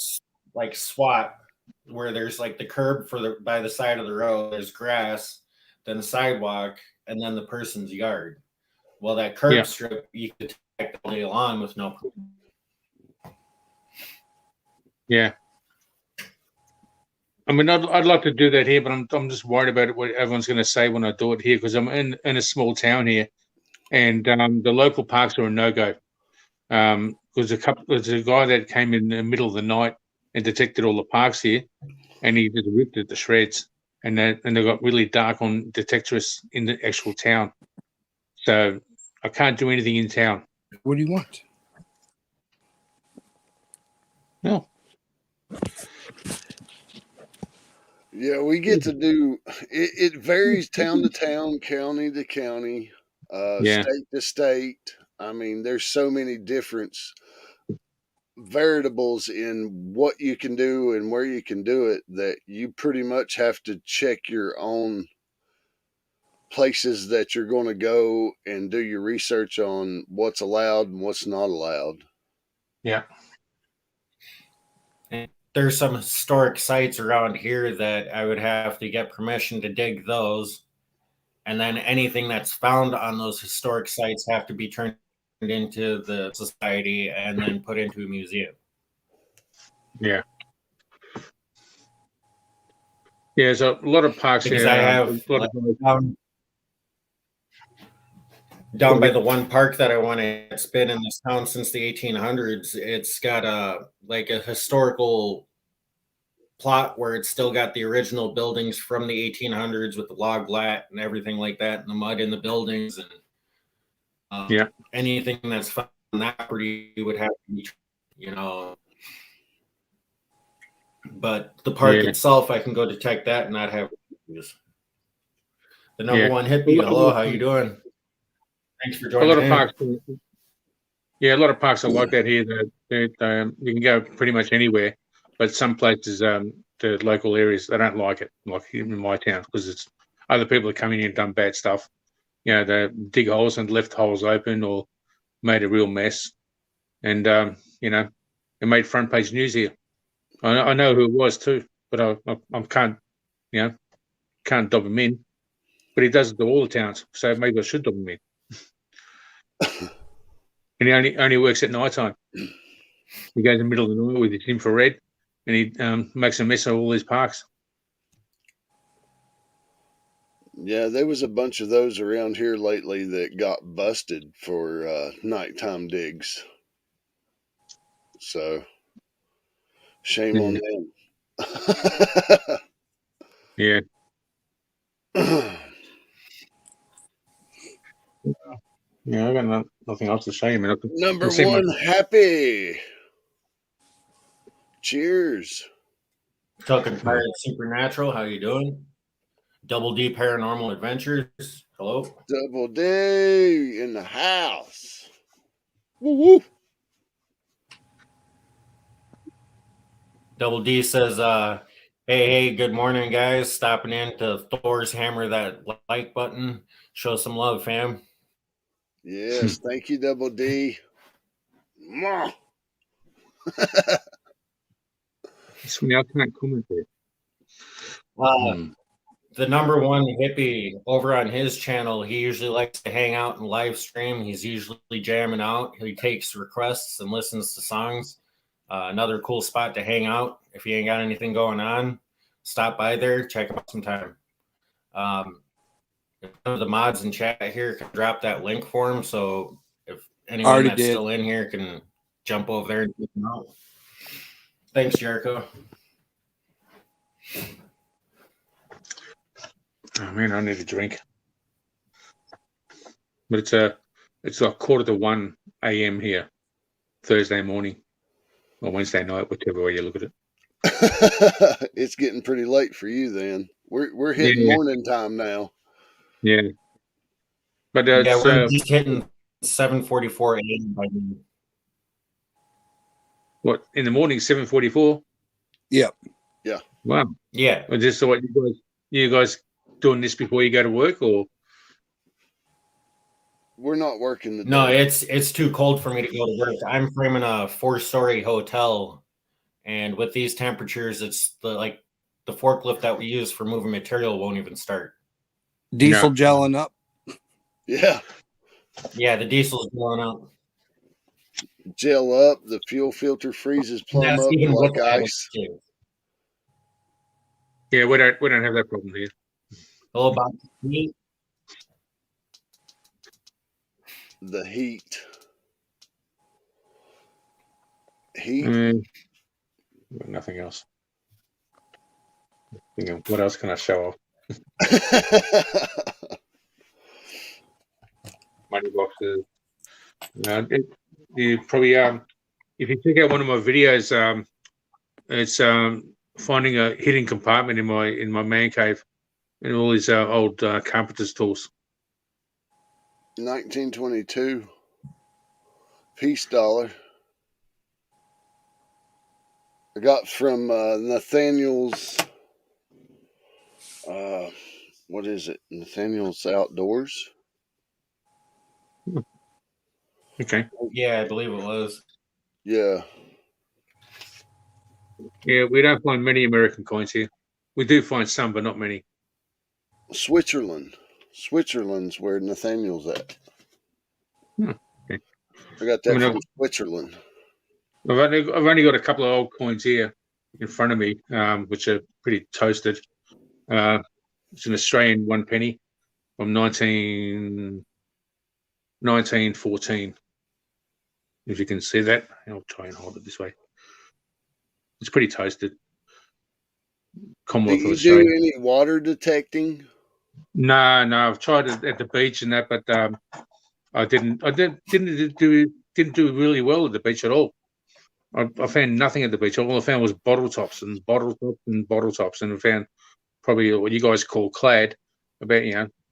like swat where there's like the curb by the side of the road. There's grass, then the sidewalk, and then the person's yard. Well, that curb strip you could detect all day long with no. Yeah. I mean, I'd like to do that here, but I'm just worried about what everyone's going to say when I do it here because I'm in a small town here, and the local parks are a no-go. There's a guy that came in the middle of the night and detected all the parks here, and he just ripped it to shreds. And they got really dark on detectorists in the actual town. So I can't do anything in town. What do you want? No. Yeah, we get to do it varies town to town, county to county, state to state. I mean, there's so many different variables in what you can do and where you can do it that you pretty much have to check your own places that you're going to go and do your research on what's allowed and what's not allowed. Yeah. There's some historic sites around here that I would have to get permission to dig those. And then anything that's found on those historic sites have to be turned into the society and then put into a museum. Yeah. Yeah, there's a lot of parks Because here. I have Down by the one park that I want to. It's been in this town since the 1800s. It's got a historical plot where it's still got the original buildings from the 1800s with the log lat and everything like that, and the mud in the buildings, and Yeah. anything that's found on that property would have to be, But the park Yeah. itself, I can go detect that and not have issues. The number Yeah. one hippie. Hello, how you doing? Thanks for A joining lot of in. parks. Yeah, a lot of parks are like that here. That you can go pretty much anywhere, but some places, the local areas, they don't like it. Like in my town, because it's other people are coming in and done bad stuff. You know, they dig holes and left holes open, or made a real mess, and you know, it made front page news here. I know who it was too, but I can't, can't dob him in. But he does it to all the towns, so maybe I should dob him in. And he only works at night time. He goes in the middle of the night with his infrared, and he makes a mess of all these parks. Yeah, there was a bunch of those around here lately that got busted for nighttime digs. So, shame on them. Yeah. Yeah, I got nothing else to say. I mean, Number one, happy. Cheers. Talking Pirate Supernatural, how you doing? Double D Paranormal Adventures, hello. Double D in the house. Woo woo. Double D says, hey, good morning, guys. Stopping in to Thor's hammer that like button. Show some love, fam. Yes, thank you, Double D. Mwah. It's funny, I can't comment there. The number one hippie over on his channel, he usually likes to hang out and live stream. He's usually jamming out. He takes requests and listens to songs. Another cool spot to hang out. If you ain't got anything going on, stop by there, check him out sometime. If one of the mods in chat here can drop that link for him, so if anyone that's still in here can jump over there and check him out. Thanks, Jericho. Oh man, I need a drink. But it's like 1:45 a.m. here, Thursday morning or Wednesday night, whichever way you look at it. It's getting pretty late for you then. We're hitting morning time now. Yeah. But we're just hitting 7:44 a.m. by now. What, in the morning, 7:44? Yep. Yeah. Wow. Yeah. Well, just so what you guys doing this before you go to work, or? We're not working the day. No, it's too cold for me to go to work. I'm framing a 4-story hotel, and with these temperatures, it's the forklift that we use for moving material won't even start. Diesel gelling up. Yeah. Yeah, the diesel's blowing up. Gel up, the fuel filter freezes plumb up like ice. Yeah, we don't have that problem here. Hello, about the heat. The heat. Nothing else. What else can I show off? Money boxes. You probably if you check out one of my videos, it's finding a hidden compartment in my man cave and all these old carpenter's tools. 1922 peace dollar. I got from Nathaniel's. What is it? Nathaniel's Outdoors. Okay. Yeah, I believe it was. Yeah. Yeah, we don't find many American coins here. We do find some, but not many. Switzerland. Switzerland's where Nathaniel's at. Okay. I got that from Switzerland. I've only got a couple of old coins here in front of me, which are pretty toasted. It's an Australian 1 penny from 19. 1914. If you can see that, I'll try and hold it this way. It's pretty toasted. Do Commonwealth of you do Australia. any water detecting? No, I've tried it at the beach and that, but I didn't do really well at the beach at all. I found nothing at the beach. All I found was bottle tops and bottle tops and bottle tops, and I found probably what you guys call clad, about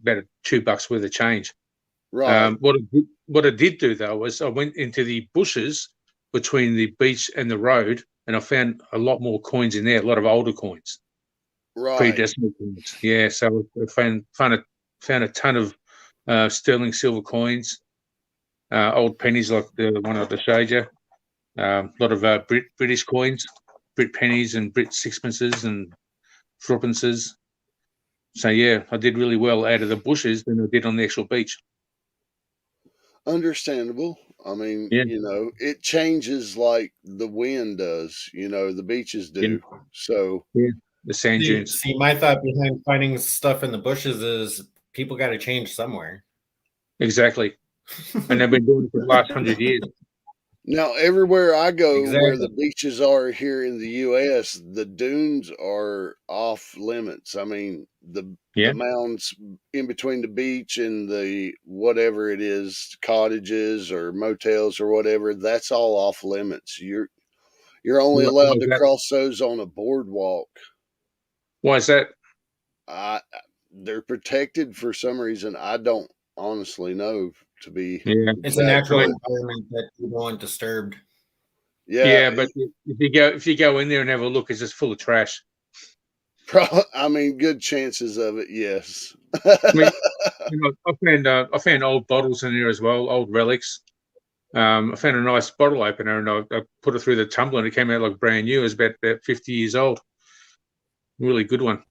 about $2 worth of change. Right, What I did do though was I went into the bushes between the beach and the road, and I found a lot more coins in there, a lot of older coins, right. pre-decimal coins. Yeah, so I found a ton of sterling silver coins, old pennies like the one I just showed you. A lot of British coins, Brit pennies and Brit sixpences and threepences. So yeah, I did really well out of the bushes than I did on the actual beach. Understandable. I mean, Yeah, it changes like the wind does, the beaches yeah, do. So, yeah. The sand dunes. See, my thought behind finding stuff in the bushes is people got to change somewhere. Exactly. And they've been doing it for the last 100 years. now everywhere I go where the Exactly. beaches are here in the US, the dunes are off limits. I mean, Yeah. the mounds in between the beach and the whatever it is, cottages or motels or whatever, that's all off limits. You're only Why allowed is to that? cross those on a boardwalk. Why is that? I They're protected for some reason. I don't honestly know, to be Yeah. It's a exact, I natural but mean, environment that you don't want disturbed. yeah, yeah, but if you go in there and have a look, it's just full of trash. I mean, good chances of it, yes. I mean, I found old bottles in there as well, old relics. I found a nice bottle opener and I put it through the tumbler and it came out like brand new. It was about 50 years old. Really good one.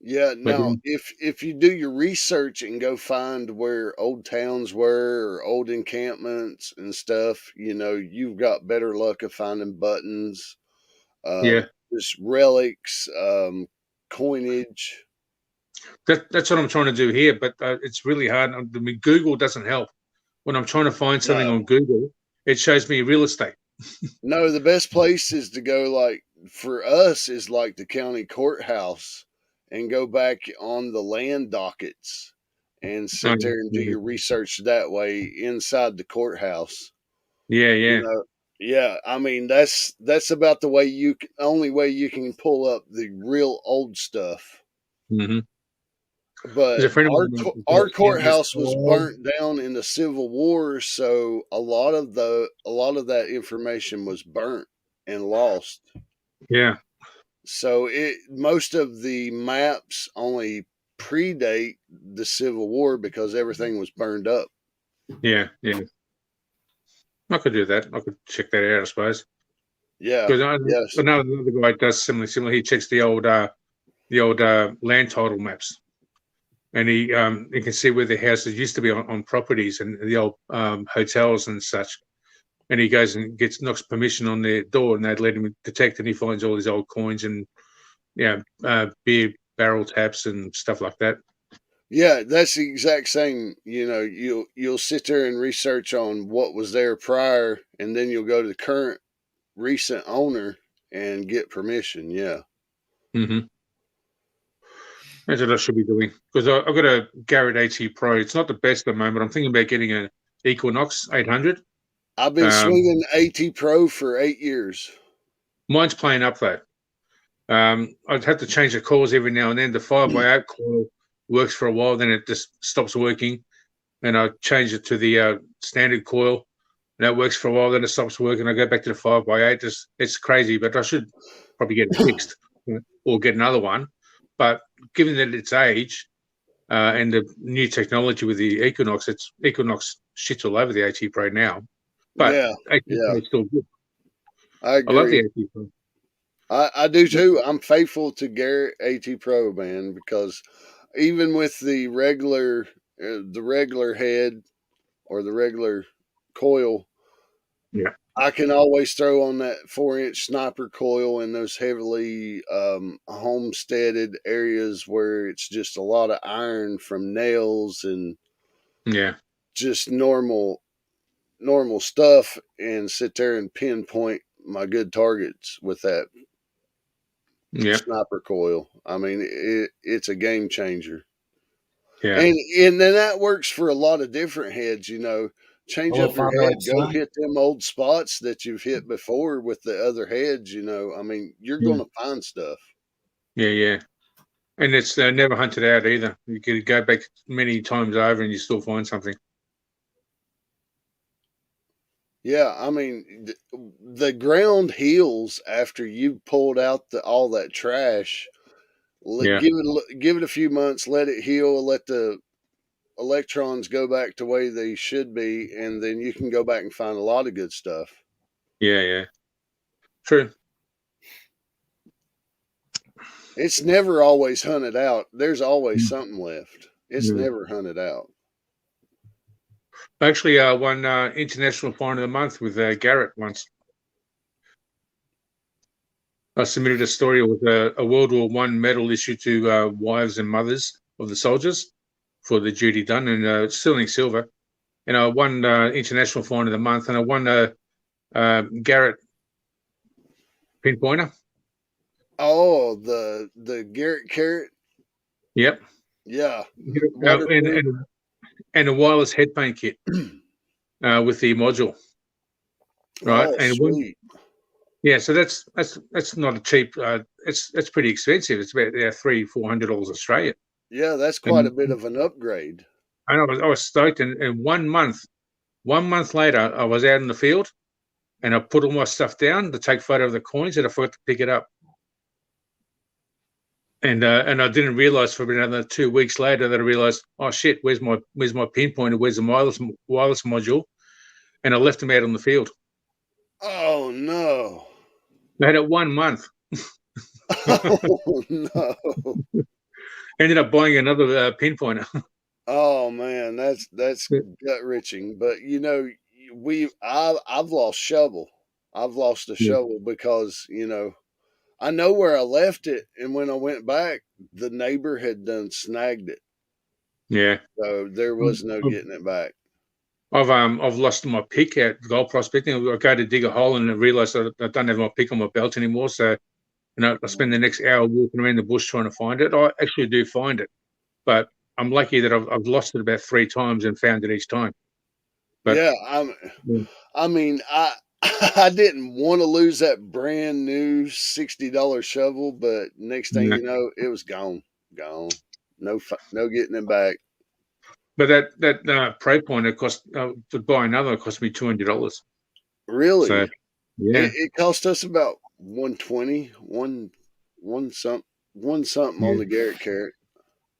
Yeah, But now if you do your research and go find where old towns were or old encampments and stuff, you've got better luck of finding buttons, yeah, just relics, coinage. that's what I'm trying to do here. But it's really hard. I mean, Google doesn't help. When I'm trying to find something No, on Google, it shows me real estate. no, the best place is to go, like for us, is like the county courthouse and go back on the land dockets and sit there and do Yeah, your research that way inside the courthouse. yeah, You yeah. know, yeah, I mean that's about the way only way you can pull up the real old stuff. Mm-hmm. There's But a friend of our mine. our It's courthouse so was old. burnt down in the Civil War, so a lot of that information was burnt and lost. Yeah, So most of the maps only predate the Civil War because everything was burned up. yeah, yeah. I could do that. I could check that out, I suppose. Yeah. Because Yes. another guy does similar. He checks the old land title maps, and he can see where the houses used to be on properties and the old hotels and such. And he goes and knocks permission on their door, and they'd let him detect, and he finds all these old coins and beer barrel taps and stuff like that. Yeah, that's the exact same. You'll sit there and research on what was there prior, and then you'll go to the current recent owner and get permission. Yeah. Mm-hmm. That's what I should be doing because I've got a Garrett AT Pro. It's not the best at the moment. I'm thinking about getting an Equinox 800. I've been Um, swinging AT Pro for 8 years. Mine's playing up though. I'd have to change the coils every now and then. The 5x8 coil works for a while, then it just stops working. And I change it to the standard coil, and that works for a while, then it stops working. I go back to the 5x8. It's crazy, but I should probably get it fixed or get another one. But given that its age and the new technology with the Equinox, Equinox shits all over the AT Pro now. But Yeah. AT Yeah. Pro is still good. I I love the agree. AT Pro. I do too. I'm faithful to Garrett AT Pro, man, because even with the regular head or the regular coil, Yeah, I can always throw on that 4-inch sniper coil in those heavily homesteaded areas where it's just a lot of iron from nails and yeah. just normal stuff and sit there and pinpoint my good targets with that Yeah, sniper coil. I mean, it's a game changer. yeah, And then that works for a lot of different heads, you know. Change Hello, up your Father, head, like go son. hit them old spots that you've hit before with the other heads, you know. I mean, you're Yeah. going to find stuff. yeah. And it's never hunted out either. You could go back many times over and you still find something. Yeah, I mean, the ground heals after you pulled out all that trash. Yeah, Give it a few months, let it heal, let the electrons go back to the way they should be, and then you can go back and find a lot of good stuff. yeah. True. It's never always hunted out. There's always Mm. something left. It's Mm. never hunted out. I actually won International Find of the Month with Garrett once. I submitted a story with a World War One medal issued to wives and mothers of the soldiers for the duty done, and sterling silver. And I won International Find of the Month, and I won Garrett pinpointer. Oh, the Garrett carrot. Yep. Yeah, And a wireless headphone kit with the module. Right. Oh, And sweet. yeah, so that's not a cheap. It's pretty expensive. It's about $300-400 Australian. Yeah, that's quite And a bit of an upgrade. I was stoked. And 1 month later, I was out in the field, and I put all my stuff down to take photo of the coins, and I forgot to pick it up. And I didn't realize for another 2 weeks later that I realized, oh shit, where's my pinpointer? Where's the wireless module? And I left them out on the field. Oh no. I had it 1 month. Oh no. Ended up buying another pinpointer. Oh man, that's gut wrenching. But you know, I've lost shovel. I've lost a Yeah. shovel because you know I know where I left it, and when I went back, the neighbor had done snagged it, Yeah. so there was no getting it back. I've lost my pick at gold prospecting. I go to dig a hole and I realise that I don't have my pick on my belt anymore. So I spend the next hour walking around the bush trying to find it. I actually do find it, but I'm lucky that I've lost it about 3 times and found it each time. But Yeah, yeah, I mean, I didn't want to lose that brand new $60 shovel, but next thing yeah. you know, it was gone. No getting it back. But that pro pointer cost to buy another cost me $200. So Really, yeah, it cost us about 120, one something on yeah, the Garrett carrot.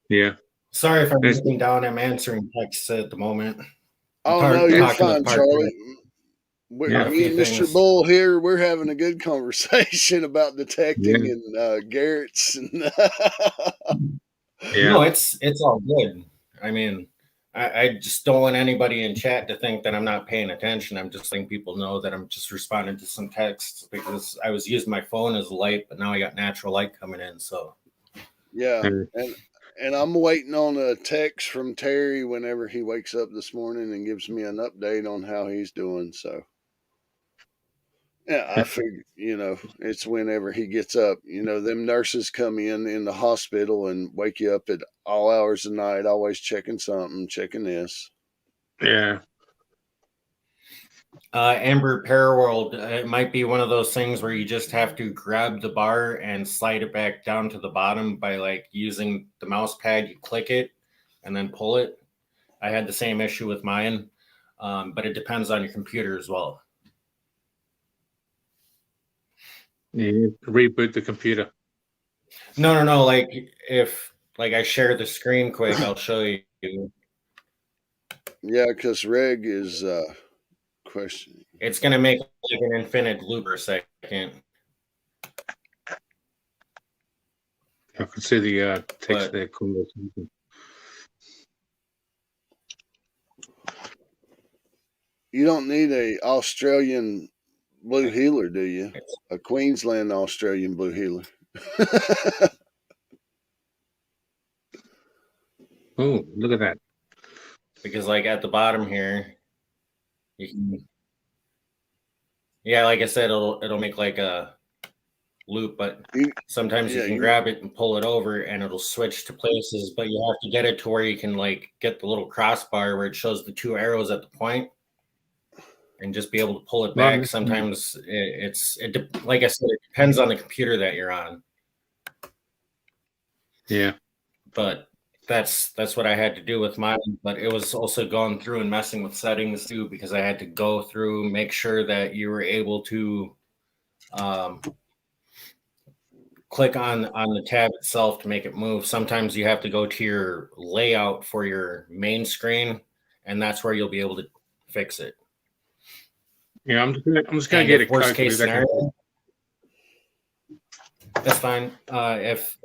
yeah. Sorry if I'm It's, looking down. I'm answering texts at the moment. I'm Oh no, you're talking with fine, Parker Charlie. about yeah, a Me few and Mr. things. Bull here, we're having a good conversation about yeah, detecting and Garrett's. And yeah. No, it's all good. I mean, I just don't want anybody in chat to think that I'm not paying attention. I'm just letting people know that I'm just responding to some texts because I was using my phone as a light, but now I got natural light coming in. So yeah, Yeah. and I'm waiting on a text from Terry whenever he wakes up this morning and gives me an update on how he's doing. So yeah, I figure it's whenever he gets up. You know, them nurses come in the hospital and wake you up at all hours of the night, always checking something, checking this. Yeah. Amber Paraworld, it might be one of those things where you just have to grab the bar and slide it back down to the bottom by like using the mouse pad. You click it and then pull it. I had the same issue with mine, but it depends on your computer as well. Yeah, reboot the computer. No. Like if I share the screen quick, I'll show you. Yeah, because Reg is questioning. It's gonna make like an infinite loop per second. I can see the text But there. You don't need a Australian blue heeler, do you? A Queensland Australian blue heeler. Oh, look at that. because like at the bottom here, you can, yeah, like I said, it'll make like a loop, but sometimes you can grab it and pull it over and it'll switch to places, but you have to get it to where you can like get the little crossbar where it shows the two arrows at the point and just be able to pull it back. Sometimes like I said, it depends on the computer that you're on. Yeah. But that's what I had to do with mine. But it was also going through and messing with settings too, because I had to go through, make sure that you were able to click on the tab itself to make it move. Sometimes you have to go to your layout for your main screen, and that's where you'll be able to fix it. Yeah, I'm just gonna get a worst Coke case scenario. That's fine. If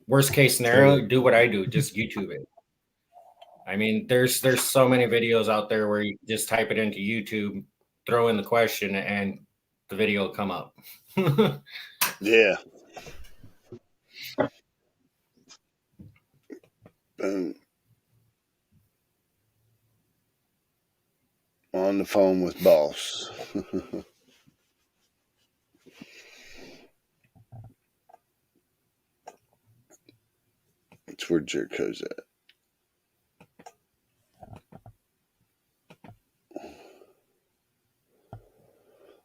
worst case scenario, do what I do, just YouTube it. I mean, there's so many videos out there where you just type it into YouTube, throw in the question, and the video will come up. Yeah. On the phone with boss. That's where Jerko's at.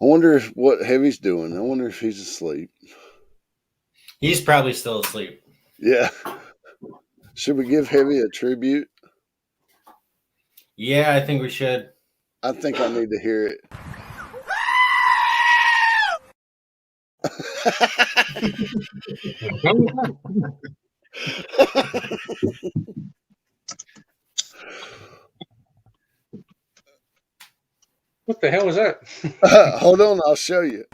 I wonder what Heavy's doing. I wonder if he's asleep. He's probably still asleep. Yeah. Should we give Heavy a tribute? Yeah, I think we should. I think I need to hear it. What the hell was that? Hold on, I'll show you.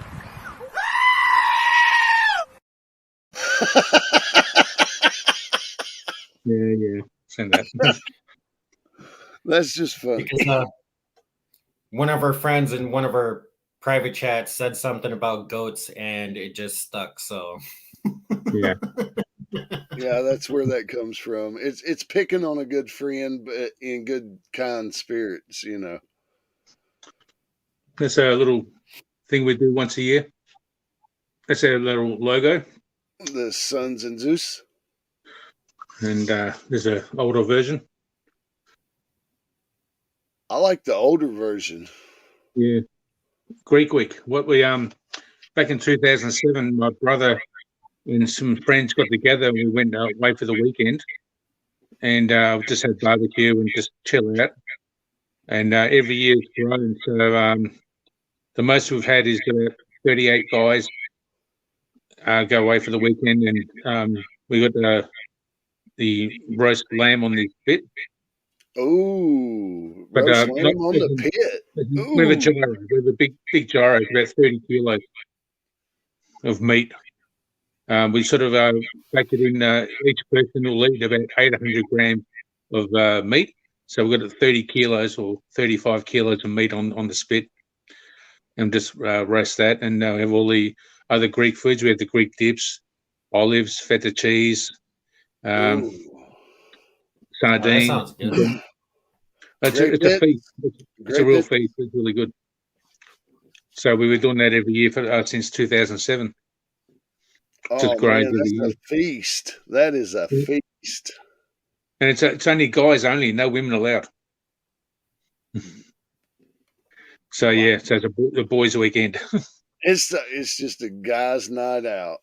Yeah. Send that. That's just funny. Because one of our friends in one of our private chats said something about goats, and it just stuck. So yeah, that's where that comes from. It's picking on a good friend, but in good kind spirits, you know. That's a little thing we do once a year. That's our little logo. The Suns and Zeus. And there's an older version. I like the older version. Yeah. Greek Week. What we back in 2007, my brother and some friends got together and we went away for the weekend and just had barbecue and just chill out. And every year it's grown. So the most we've had is 38 guys go away for the weekend, and we got the roast lamb on the pit. Ooh, roast lamb on the pit. We have a gyro. We have a big gyro, about 30 kilos of meat. We sort of factored in each person will eat about 800 grams of meat. So we've got 30 kilos or 35 kilos of meat on the spit, and just roast that. And we have all the other Greek foods. We have the Greek dips, olives, feta cheese, sardine. Oh, that sounds good. It's a feast. It's a real feast. It's really good. So we were doing that every year since 2007. Oh man, that's a feast. That is a feast. And it's only guys only, no women allowed. So yeah, so it's a boys' weekend. It's just a guy's night out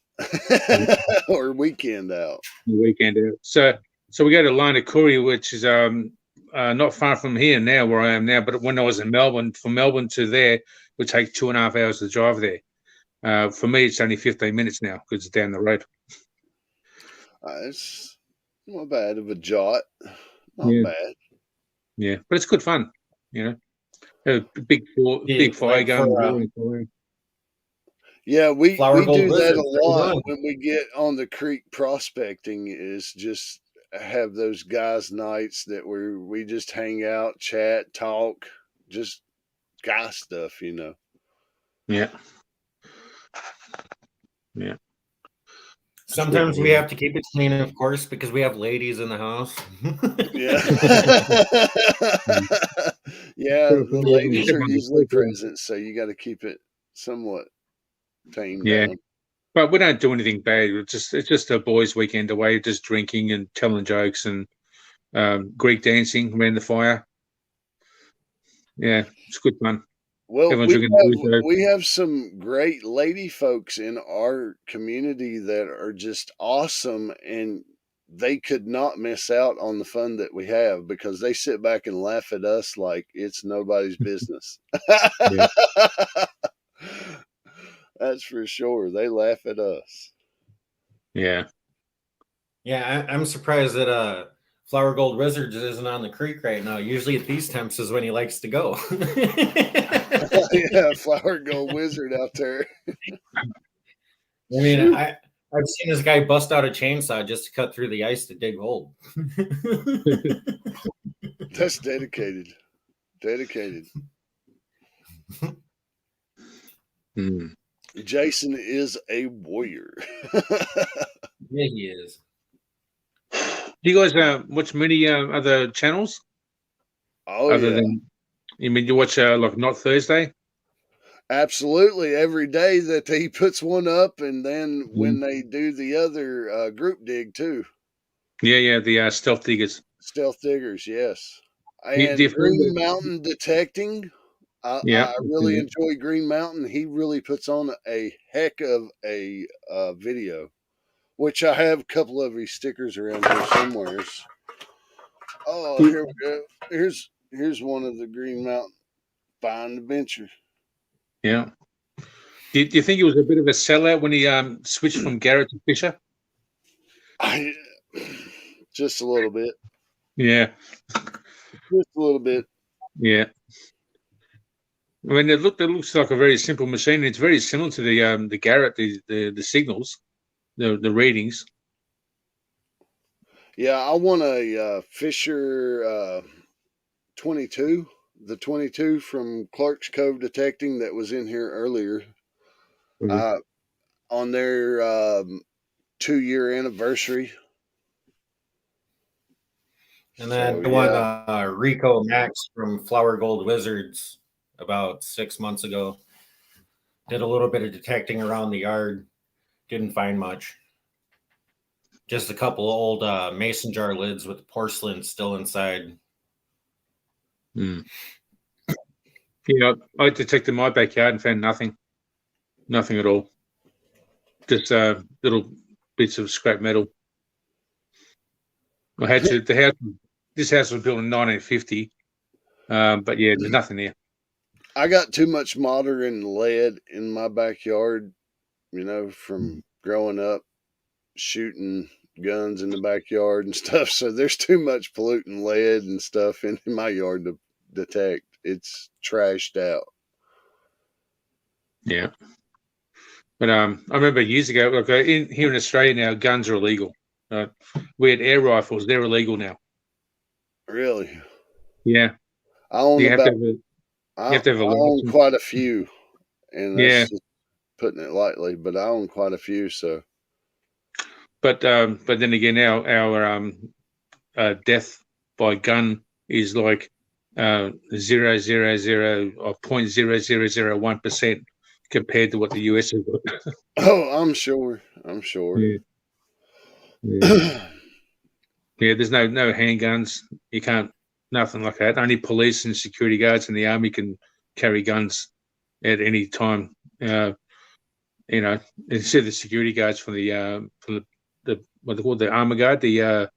or weekend out. Weekend out. So we go to Linakuri, which is not far from here now, where I am now. But when I was in Melbourne, from Melbourne to there would take 2.5 hours to drive there. For me, it's only 15 minutes now because it's down the road. It's not bad of a jaunt. Not bad. Yeah, but it's good fun, you know. A big fire going. Yeah, we do that a lot when we get on the creek prospecting. Is just have those guys' nights that we just hang out, chat, talk, just guy stuff, you know. Yeah. Sometimes we have to keep it clean, of course, because we have ladies in the house. Yeah. Yeah, the ladies are usually present, so you got to keep it somewhat tamed Yeah. down. But we don't do anything bad. It's just a boys' weekend away, just drinking and telling jokes and Greek dancing around the fire. Yeah, it's good fun. Well, Everyone's drinking we have some great lady folks in our community that are just awesome, and they could not miss out on the fun that we have because they sit back and laugh at us like it's nobody's business. Yeah. That's for sure. They laugh at us. Yeah. Yeah, I'm surprised that Flower Gold Wizards isn't on the creek right now. Usually at these temps is when he likes to go. Yeah, Flower Gold Wizard out there. I mean, I've seen this guy bust out a chainsaw just to cut through the ice to dig gold. That's dedicated. Dedicated. Mm. Jason is a warrior. Yeah, he is. Do you guys watch many other channels? Oh, other yeah. than, you mean you watch like Not Thursday? Absolutely. Every day that he puts one up, and then when they do the other group dig too. Yeah, the Stealth Diggers. Stealth Diggers, yes. Do you And find Green that- Mountain Detecting. Yeah, I really enjoy Green Mountain. He really puts on a heck of a video, which I have a couple of his stickers around here somewhere. Oh, here we go. Here's one of the Green Mountain Fine Adventure. Yeah. Do you think he was a bit of a sellout when he switched from Garrett to Fisher? Just a little bit. Yeah. Just a little bit. Yeah. I mean, it looks like a very simple machine. It's very similar to the Garrett, the signals, the readings. Yeah, I want a Fisher 22, the 22 from Clark's Cove Detecting that was in here earlier. On their 2-year anniversary. And then the one Rico Max from Flower Gold Wizards about 6 months ago. Did a little bit of detecting around the yard. Didn't find much. Just a couple of old mason jar lids with porcelain still inside. Mm. Yeah, I detected my backyard and found nothing. Nothing at all. Just little bits of scrap metal. I had to. This house was built in 1950, but yeah, there's nothing there. I got too much modern lead in my backyard, from growing up shooting guns in the backyard and stuff. So there's too much pollutant lead and stuff in my yard to detect. It's trashed out. Yeah. But I remember years ago, like here in Australia now, guns are illegal. We had air rifles; they're illegal now. Really? Yeah. I own you have to have a I own quite a few, and that's just putting it lightly. But I own quite a few, so. But then again, our death by gun is like 0.0001% compared to what the US has got. Oh, I'm sure. Yeah. Yeah, there's no handguns. You can't, nothing like that. Only police and security guards and the army can carry guns at any time. Instead of the security guards from the what they call the armor guard, the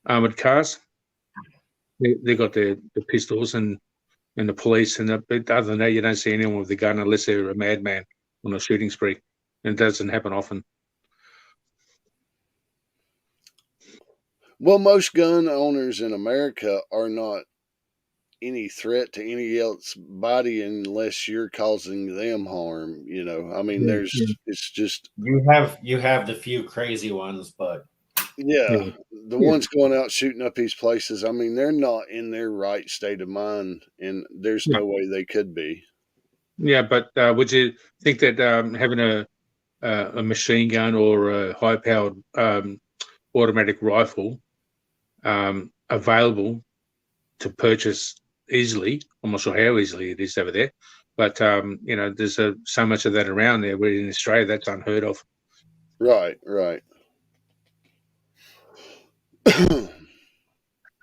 armored cars. They got the pistols and the police, but other than that, you don't see anyone with a gun unless they're a madman on a shooting spree, and it doesn't happen often. Well, most gun owners in America are not any threat to any else's body unless you're causing them harm. I mean, it's just you have the few crazy ones, but the ones going out shooting up these places. I mean, they're not in their right state of mind, and there's no way they could be. Yeah, but would you think that having a a machine gun or a high-powered automatic rifle available to purchase easily. I'm not sure how easily it is over there, but there's so much of that around there. Where in Australia, that's unheard of. Right. I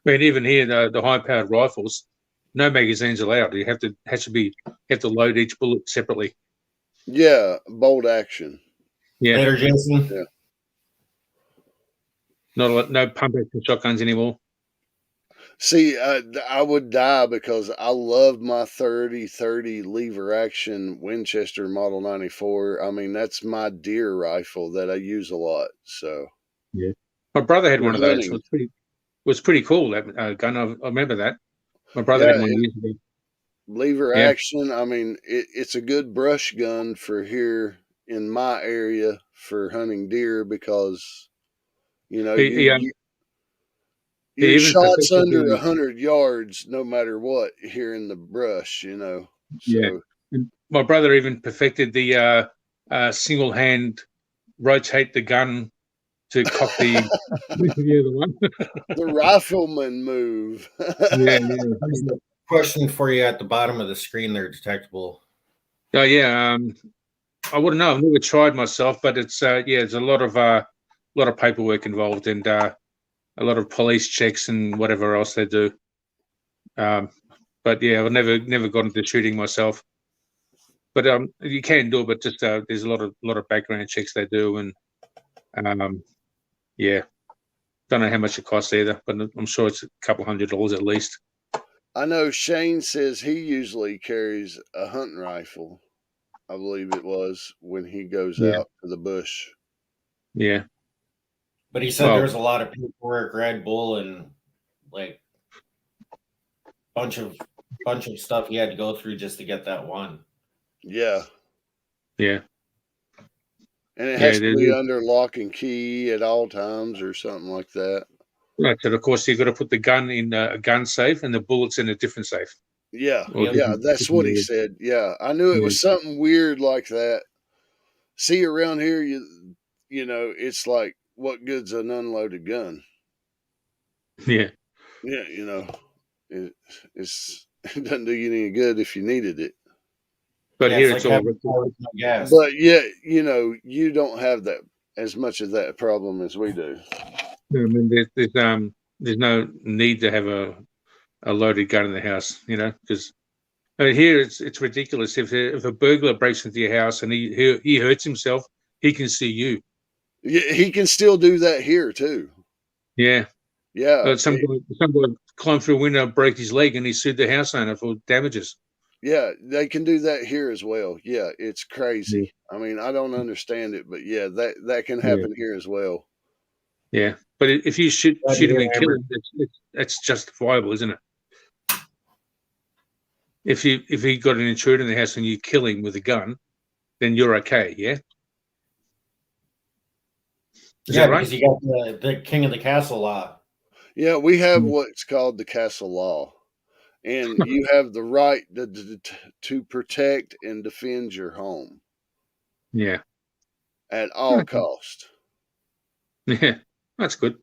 mean, even here, the high-powered rifles, no magazines allowed. You have to load each bullet separately. Yeah, bolt action. Yeah, Later, Jason. Yeah. no pump action shotguns anymore. See, I would die because I love my 30-30 lever action Winchester Model 94. I mean, that's my deer rifle that I use a lot. So Yeah, my brother had for one of those. hunting. It was pretty cool, that gun. I remember that. My brother Yeah, had one years ago. lever Yeah. action. I mean, it's a good brush gun for here in my area for hunting deer because He your even shot's perfected under the 100 yards no matter what here in the brush. yeah. So And my brother even perfected the single hand rotate the gun to cock the other one. the rifleman move. Yeah. There's a question for you at the bottom of the screen there, detectable. Oh yeah. I wouldn't know. I've never tried myself, but it's there's a lot of paperwork involved and a lot of police checks and whatever else they do. But yeah, I've never got into shooting myself. But you can do it, but just there's a lot of background checks they do, and yeah, don't know how much it costs either, but I'm sure it's a couple $100 at least. I know Shane says he usually carries a hunting rifle. I believe it was when he goes Yeah. out to the bush. Yeah, But he said Well- there's a lot of paperwork, Red Bull, and like bunch of stuff he had to go through just to get that one. Yeah. yeah, And it Yeah, has to it be is. under lock and key at all times or something like that. right. So of course you've got to put the gun in a gun safe and the bullets in a different safe. Yeah. Or Yep. Yeah, that's what he different- said. Yeah. I knew it Yeah. was something weird like that. See, around here it's like what good's an unloaded gun? Yeah, Yeah, it doesn't do you any good if you needed it. but Yeah, here it's it's like all having car with no gas. But yeah, you don't have that as much of that problem as we do. I mean, there's no need to have a loaded gun in the house, because here it's ridiculous. If a burglar breaks into your house and he hurts himself, he can sue you. Yeah, he can still do that here too. Yeah. Yeah, Some guy climbed through a window, broke his leg, and he sued the house owner for damages. yeah, they can do that here as well. Yeah, it's crazy. I mean, I don't understand it, but yeah, that can happen here as well. Yeah, but if you shoot Glad to him hear, and kill Amber. him, that's justifiable, isn't it? If he got an intruder in the house and you kill him with a gun, then you're okay. Yeah. Is Yeah, that right? because you got the king of the castle law. Yeah, we have Mm. what's called the castle law, and you have the right to protect and defend your home Yeah. at all Okay. cost. Yeah, that's good.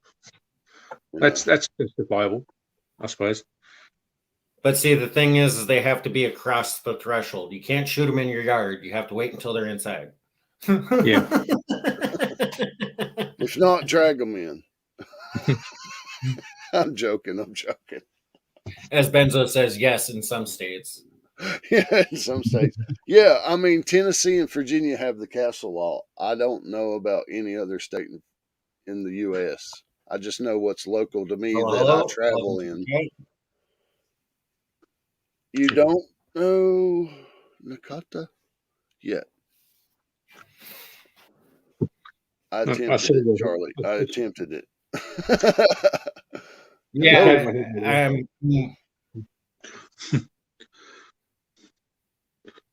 you know. That's justifiable, I suppose. But see, the thing is they have to be across the threshold. You can't shoot them in your yard. You have to wait until they're inside. Yeah. If not, drag them in. I'm joking. As Benzo says, yes, in some states. Yeah, in some states. Yeah, I mean, Tennessee and Virginia have the castle law. I don't know about any other state in the U.S. I just know what's local to me that I travel in. You don't know Nakata yet? I attempted it, Charlie. I attempted it. Yeah,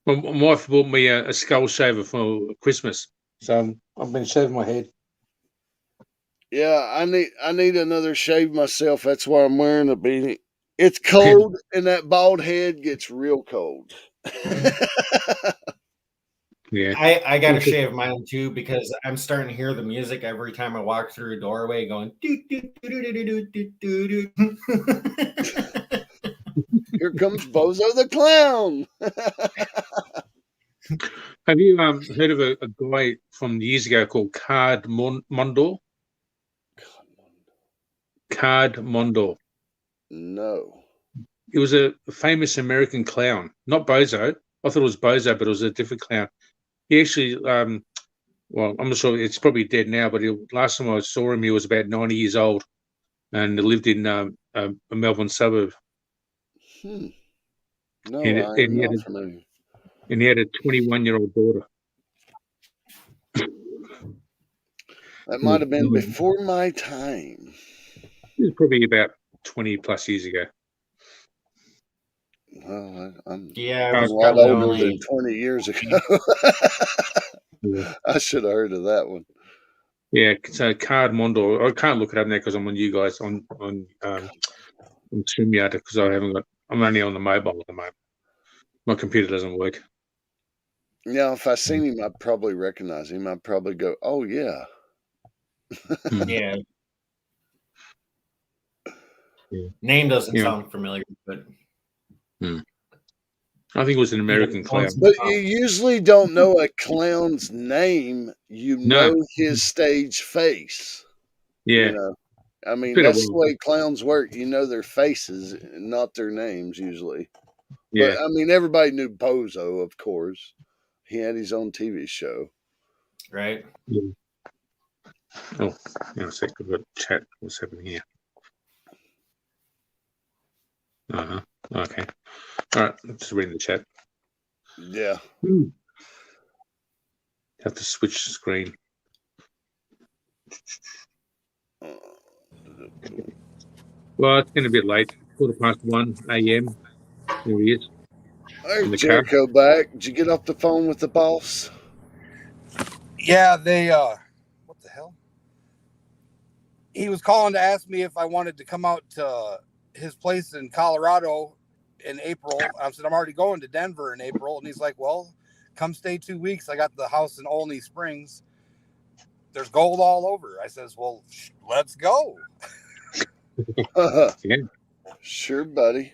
My wife bought me a skull shaver for Christmas, so I've been shaving my head. Yeah, I need another shave myself. That's why I'm wearing a beanie. It's cold, and that bald head gets real cold. Yeah. I gotta shave mine too because I'm starting to hear the music every time I walk through a doorway going doo, doo, doo, doo, doo, doo, doo, doo. Here comes Bozo the Clown. Have you heard of a guy from years ago called Card Mondo? Card Mondo. No. He was a famous American clown, not Bozo. I thought it was Bozo, but it was a different clown. He actually, well, I'm not sure, it's probably dead now, but last time I saw him, he was about 90 years old and lived in a Melbourne suburb. No, And, I am not familiar. And he had a 21-year-old daughter. That might have been before my time. It was probably about 20 plus years ago. Well, I'm Yeah, a it's lot probably older only than 20 years ago. I should have heard of that one. Yeah, so Card Mondo. I can't look it up now because I'm on you guys on StreamYard because I'm only on the mobile at the moment. My computer doesn't work. Now, if I seen him, I'd probably recognize him. I'd probably go, "Oh yeah." yeah. Name doesn't sound familiar, but I think it was an American clown. But you usually don't know a clown's name. You know his stage face. Yeah. You know, I mean, Been a that's the while. way clowns work. You know their faces, not their names usually. Yeah. But I mean, everybody knew Bozo, of course. He had his own TV show. right? Yeah. Oh, hang on a sec. I've got chat. What's happening here? Okay. All right. Let's read the chat. Yeah. Have to switch screen. Well, it's getting a bit late. 1:15 a.m. There he is. There's Jericho back. Did you get off the phone with the boss? Yeah, they what the hell? He was calling to ask me if I wanted to come out to his place in Colorado in April. I said I'm already going to Denver in April, and he's like, "Well, come stay 2 weeks. I got the house in Olney Springs. There's gold all over." I says, "Well, let's go." Yeah. Sure, buddy.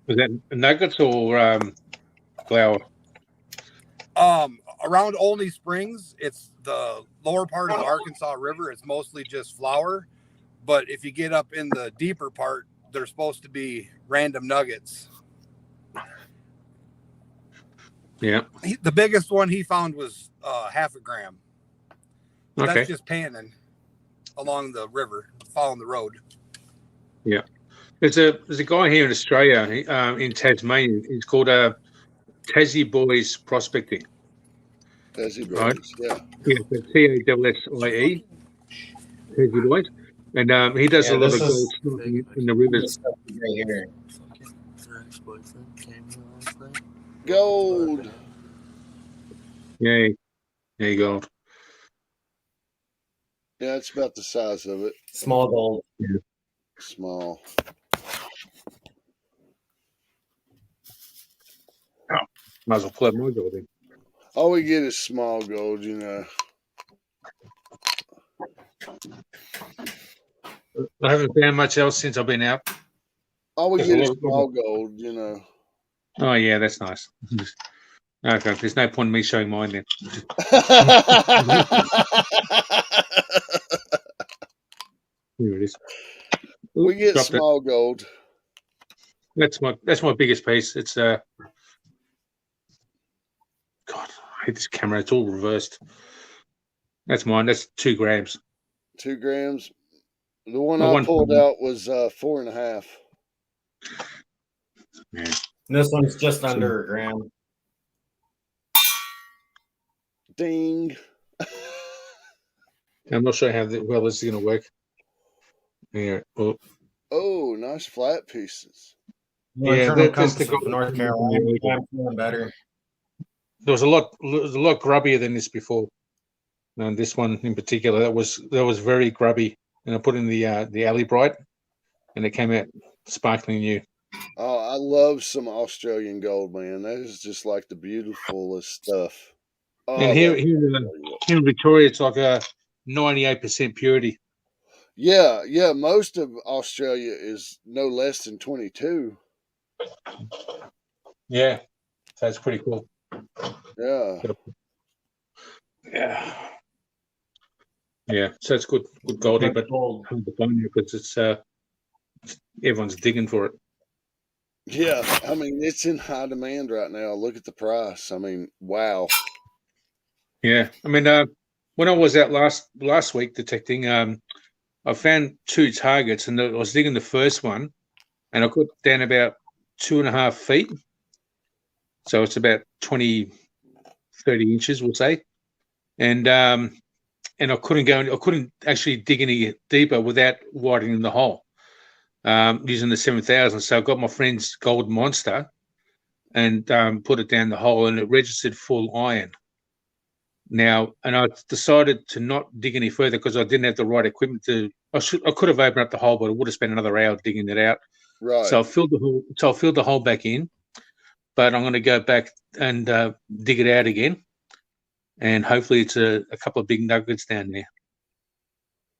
Was that nuggets or flour? Around Olney Springs, it's the lower part of the Arkansas River. It's mostly just flour. But if you get up in the deeper part, there's supposed to be random nuggets. Yeah. The biggest one he found was half a gram. But Okay. that's just panning along the river, following the road. Yeah. There's a guy here in Australia, in Tasmania. He's called Tassie Boys Prospecting. Tassie Boys, right? yeah. Yeah, TASSIE. Tassie Boys. And he does a lot of gold snorkeling in the rivers. Right here. Gold. Yeah. There you go. Yeah, it's about the size of it. Small gold. Yeah. Small. Oh, might as well pull out my gold then. All we get is small gold, you know. I haven't found much else since I've been out. All we get is small gold, you know. Oh, yeah, that's nice. Okay, there's no point in me showing mine then. Here it is. We get Dropped small gold. That's my biggest piece. It's God, I hate this camera. It's all reversed. That's mine. That's 2 grams. 2 grams. The one I pulled out was 4.5. Yeah. This one's just under a gram. Ding. I'm not sure how well this is going to work. Yeah. Well, oh, nice flat pieces. Yeah, that's the gold. North Carolina. I'm feeling better. There was a lot grubbier than this before. And this one in particular, that was very grubby. And I put in the alley bright, and it came out sparkling new. Oh, I love some Australian gold, man. That is just like the beautifulest stuff. Oh, And I here, love Australia. here in Victoria, it's like a 98% purity. Yeah, yeah. Most of Australia is no less than 22. Yeah, so it's pretty cool. Yeah. Yeah, yeah. So it's good goldie, but Gold. hard to find it because it's everyone's digging for it. Yeah. I mean, it's in high demand right now. Look at the price. I mean, wow. Yeah, I mean, when I was out last week detecting, I found 2 targets, and I was digging the first one, and I got down about 2.5 feet, so it's about 20, 30 inches, we'll say, and I couldn't actually dig any deeper without widening the hole, using the 7,000. So I got my friend's gold monster and put it down the hole, and it registered full iron. Now, and I decided to not dig any further because I didn't have the right equipment to. I could have opened up the hole, but I would have spent another hour digging it out. Right. So I filled the hole. So I filled the hole back in, but I'm going to go back and dig it out again, and hopefully it's a couple of big nuggets down there.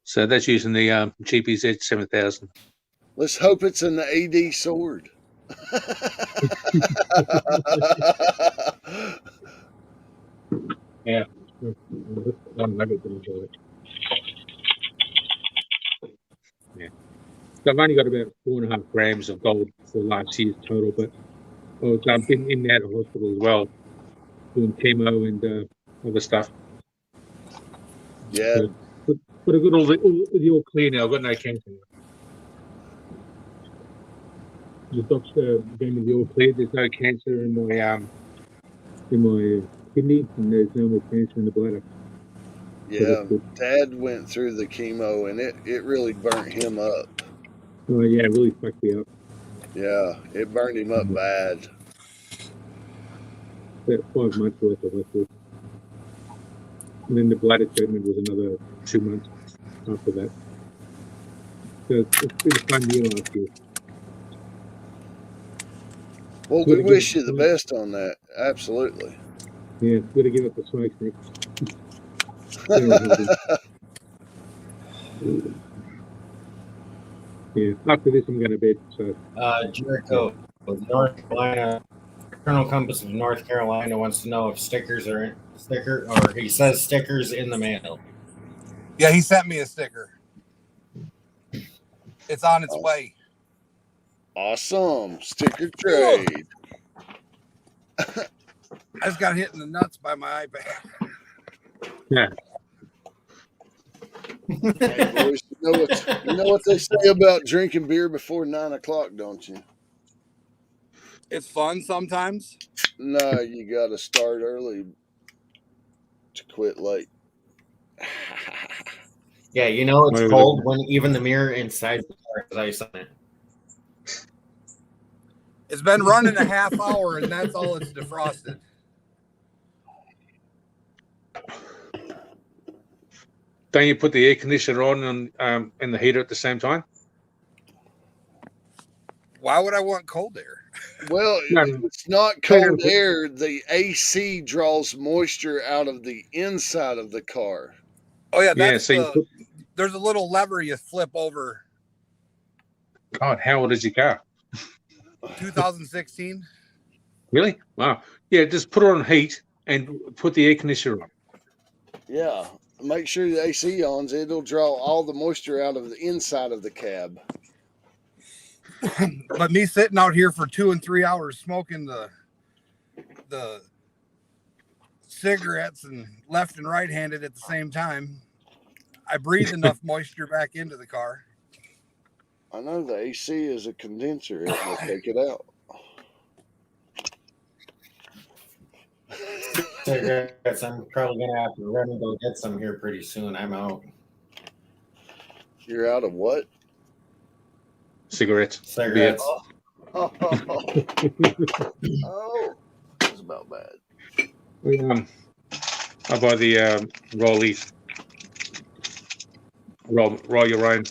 So that's using the GPZ 7000. Let's hope it's an AD sword. Yeah. One nugget to enjoy it. Yeah. So I've only got about 4.5 grams of gold for last year's total, but I've been in and out of hospital as well, doing chemo and other stuff. Yeah. But I've got all the all clear now. I've got no cancer. The doctor gave me the all clear. There's no cancer in my kidney, and there's no more cancer in the bladder. Yeah. Dad went through the chemo and it really burnt him up. Oh yeah, it really fucked me up. Yeah, it burned him up bad. About 5 months worth of hospital. And then the bladder treatment was another 2 months after that. So it's been a fun year last year. Well, we wish you the best on that. Absolutely. Yeah, got to give up the smokes next. Yeah, after this I'm going to bed. So Jericho, North Carolina. Colonel Compass of North Carolina wants to know if he says stickers in the mail. Yeah, he sent me a sticker. It's on its way. Awesome. Sticker trade. I just got hit in the nuts by my iPad. Yeah. Hey, boys, you know what they say about drinking beer before 9 o'clock, don't you? It's fun sometimes. No, you got to start early to quit late. Yeah, you know it's cold when even the mirror inside the car has ice on it. It's been running a half hour, and that's all it's defrosted. Don't you put the air conditioner on and the heater at the same time? Why would I want cold air? Well, it's not cold air. The AC draws moisture out of the inside of the car. Oh yeah, that's there's a little lever you flip over. God, how old is your car? 2016. Really? Wow. Yeah, just put it on heat and put the air conditioner on. Yeah, make sure the AC on's. It'll draw all the moisture out of the inside of the cab. But me sitting out here for 2 and 3 hours smoking the cigarettes and left and right handed at the same time, I breathe enough moisture back into the car. I know the AC is a condenser. It will take it out. Cigarettes, I'm probably going to have to run and go get some here pretty soon. I'm out. You're out of what? Cigarettes. Cigarettes. Oh, that's about bad. I buy the rollies. Roll your own.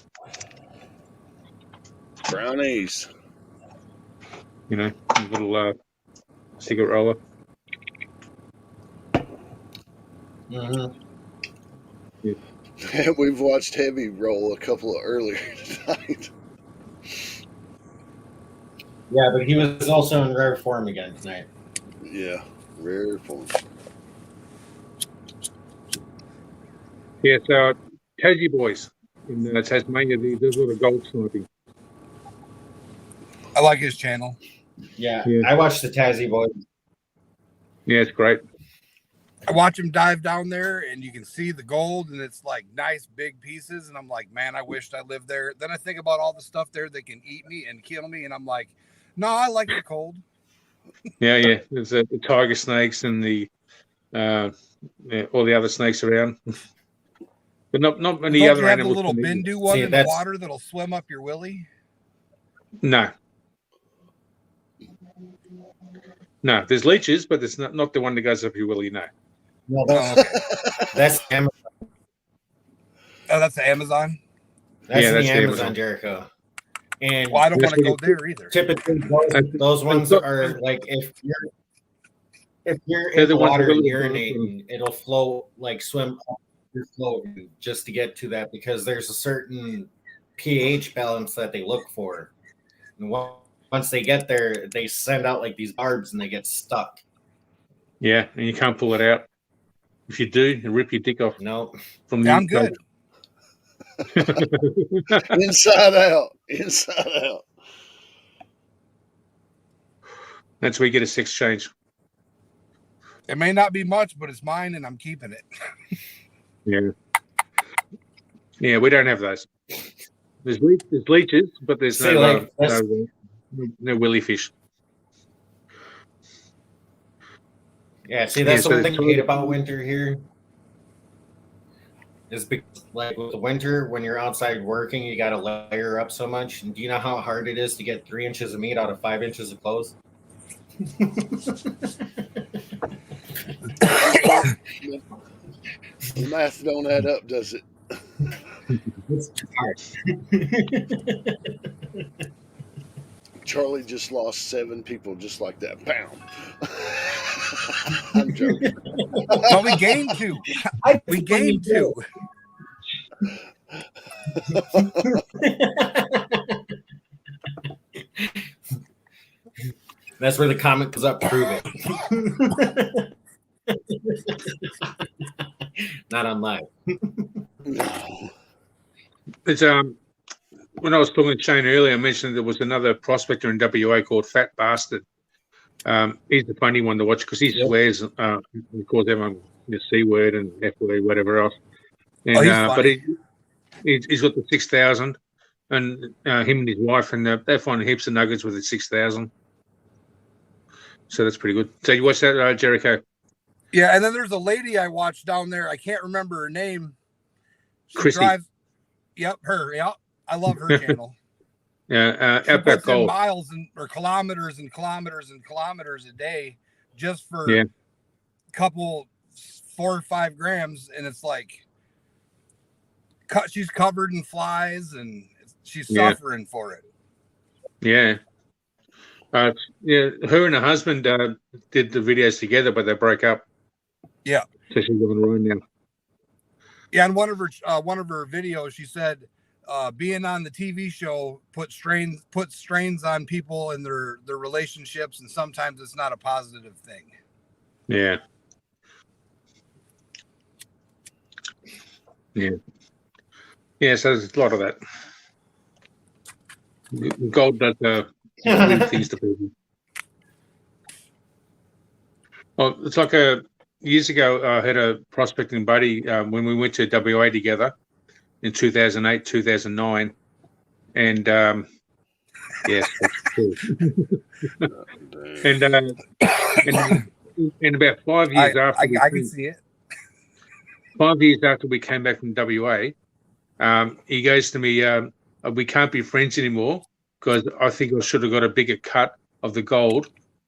Brownies. You know, a little cigarette roller. Mm-hmm. And we've watched Heavy roll a couple of earlier tonight. Yeah, but he was also in rare form again tonight. Yeah, rare form. Yeah, so Tassie boys in Tasmania, those were the gold sniping. I like his channel. Yeah, Yeah. I watched the Tassie boys. Yeah, it's great. I watch him dive down there, and you can see the gold, and it's like nice big pieces. And I'm like, man, I wished I lived there. Then I think about all the stuff there that can eat me and kill me, and I'm like, no, I like the cold. Yeah. There's the tiger snakes and the all the other snakes around, but not many Don't other you have the animals. little can eat Bindu one See, in the that's- water that'll swim up your willy? them. No. There's leeches, but it's not the one that goes up your willy. No. No, Oh, okay. that's Amazon. Oh, that's the Amazon. That's Yeah, in that's the the Amazon, Amazon. Jericho. And Well, I don't Yes, want to we go do. there either. typically those ones are like if you're They're in the the ones water that and really- urinating, it'll flow like swim up your float just to get to that because there's a certain pH balance that they look for. And once they get there, they send out like these barbs and they get stuck. Yeah, and you can't pull it out. If you do, you rip your dick off No, from the I'm inside. good. Inside out. Inside out. That's where you get a sex change. It may not be much, but it's mine, and I'm keeping it. Yeah, we don't have those. There's leeches, but there's See, no, like, that's- no willy fish. yeah. See, that's Yeah, so the one thing it's- I hate about winter here. Is because, like with the winter, when you're outside working, you got to layer up so much. And do you know how hard it is to get 3 inches of meat out of 5 inches of clothes? The math don't add up, does it? It's hard. Charlie just lost 7 people just like that. Bam. I'm joking. Well, we gained 2. We gained 2. That's where the comment goes up. Prove it. Not on live. No. It's when I was talking to Shane earlier, I mentioned there was another prospector in WA called Fat Bastard. He's the funny one to watch because he swears. He calls everyone the C word and F word, whatever else. And, He's but funny. he's got the 6,000, and him and his wife, and they're finding heaps of nuggets with the 6,000. So that's pretty good. So you watch that, Jericho? Yeah, and then there's a lady I watched down there. I can't remember her name. She Chrissy. Yep, her. Yep, I love her channel. Yeah, She Outback puts in Gold. miles or kilometers and kilometers and kilometers a day just for Yeah. a couple 4 or 5 grams, and it's like she's covered in flies and she's Yeah. suffering for it. Yeah. Yeah, her and her husband did the videos together, but they broke up. Yeah. So she's on her own now. Yeah, and one of her videos, she said, being on the TV show puts strains on people and their relationships, and sometimes it's not a positive thing. Yeah. Yeah. Yeah, so there's a lot of that. Gold does weird things to people. Well, it's like years ago, I had a prospecting buddy when we went to WA together in 2008, 2009. And yes, that's true. And in about 5 years after I can see it. 5 years after we came back from WA, he goes to me, we can't be friends anymore because I think I should have got a bigger cut of the gold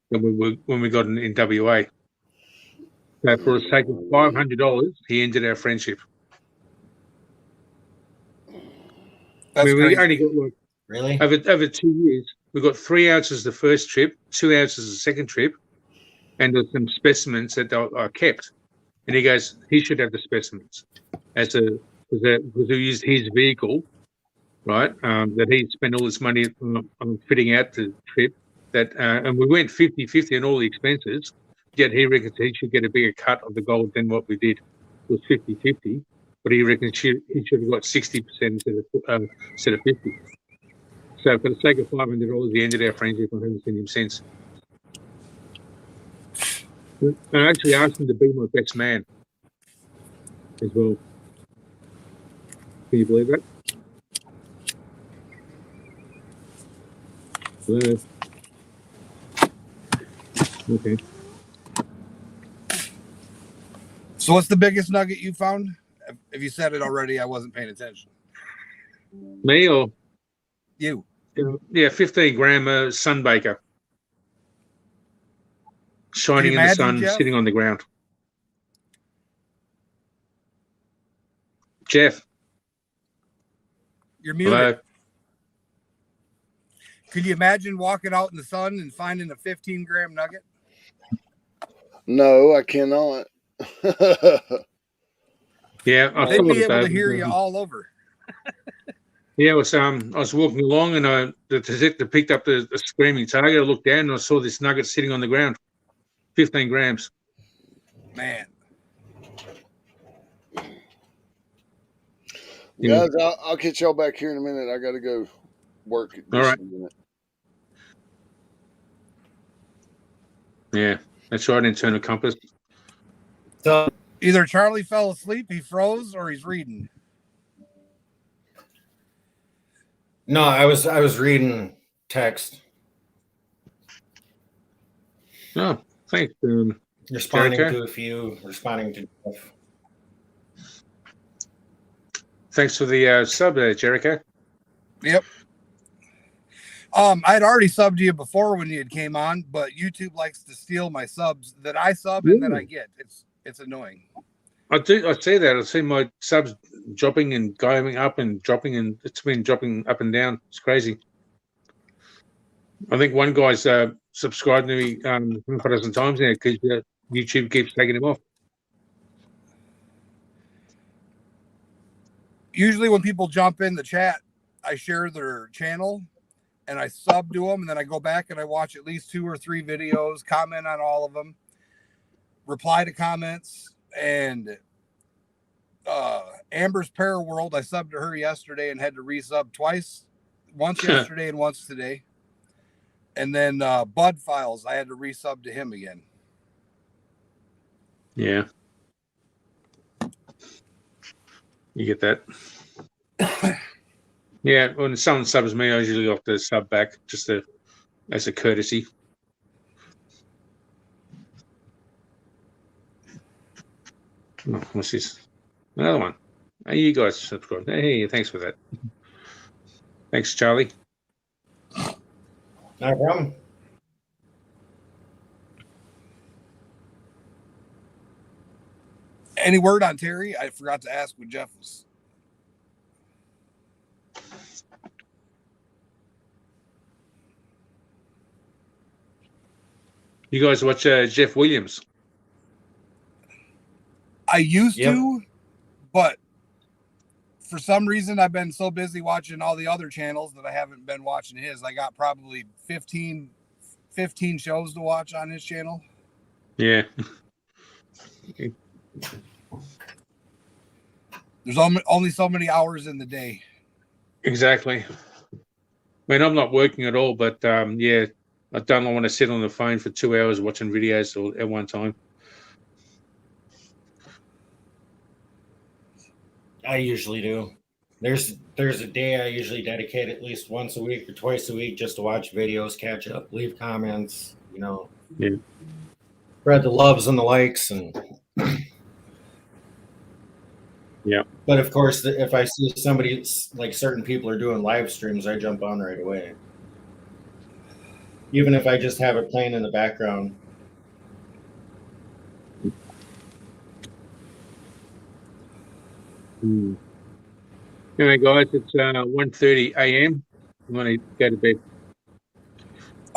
than when we got in WA. So for the sake of $500, he ended our friendship. That's we crazy. only got like Really? over 2 years. we got 3 ounces the first trip, 2 ounces the second trip, and there's some specimens that are kept. And he goes, he should have the specimens because he used his vehicle, right? That he spent all this money on fitting out the trip. And we went 50-50 on all the expenses. Yet he reckons he should get a bigger cut of the gold than what we did. It was 50-50, but he reckons he should have got 60% instead of 50. So for the sake of $500, he ended our friendship. I haven't seen him since. And I actually asked him to be my best man as well. Can you believe that? Hello. Okay. So what's the biggest nugget you found? If you said it already, I wasn't paying attention. Me or you? Yeah, 15-gram sunbaker. Shining in the sun, Jeff? sitting on the ground. Jeff. You're muted. Hello. Could you imagine walking out in the sun and finding a 15-gram nugget? No, I cannot. Yeah, I they'd thought be able about to hear you all over. Yeah, I was walking along and the detective picked up the screaming target. I looked down and I saw this nugget sitting on the ground, 15 grams. Man. Guys, I'll catch y'all back here in a minute. I got to go work. All right. Yeah, that's right. Internal compass. So either Charlie fell asleep, he froze, or he's reading. No, I was reading text. Oh, thanks. Responding Jericho? to a few, responding to Jeff. Thanks for the sub there, Jericho. Yep. I'd already subbed you before when you had came on, but YouTube likes to steal my subs that I sub and that I get. It's annoying. I see that. I see my subs dropping and going up and dropping, and it's been dropping up and down. It's crazy. I think one guy's subscribed to me a dozen times now because YouTube keeps taking him off. Usually when people jump in the chat, I share their channel and I sub to them, and then I go back and I watch at least 2 or 3 videos, comment on all of them, reply to comments. And Amber's Para World, I subbed to her yesterday and had to resub twice, once yesterday and once today. And then Bud Files, I had to resub to him again. Yeah. You get that? Yeah, when someone subs me, I usually like to sub back just as a courtesy. Oh, what's this? Another one. Hey, you guys subscribe. Hey, thanks for that. Thanks, Charlie. No problem. Any word on Terry? I forgot to ask when Jeff was. You guys watch Jeff Williams? I used to, but for some reason I've been so busy watching all the other channels that I haven't been watching his. I got probably 15 shows to watch on his channel. Yeah. There's only so many hours in the day. Exactly. I mean, I'm not working at all, but yeah, I don't want to sit on the phone for 2 hours watching videos at one time. I usually do. There's a day I usually dedicate at least once a week or twice a week just to watch videos, catch up, leave comments, Yeah. Spread the loves and the likes and Yeah. But of course, if I see somebody like certain people are doing live streams, I jump on right away. Even if I just have it playing in the background. Anyway, guys, it's 1:30 a.m. I'm going to go to bed.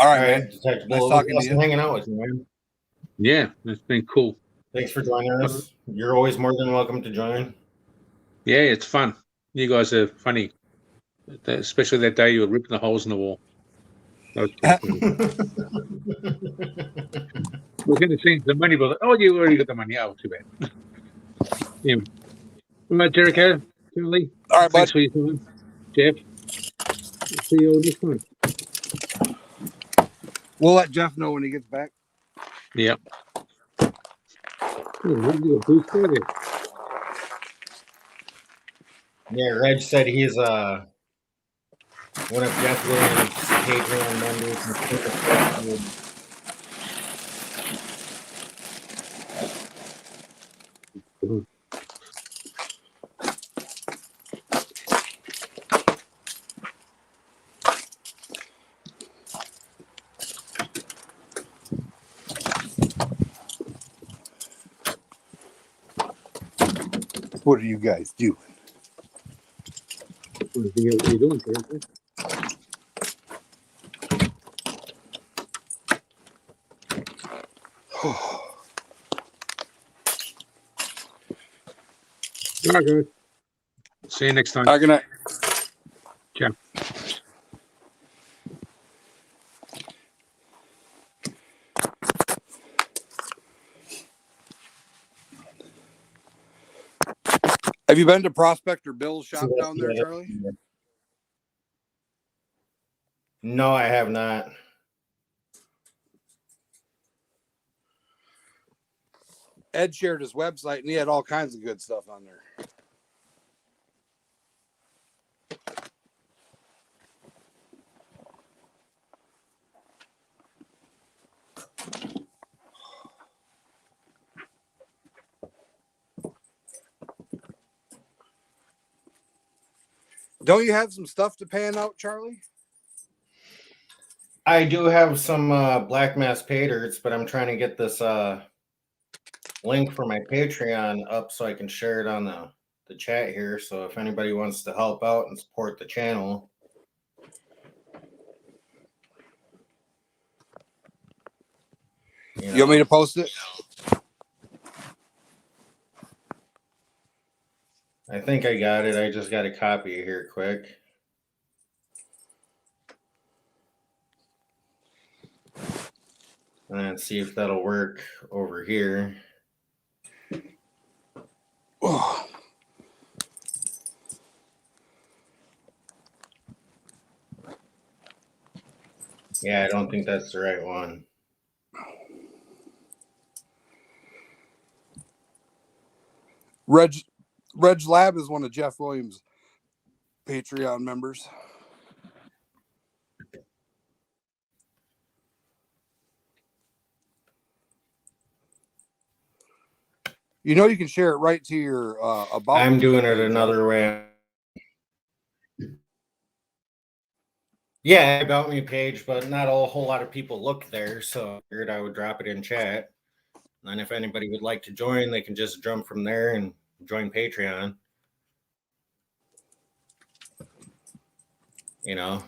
All All right, right, man. Detective Nice Bull, it was talking to awesome you. hanging out with you, man. Yeah, it's been cool. Thanks for joining us. You're always more than welcome to join. Yeah, it's fun. You guys are funny, especially that day you were ripping the holes in the wall. That was pretty funny. We're going to see the money, but oh, you already got the money. Oh, too bad. Yeah. All right, Jericho, Charlie, All right, bud. thanks for your time. Jeff, see you all next time. We'll let Jeff know when he gets back. Yeah. Oh, you got blue sky there. Yeah, Reg said he's one of Jeff Williams' Patreon members. And super grateful. What are you guys doing? What are you doing, Jericho? All right, guys. See you next time. All right, good night. Ciao. Have you been to Prospector Bill's shop So down there, yeah. Charlie? No, I have not. Ed shared his website, and he had all kinds of good stuff on there. Don't you have some stuff to pan out, Charlie? I do have some black mass pay dirts, but I'm trying to get this link for my Patreon up so I can share it on the chat here. So if anybody wants to help out and support the channel, You want me to post it? I think I got it. I just got to copy it here quick. And then see if that'll work over here. Oh. Yeah, I don't think that's the right one. Reg Lab is one of Jeff Williams' Patreon members. You know, you can share it right to your about. I'm doing it page, another way. Yeah, about me page, but not a whole lot of people look there, so I figured I would drop it in chat. And if anybody would like to join, they can just jump from there and join Patreon. You know.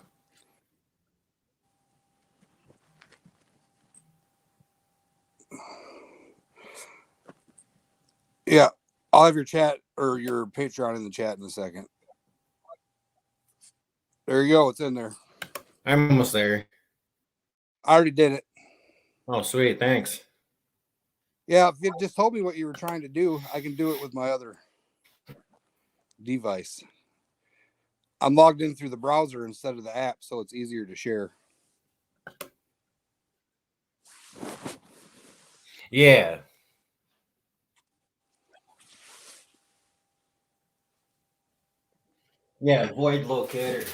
Yeah, I'll have your chat or your Patreon in the chat in a second. There you go. It's in there. I'm almost there. I already did it. Oh, sweet. Thanks. Yeah, if you just told me what you were trying to do, I can do it with my other device. I'm logged in through the browser instead of the app, so it's easier to share. Yeah. Yeah, void locator.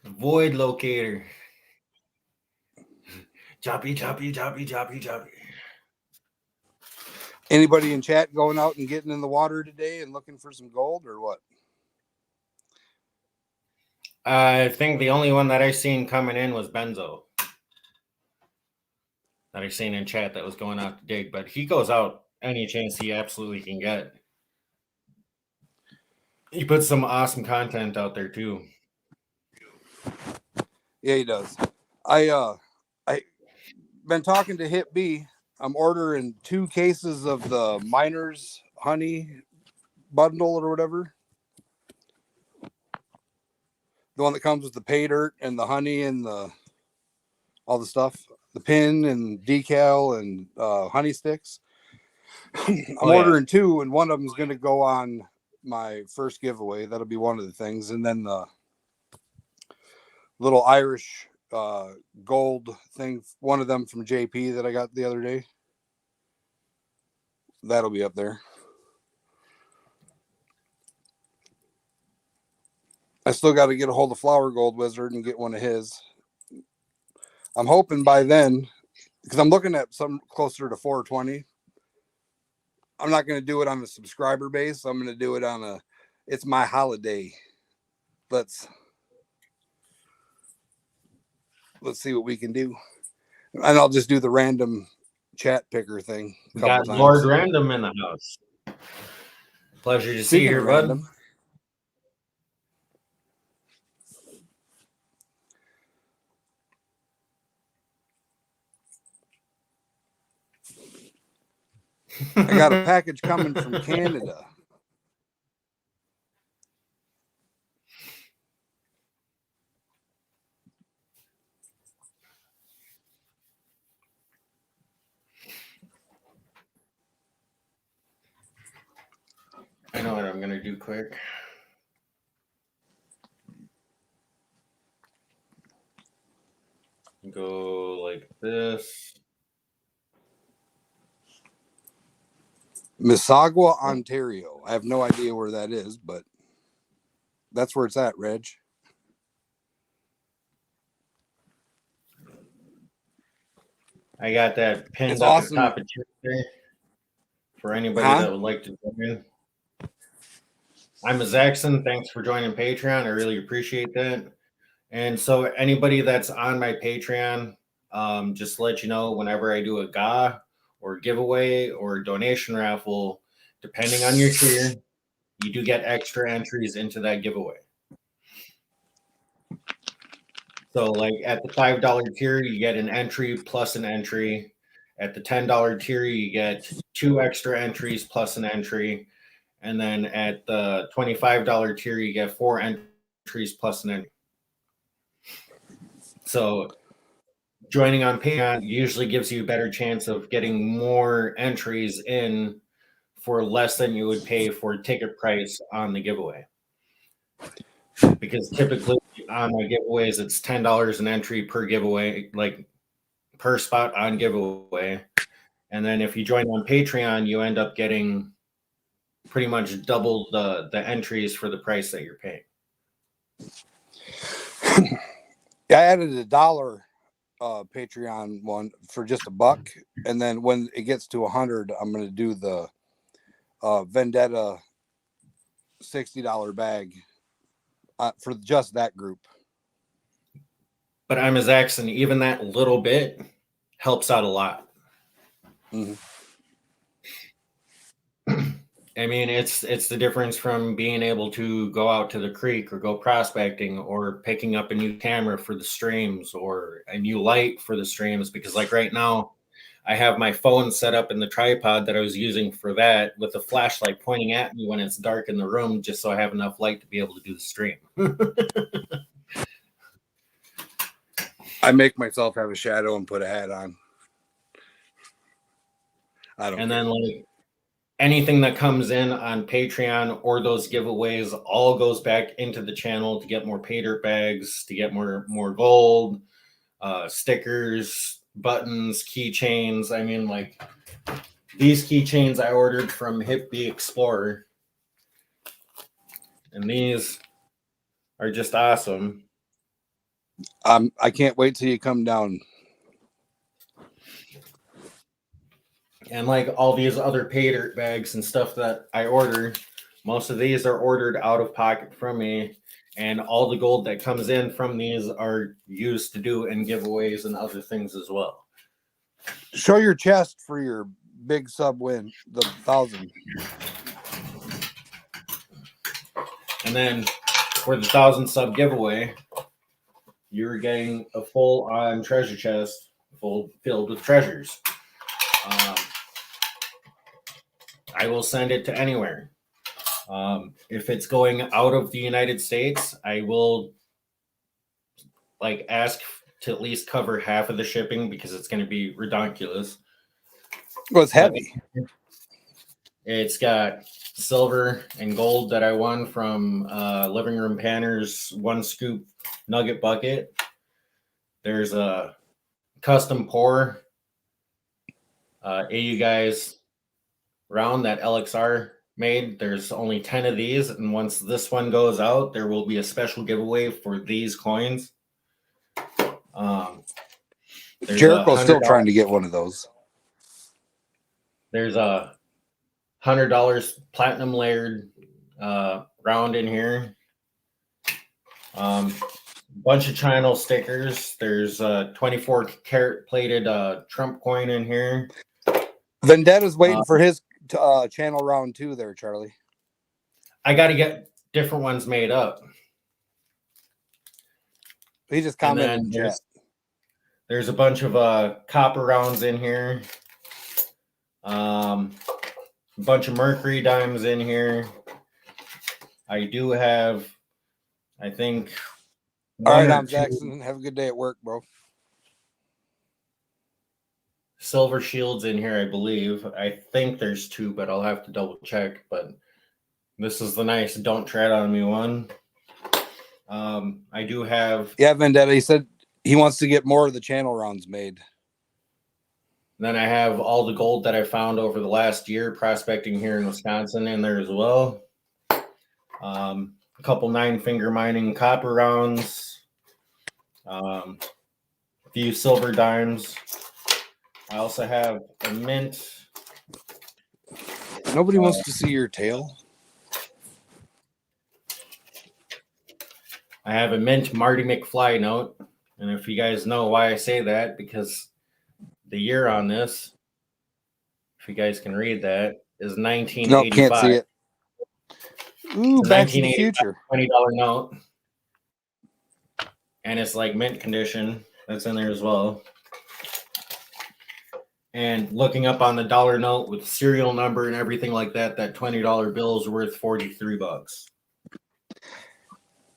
Void locator. Choppy, choppy, choppy, choppy, choppy. Anybody in chat going out and getting in the water today and looking for some gold or what? I think the only one that I seen coming in was Benzo. That I seen in chat that was going out to dig, but he goes out any chance he absolutely can get. He puts some awesome content out there too. Yeah, he does. I been talking to Hip B. I'm ordering 2 cases of the Miners Honey bundle or whatever. The one that comes with the pay dirt and the honey and all the stuff, the pin and decal and honey sticks. I'm ordering 2, and one of them is going to go on my first giveaway. That'll be one of the things, and then the little Irish gold thing, one of them from JP that I got the other day. That'll be up there. I still got to get a hold of Flower Gold Wizard and get one of his. I'm hoping by then, because I'm looking at some closer to 420. I'm not going to do it on a subscriber base. I'm going to do it on it's my holiday. Let's see what we can do. And I'll just do the random chat picker thing. We got Lord Random in the house. Pleasure to see you here, bud. I got a package coming from Canada. I know what I'm going to do quick. Go like this. Mississauga, Ontario. I have no idea where that is, but that's where it's at, Reg. I got that pinned It's up awesome. at the top of Tuesday for anybody that would like to join. I'm a Zaxxon. Thanks for joining Patreon. I really appreciate that. And so anybody that's on my Patreon, just to let you know, whenever I do a GA or giveaway or donation raffle, depending on your tier, you do get extra entries into that giveaway. So like at the $5 tier, you get an entry plus an entry. At the $10 tier, you get 2 extra entries plus an entry. And then at the $25 tier, you get 4 entries plus an entry. So joining on Patreon usually gives you a better chance of getting more entries in for less than you would pay for ticket price on the giveaway. Because typically on my giveaways, it's $10 an entry per giveaway, like per spot on giveaway. And then if you join on Patreon, you end up getting pretty much double the entries for the price that you're paying. I added $1 Patreon one for just $1, and then when it gets to 100, I'm going to do the Vendetta $60 bag for just that group. But I'm a Zaxxon. Even that little bit helps out a lot. Mm-hmm. I mean, it's the difference from being able to go out to the creek or go prospecting or picking up a new camera for the streams or a new light for the streams. Because like right now, I have my phone set up in the tripod that I was using for that with a flashlight pointing at me when it's dark in the room, just so I have enough light to be able to do the stream. I make myself have a shadow and put a hat on. I don't. And then like anything that comes in on Patreon or those giveaways all goes back into the channel to get more pay dirt bags, to get more gold, stickers, buttons, keychains. I mean, like these keychains I ordered from Hip B Explorer, and these are just awesome. I can't wait till you come down. And like all these other pay dirt bags and stuff that I ordered, most of these are ordered out of pocket from me. And all the gold that comes in from these are used to do in giveaways and other things as well. Show your chest for your big sub win, the 1,000. And then for the 1,000 sub giveaway, you're getting a full on treasure chest filled with treasures. I will send it to anywhere. If it's going out of the United States, I will ask to at least cover half of the shipping because it's going to be ridiculous. Well, it's heavy. It's got silver and gold that I won from Living Room Panner's 1 scoop nugget bucket. There's a custom pour AU guys round that LXR made. There's only 10 of these, and once this one goes out, there will be a special giveaway for these coins. Jericho's still trying to get one of those. There's a $100 platinum layered round in here. Bunch of channel stickers. There's a 24 karat plated Trump coin in here. Vendetta's waiting for his channel round 2 there, Charlie. I got to get different ones made up. He just commented in chat. There's a bunch of copper rounds in here. A bunch of mercury dimes in here. I do have, I think. All right, I'm Jackson. Have a good day at work, bro. Silver shields in here, I believe. I think there's 2, but I'll have to double check. But this is the nice "Don't Tread on Me" one. I do have. Yeah, Vendetta. He said he wants to get more of the channel rounds made. Then I have all the gold that I found over the last year prospecting here in Wisconsin in there as well. A couple 9-finger mining copper rounds. A few silver dimes. I also have a mint. Nobody wants to see your tail. I have a mint Marty McFly note. And if you guys know why I say that, because the year on this, if you guys can read that, is 1985. No, can't see it. Ooh, Back to the Future. $20 note. And it's like mint condition. That's in there as well. And looking up on the dollar note with serial number and everything like that, that $20 bill is worth $43.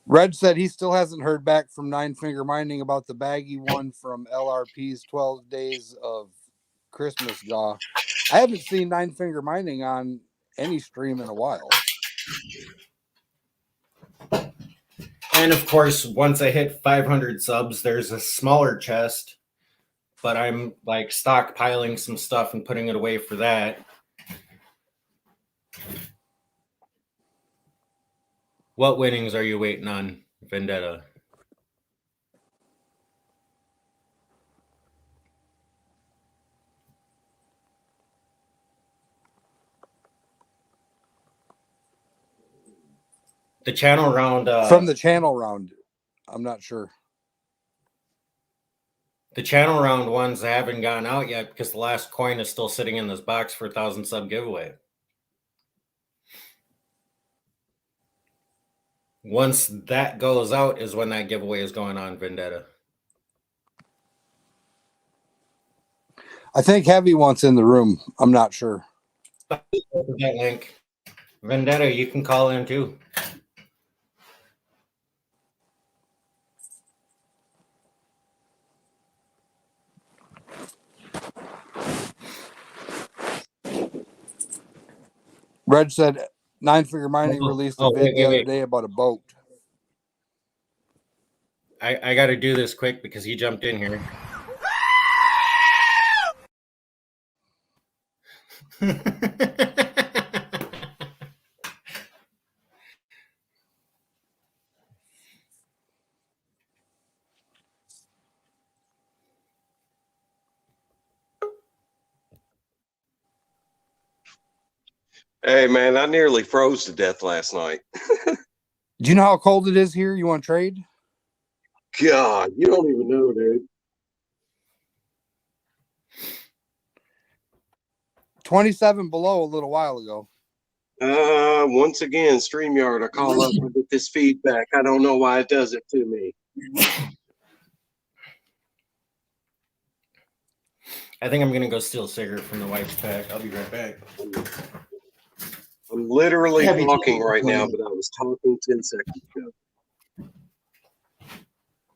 Red said he still hasn't heard back from 9-Finger Mining about the baggy one from LRP's 12 Days of Christmas draw. I haven't seen 9-Finger Mining on any stream in a while. And of course, once I hit 500 subs, there's a smaller chest, but I'm like stockpiling some stuff and putting it away for that. What winnings are you waiting on, Vendetta? The channel round. From the channel round, I'm not sure. The channel round ones haven't gone out yet because the last coin is still sitting in this box for 1,000 sub giveaway. Once that goes out is when that giveaway is going on, Vendetta. I think Heavy wants in the room. I'm not sure. That link. Vendetta, you can call in too. Red said 9-Finger Mining released a vid the other day about a boat. I got to do this quick because he jumped in here. Hey, man, I nearly froze to death last night. Do you know how cold it is here? You want to trade? God, you don't even know, dude. 27 below a little while ago. Once again, StreamYard, I call up and get this feedback. I don't know why it does it to me. I think I'm gonna go steal a cigarette from the wife's pack. I'll be right back. I'm literally Heavy talking duty. right now, but I was talking 10 seconds ago.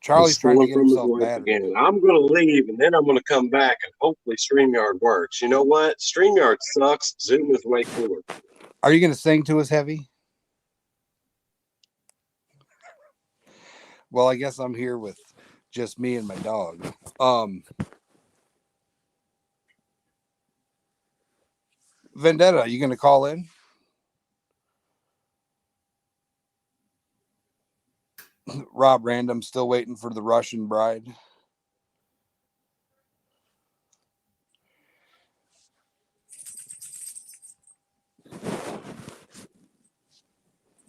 Charlie's trying to Stealing get from his himself wife battered. again. I'm going to leave, and then I'm going to come back, and hopefully StreamYard works. You know what? StreamYard sucks. Zoom is way cooler. Are you going to sing to us, Heavy? Well, I guess I'm here with just me and my dog. Vendetta, you going to call in? Rob Random still waiting for the Russian bride.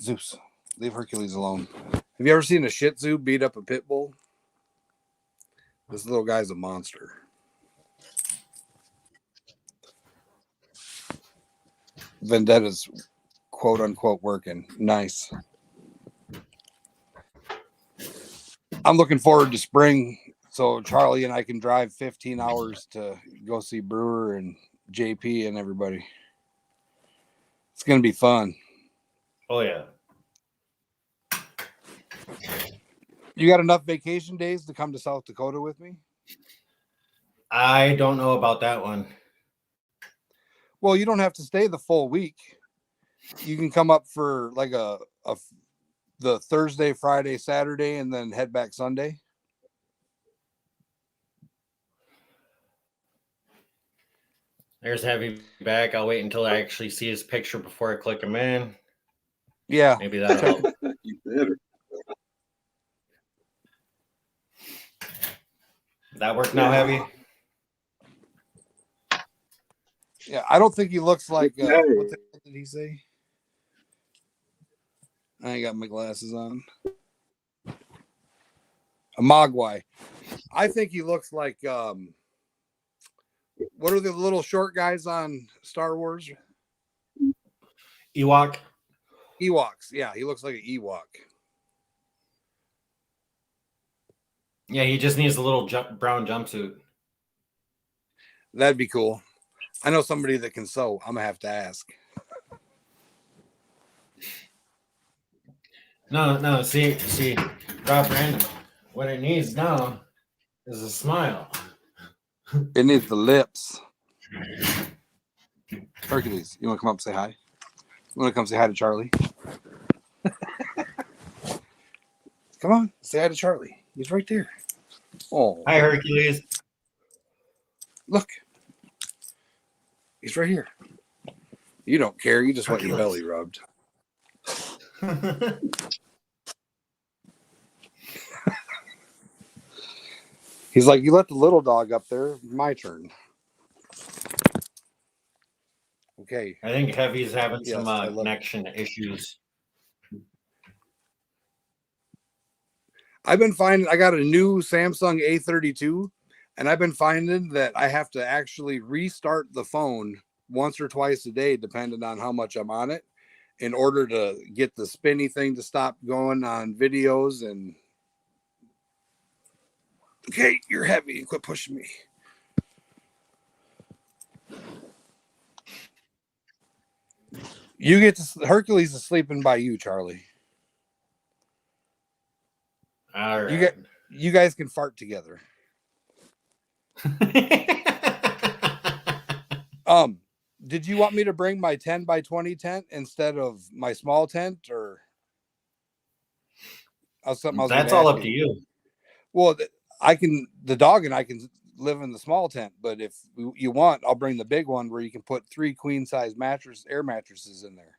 Zeus, leave Hercules alone. Have you ever seen a Shih Tzu beat up a pit bull? This little guy's a monster. Vendetta's quote unquote working. Nice. I'm looking forward to spring so Charlie and I can drive 15 hours to go see Brewer and JP and everybody. It's going to be fun. Oh yeah. You got enough vacation days to come to South Dakota with me? I don't know about that one. Well, you don't have to stay the full week. You can come up for like the Thursday, Friday, Saturday, and then head back Sunday. There's Heavy back. I'll wait until I actually see his picture before I click him in. Yeah. Maybe that'll help. You better. That work now, Heavy? Yeah, I don't think he looks like Okay. what the hell did he say? I ain't got my glasses on. A Mogwai. I think he looks like what are the little short guys on Star Wars? Ewok? Ewoks. Yeah, he looks like an Ewok. Yeah, he just needs a little brown jumpsuit. That'd be cool. I know somebody that can sew. I'm gonna have to ask. No. See, Rob Random. What it needs now is a smile. It needs the lips. Hercules, you want to come up and say hi? You want to come say hi to Charlie? Come on, say hi to Charlie. He's right there. Oh, Hi, Hercules. look. He's right here. You don't care. You just want your belly rubbed. He's like, you let the little dog up there. My turn. Okay. I think Heavy's having Yes, some I love it. connection issues. I've been finding I got a new Samsung A32, and I've been finding that I have to actually restart the phone once or twice a day, depending on how much I'm on it, in order to get the spinny thing to stop going on videos. And okay, you're heavy. Quit pushing me. You get to Hercules is sleeping by you, Charlie. All right. You guys can fart together. Did you want me to bring my 10 by 20 tent instead of my small tent, or something? That's all up to you. Well, the dog and I can live in the small tent, but if you want, I'll bring the big one where you can put 3 queen size air mattresses in there.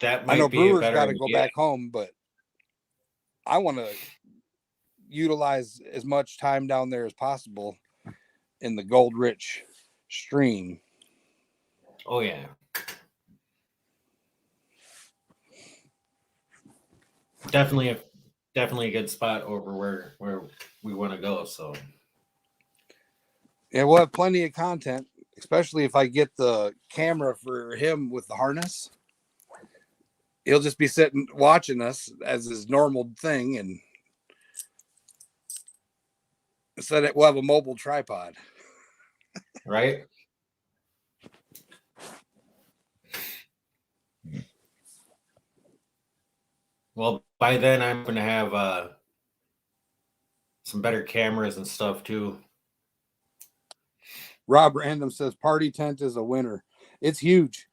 That I might know be a Brewer's better got to go idea. back home, but I want to utilize as much time down there as possible in the gold rich stream. Oh yeah. Definitely a good spot over where we want to go. So yeah, we'll have plenty of content, especially if I get the camera for him with the harness. He'll just be sitting watching us as his normal thing, and Said it will have a mobile tripod. Right? Well, by then I'm going to have some better cameras and stuff too. Rob Random says party tent is a winner. It's huge.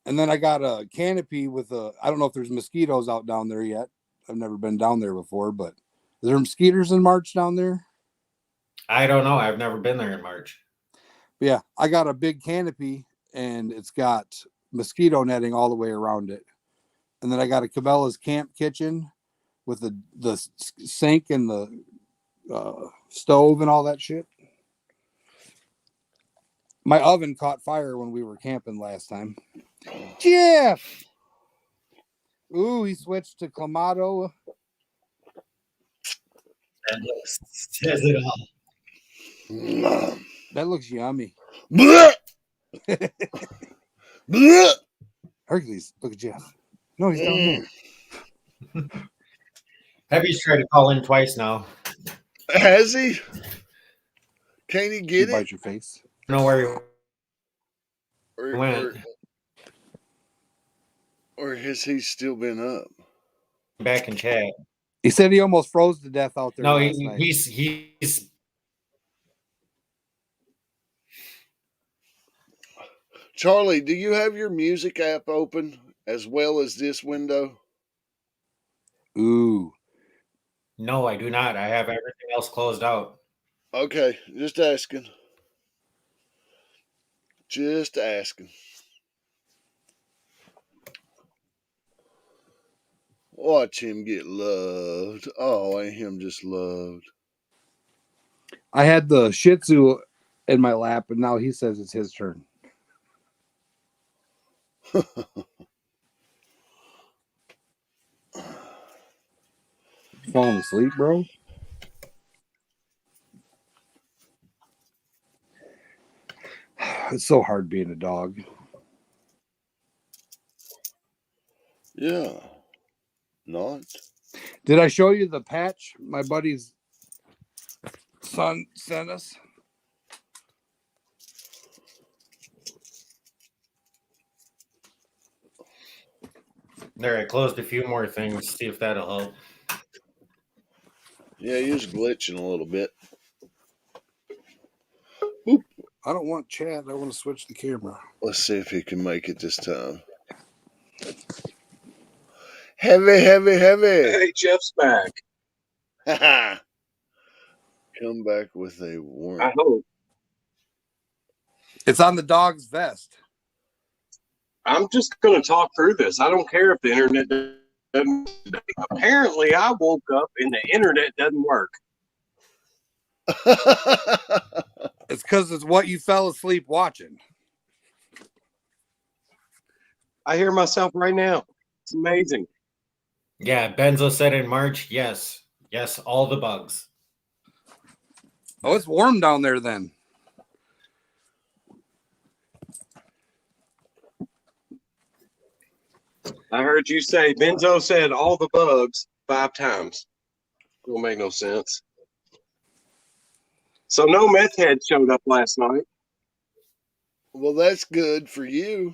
And then I got a canopy with I don't know if there's mosquitoes out down there yet. I've never been down there before, but is there mosquitoes in March down there? I don't know. I've never been there in March. But yeah, I got a big canopy and it's got mosquito netting all the way around it. And then I got a Cabela's camp kitchen with the sink and the stove and all that shit. My oven caught fire when we were camping last time. Jeff! Ooh, he switched to Clamato. Says it all. That looks yummy. Blech! Blech! Hercules, look at Jeff. No, he's down there. Heavy's tried to call in twice now. Has he? Can he get You it? bite your face. I don't know where Or, he went. or has he still been up? Back in chat. He said he almost froze to death out there No, last night. he's Charlie, do you have your music app open as well as this window? Ooh. No, I do not. I have everything else closed out. Okay, just asking. Just asking. Watch him get loved. Oh, ain't him just loved? I had the Shih Tzu in my lap, and now he says it's his turn. Falling asleep, bro? It's so hard being a dog. Yeah. Not. Did I show you the patch my buddy's son sent us? There, I closed a few more things. See if that'll help. Yeah, he was glitching a little bit. I don't want chat. I want to switch the camera. Let's see if he can make it this time. Heavy, heavy, heavy. Hey, Jeff's back. Come back with a warrant. I hope. It's on the dog's vest. I'm just going to talk through this. I don't care if the internet doesn't. Apparently, I woke up and the internet doesn't work. It's because it's what you fell asleep watching. I hear myself right now. It's amazing. Yeah, Benzo said in March, yes. Yes, all the bugs. Oh, it's warm down there then. I heard you say, Benzo said all the bugs 5 times. Don't make no sense. So no meth head showed up last night. Well, that's good for you.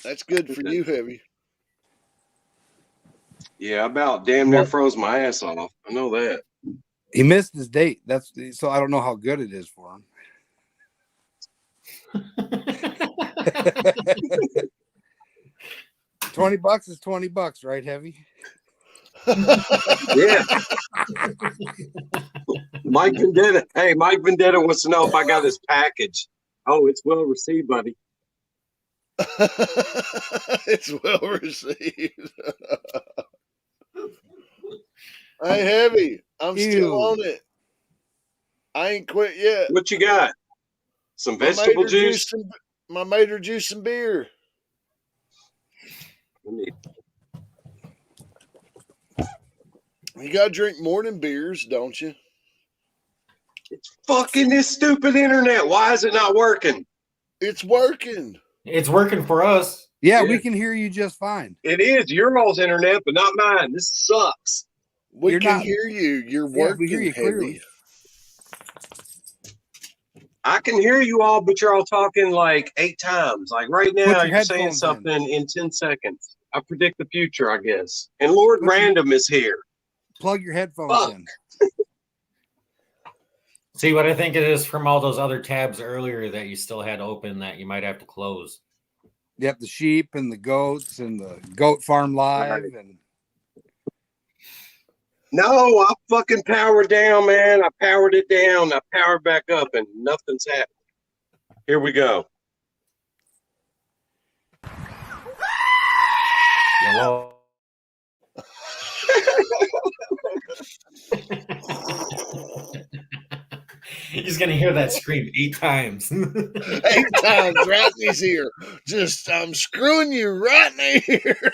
That's good for you, Heavy. Yeah, I about damn near froze my ass off. I know that. He missed his date. That's so I don't know how good it is for him. $20 is $20, right, Heavy? Yeah. Mike Vendetta. Hey, Mike Vendetta wants to know if I got his package. Oh, it's well received, buddy. It's well received. Hey, Heavy. I'm still on it. I ain't quit yet. What you got? Some vegetable juice? My mater juice and beer. You gotta drink more than beers, don't you? It's fucking this stupid internet. Why is it not working? It's working. It's working for us. Yeah, Yeah. we can hear you just fine. It is your all's internet, but not mine. This sucks. We You're can not- hear you. You're Yeah, working we hear you heavy. clearly. I can hear you all, but you're all talking like 8 times. Like right now, your you're saying headphones in. something in 10 seconds. I predict the future, I guess. And Lord Put your- Random is here. Plug your headphones Fuck. in. See, what I think it is from all those other tabs earlier that you still had open that you might have to close. Yep, the sheep and the goats and the goat farm live Right. and No, I fucking powered down, man. I powered it down. I powered back up, and nothing's happening. Here we go. Hello. He's gonna hear that scream 8 times. 8 times right in his ear. Just, I'm screwing you right in the ear.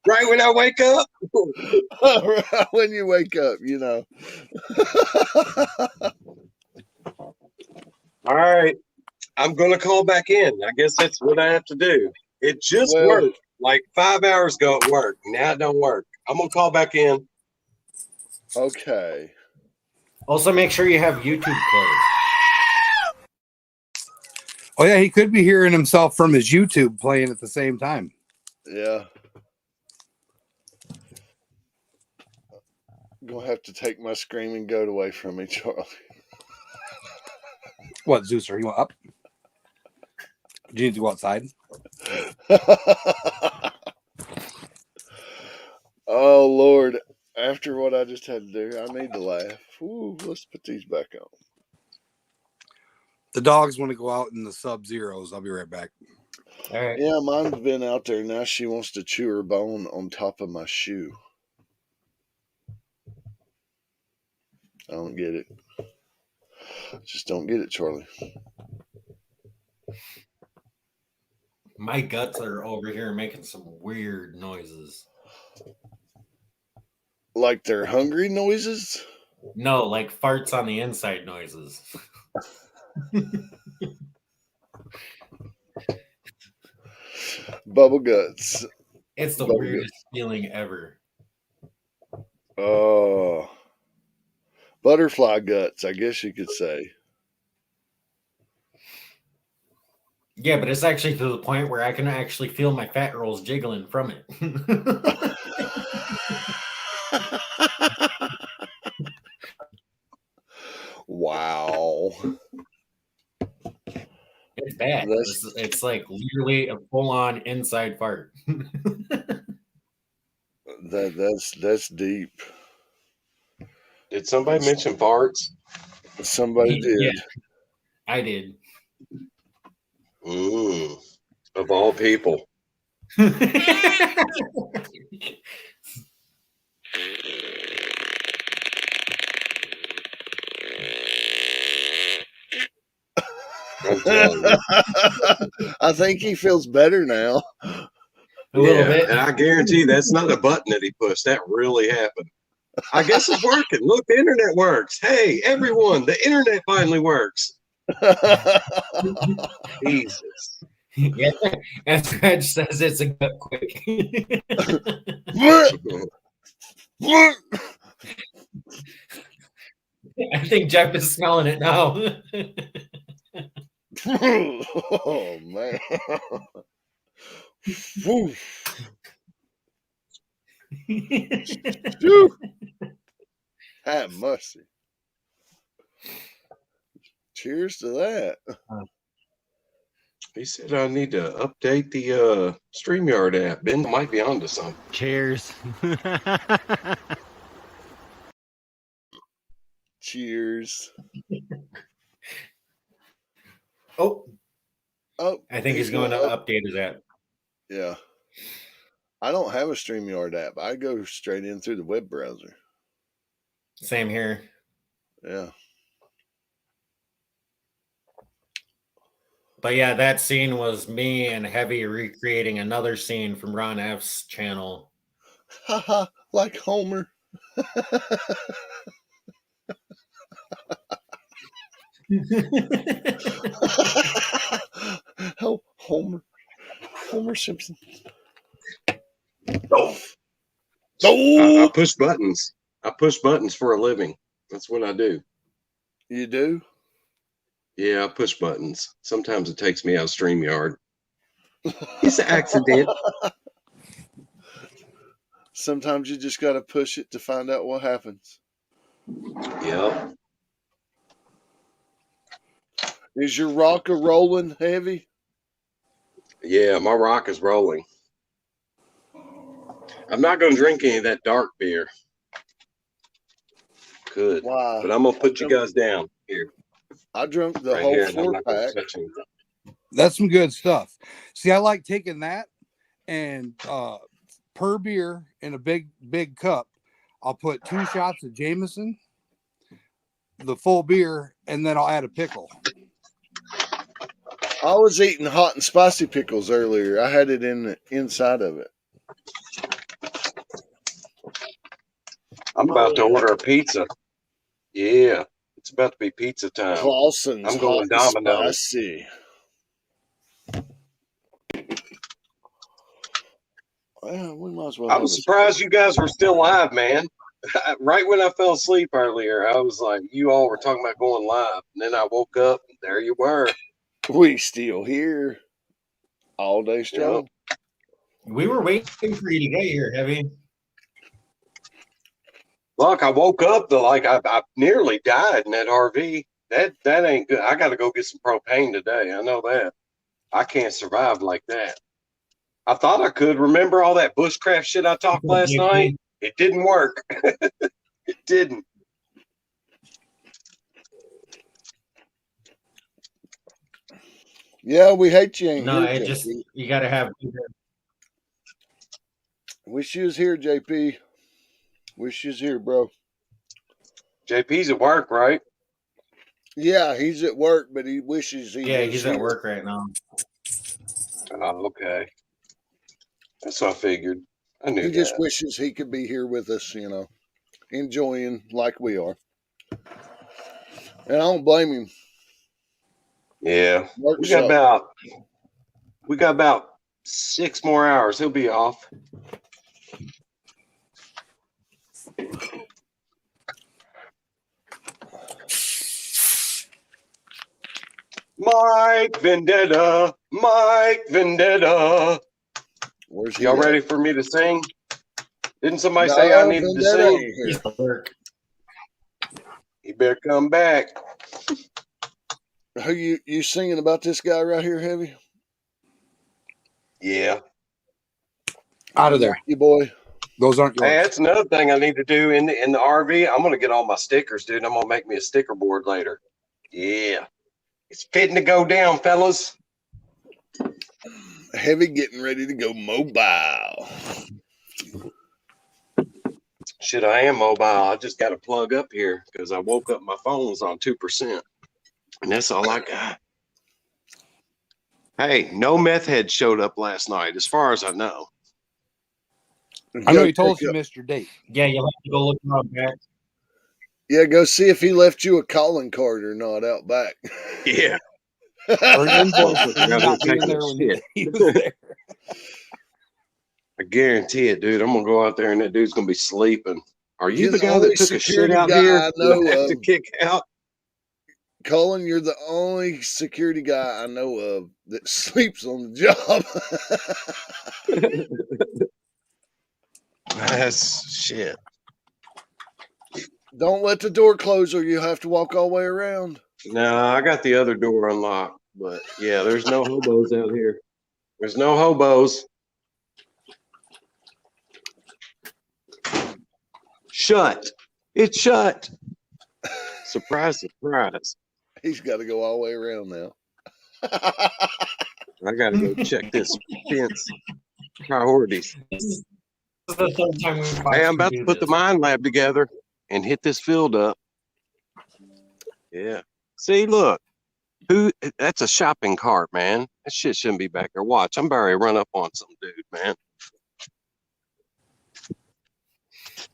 Right when I wake up. Right when you wake up, you know. All right. I'm going to call back in. I guess that's what I have to do. It just Well- worked. Like 5 hours ago, it worked. Now it don't work. I'm going to call back in. Okay. Also, make sure you have YouTube closed. oh yeah, he could be hearing himself from his YouTube playing at the same time. Yeah. Gonna have to take my screaming goat away from me, Charlie. What, Zeus? Are you up? Do you need to go outside? Oh Lord. After what I just had to do, I need to laugh. Ooh, let's put these back on. The dogs want to go out in the sub-zeros. I'll be right back. All right. Yeah, mine's been out there. Now she wants to chew her bone on top of my shoe. I don't get it. Just don't get it, Charlie. My guts are over here making some weird noises. Like they're hungry noises? No, like farts on the inside noises. Bubble guts. It's the Bubble weirdest feeling ever. Oh. Butterfly guts, I guess you could say. Yeah, but it's actually to the point where I can actually feel my fat rolls jiggling from it. Wow. It's bad. It's like literally a full-on inside fart. That's deep. Did somebody mention farts? Somebody did. Yeah, I did. Of all people. I'm telling you. I think he feels better now. A little bit. And I guarantee that's not a button that he pushed. That really happened. I guess it's working. Look, the internet works. Hey, everyone, the internet finally works. Jesus. Yeah, and Fred says it's a gut quick. I think Jeff is smelling it now. Oh man. Whew. Phew. Have mercy. Cheers to that. He said I need to update the StreamYard app. Ben might be onto something. Cheers. Cheers. Oh, Oh, I think he's going to update his app. Yeah. I don't have a StreamYard app. I go straight in through the web browser. Same here. Yeah. But yeah, that scene was me and Heavy recreating another scene from Ron F's channel. Haha, like Homer. Oh, Homer Simpson. I push buttons. I push buttons for a living. That's what I do. You do? Yeah, I push buttons. Sometimes it takes me out of StreamYard. It's an accident. Sometimes you just got to push it to find out what happens. Yep. Is your rocker rolling heavy? Yeah, my rock is rolling. I'm not going to drink any of that dark beer. Good. Why? But I'm going to put you guys down here. I drank the Right whole here, and I'm 4-pack. not going to touch anything. That's some good stuff. See, I like taking that and per beer in a big cup, I'll put 2 shots of Jameson, the full beer, and then I'll add a pickle. I was eating hot and spicy pickles earlier. I had it in the inside of it. I'm about to order a pizza. Yeah, it's about to be pizza time. Clausen's I'm going hot and Domino's. spicy. Well, we might as well. I was surprised you guys were still live, man. Right when I fell asleep earlier, I was like, you all were talking about going live. And then I woke up, and there you were. We still here all day strong. Yep. We were waiting for you to get here, Heavy. Look, I woke up, I nearly died in that RV. That ain't good. I got to go get some propane today. I know that. I can't survive like that. I thought I could. Remember all that bushcraft shit I talked last night? It didn't work. It didn't. Yeah, we hate you ain't No, here, it JP. just you got to have. Wish you was here, JP. Wish you was here, bro. JP's at work, right? Yeah, he's at work, but he wishes he Yeah, was he's here. at work right now. Oh, okay. That's what I figured. I knew He that. just wishes he could be here with us, enjoying like we are. And I don't blame him. Yeah. Work We got sucks. about 6 more hours. He'll be off. Mike Vendetta. Where's he Y'all at? ready for me to sing? Didn't somebody No, say I needed to Vendetta sing? ain't here. He's at work. He better come back. Who you singing about this guy right here, Heavy? Yeah. Out of there. You boy. Those aren't yours. Hey, that's another thing I need to do in the RV. I'm gonna get all my stickers, dude. I'm gonna make me a sticker board later. Yeah. It's fitting to go down, fellas. Heavy getting ready to go mobile. Shit, I am mobile. I just got to plug up here because I woke up, my phone's on 2%. And that's all I got. Hey, no meth head showed up last night, as far as I know. I know you told us you missed your date. Yeah, you'll have to go look around back. Yeah, go see if he left you a calling card or not out back. Yeah. Or an invoice for you Now not they're being taking there when shit. he was there. I guarantee it, dude. I'm going to go out there and that dude's going to be sleeping. Are you You're the the guy only that took a shit security out guy here I know that I have to of. kick out? Colin, you're the only security guy I know of that sleeps on the job. That's shit. Don't let the door close or you'll have to walk all the way around. No, I got the other door unlocked. But yeah, there's no hobos out here. There's no hobos. Shut. It's shut. Surprise, surprise. He's got to go all the way around now. I gotta go check this fence. Priorities. This is the third time we've Hey, I'm about to put the mine lab together and hit this field up. Yeah. See, look. That's a shopping cart, man. That shit shouldn't be back there. Watch, I'm about to run up on some dude, man.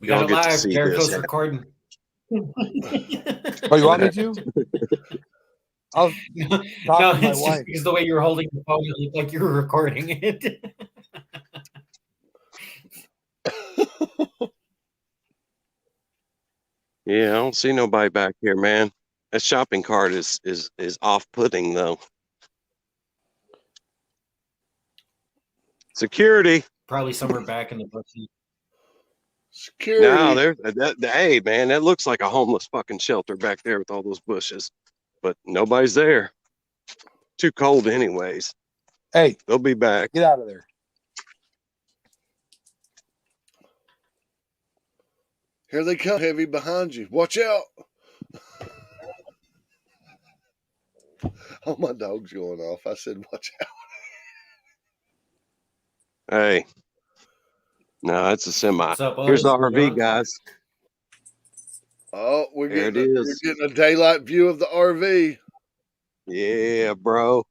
We got Y'all it get to live. see Jericho's this. recording. Oh, you want me to? I was No, talking to my it's just wife. because the way you were holding the phone, it looked like you were recording it. Yeah, I don't see nobody back here, man. That shopping cart is off-putting though. Security. Probably somewhere back in the bushes. Security. No, hey man, that looks like a homeless fucking shelter back there with all those bushes. But nobody's there. Too cold anyways. Hey, They'll be back. get out of there. Here they come, heavy behind you. Watch out. Oh, my dog's going off. I said, watch out. Hey. No, it's a semi. What's up, Here's the Otis? How you RV, doing? guys. Oh, we're There it getting is. a daylight view of the RV. Yeah, bro.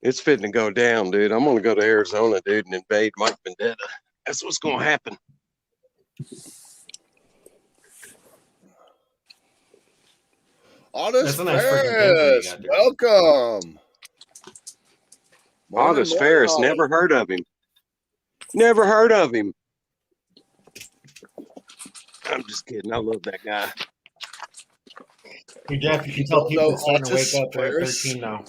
It's fitting to go down, dude. I'm gonna go to Arizona, dude, and invade Mike Vendetta. That's what's gonna happen. Otis That's a nice freaking camper you Ferris, got there. welcome. Morning, Otis morning, Ferris, Otis. never heard of him. Never heard of him. I'm just kidding. I love that guy. Hey, Jeff, you You can tell don't people know are starting to wake Otis up. We're at Ferris? 13 now.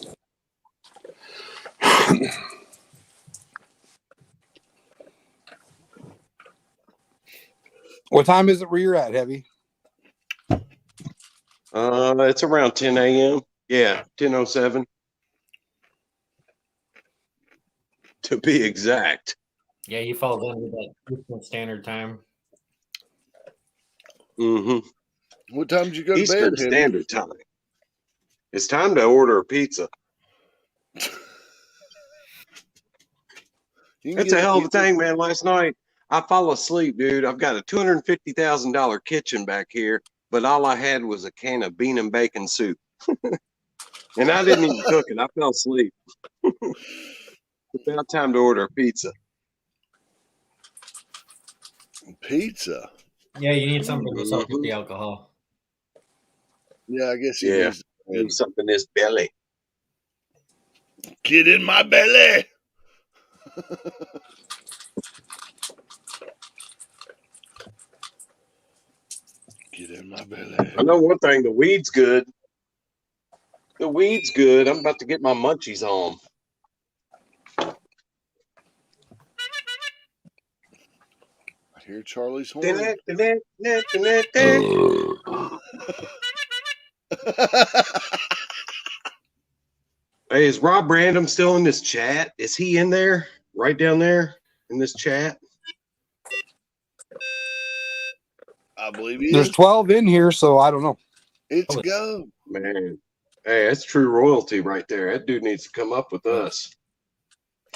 What time is it where you're at, Heavy? It's around 10 a.m. Yeah, 10:07 to be exact. Yeah, he falls under that Eastern Standard Time. Mm-hmm. What time did you go to Eastern bed, Heavy? Standard Time. It's time to order a pizza. You can It's get a hell of a pizza. thing, man. Last night I fell asleep, dude. I've got a $250,000 kitchen back here, but all I had was a can of bean and bacon soup. And I didn't even cook it. I fell asleep. It's about time to order a pizza. Pizza. Yeah, you need something to soak up Mhm. the alcohol. Yeah, I guess he Yeah. needs Need something in his belly. Get in my belly. Get in my belly. I know one thing, the weed's good. The weed's good. I'm about to get my munchies on. I hear Charlie's horn. Hey, is Rob Random still in this chat? Is he in there? Right down there in this chat? I believe he There's is. 12 in here, so I don't know. It's go. Man. Hey, that's true royalty right there. That dude needs to come up with us.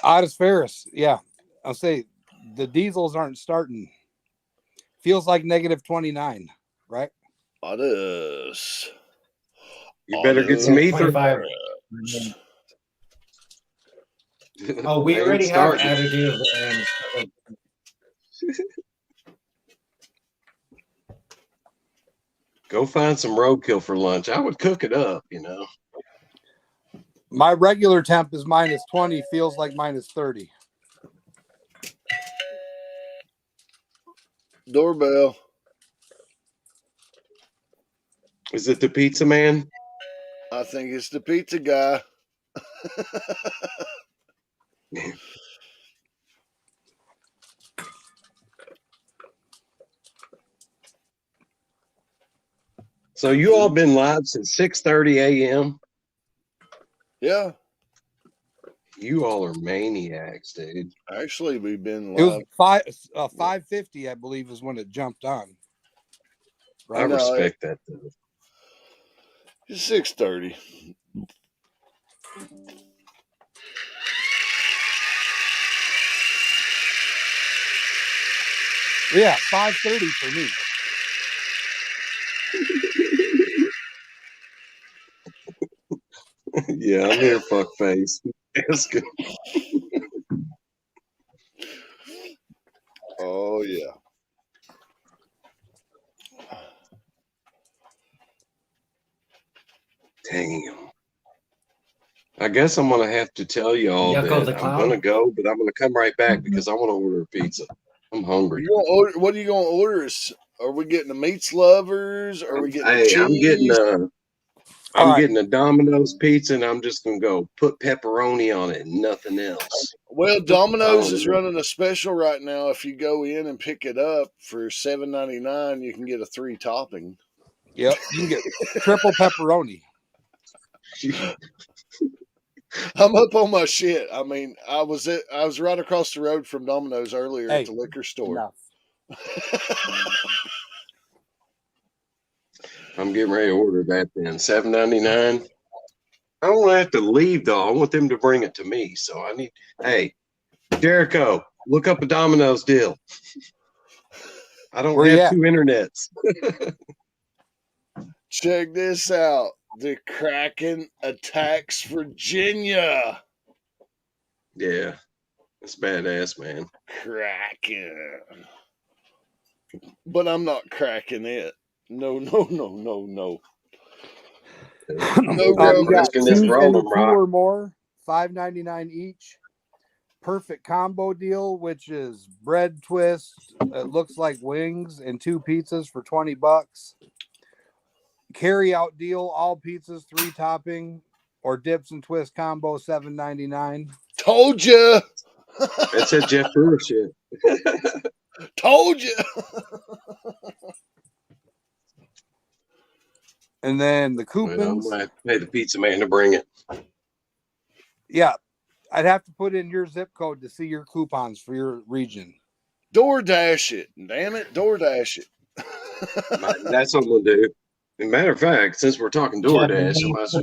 Otis Ferris, yeah. I'll say the diesels aren't starting. Feels like negative 29, right? Otis. You better get some ether. 25. Oh, we I ain't already have starting. additive and Go find some roadkill for lunch. I would cook it up, you know. My regular temp is minus 20, feels like minus 30. Doorbell. Is it the pizza man? I think it's the pizza guy. So you all been live since 6:30 a.m. Yeah. You all are maniacs, dude. Actually, we've been It was live. 550, I believe, is when it jumped on. I No, respect that, though. It's 6:30. Yeah, 5:30 for me. Yeah, I'm here, fuckface. That's good. Oh yeah. Damn. I guess I'm gonna have to tell y'all Yucko the that I'm gonna clown. go, but I'm gonna come right back because I want to order a pizza. I'm hungry. You gonna order, what are you gonna order? Are we getting the meats lovers? Are we getting the Hey, cheese? All I'm right. getting a Domino's pizza, and I'm just gonna go put pepperoni on it and nothing else. Well, Domino's is Oh, running a special right now. If you go in and pick it up for $7.99, you can get a 3 topping. Yep. You can get triple pepperoni. I'm up on my shit. I mean, I was right across the road from Domino's earlier Hey, at the liquor store. enough. I'm getting ready to order that then. $7.99. I don't want to have to leave though. I want them to bring it to me. So I need. Hey, Jericho, look up a Domino's deal. I don't Where you have at? 2 internets. Check this out. The Kraken attacks Virginia. Yeah, it's badass, man. Kraken. But I'm not cracking it. No, no, no, no, no. No, You got risking this 2 Roman rock. or more, $5.99 each. Perfect combo deal, which is bread twist. It looks like wings and 2 pizzas for $20. Carry out deal, all pizzas 3 topping, or dips and twist combo $7.99. Told you. That's that Jeff Brewer shit. Told you. And then the Well, I'm coupons. gonna have to pay the pizza man to bring it. Yeah, I'd have to put in your zip code to see your coupons for your region. DoorDash it. Damn it. DoorDash it. That's what we'll do. As a matter of fact, since we're talking DoorDash, I might as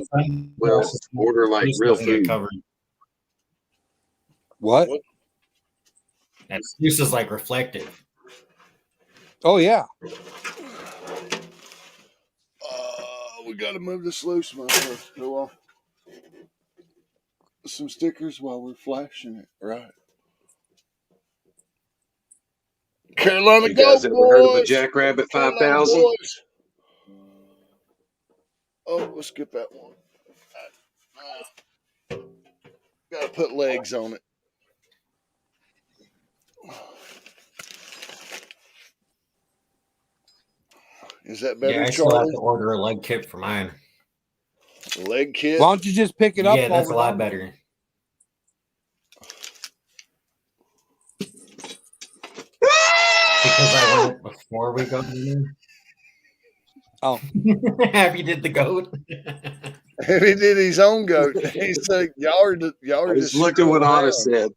well order like real food. Covered. What? That excuse is like reflective. Oh, yeah. We got to move this loose, motherfucker. Go on. Some stickers while we're flashing it. Right. Carolina You guys go, ever boys. heard of a Jackrabbit Carolina 5000? boys. Oh, we'll skip that one. Got to put legs on it. Is that better, Yeah, I still have Charlie? to order a leg kit for mine. Leg kit? Why don't you just pick it up? Yeah, while that's a we're lot done? better. Because I went before we go to Oh. Happy did the goat. He did his own goat. He said, y'all are I just just looked at what Anna said.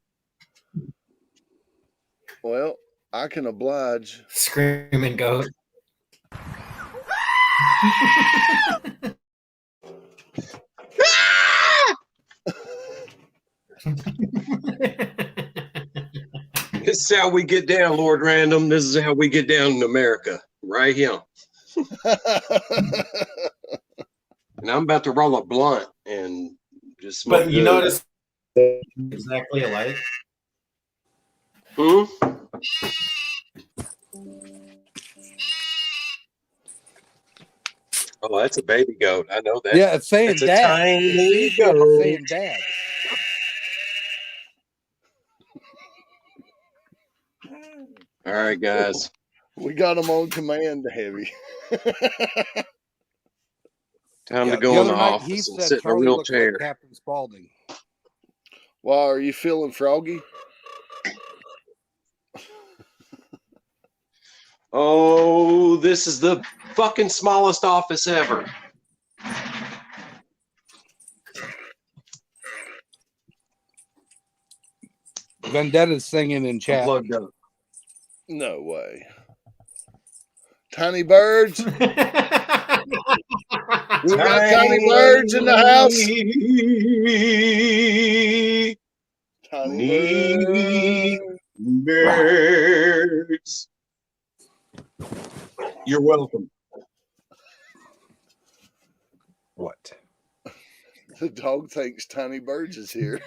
Well, I can oblige. Screaming goat. This is how we get down, Lord Random. This is how we get down in America. Right here. And I'm about to roll a blunt and just smoke. But you notice exactly alike. Hmm? Oh, that's a baby goat. I know that. Yeah, it's saying That's a dad. tiny It's goat. saying dad. All right, guys. We got him on command, Heavy. Time to The go in the other night, office he and said sit in a Charlie looked wheelchair. like Captain Spaulding. Why, are you feeling froggy? Oh, this is the fucking smallest office ever. Vendetta's singing in chat. Plugged up. No way. Tiny birds. We got tiny birds in the house. Tiny birds. You're welcome. What? The dog thinks Tiny Birds is here.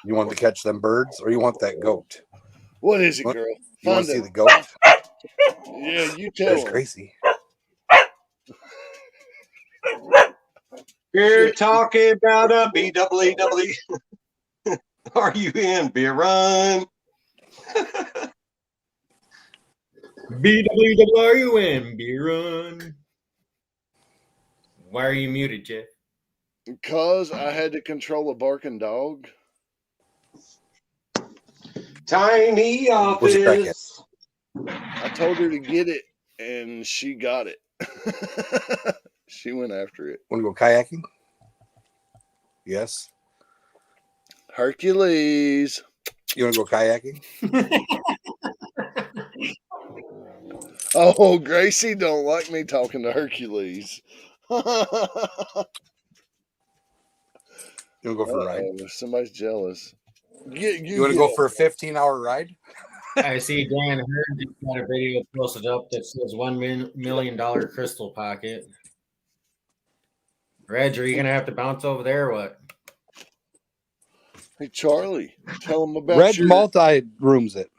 You want to catch them birds, or you want that goat? What is it, girl? You want Find to see it. the goat? Yeah, you tell There's him. Gracie. You're Shit. talking about a BWW. Are you in beer run? BWWRUM, B-Run. Why are you muted, Jeff? Because I had to control a barking dog. Tiny Where's the crackhead? office. I told her to get it, and she got it. She went after it. Want to go kayaking? Yes. Hercules. You want to go kayaking? Oh, Gracie don't like me talking to Hercules. You want to go for a ride? Somebody's jealous. You want to go for a 15-hour ride? I see Dan Hearn just got a video posted up that says $1 million crystal pocket. Reg, are you gonna have to bounce over there or what? Hey, Charlie, tell them about Red your multi rooms it.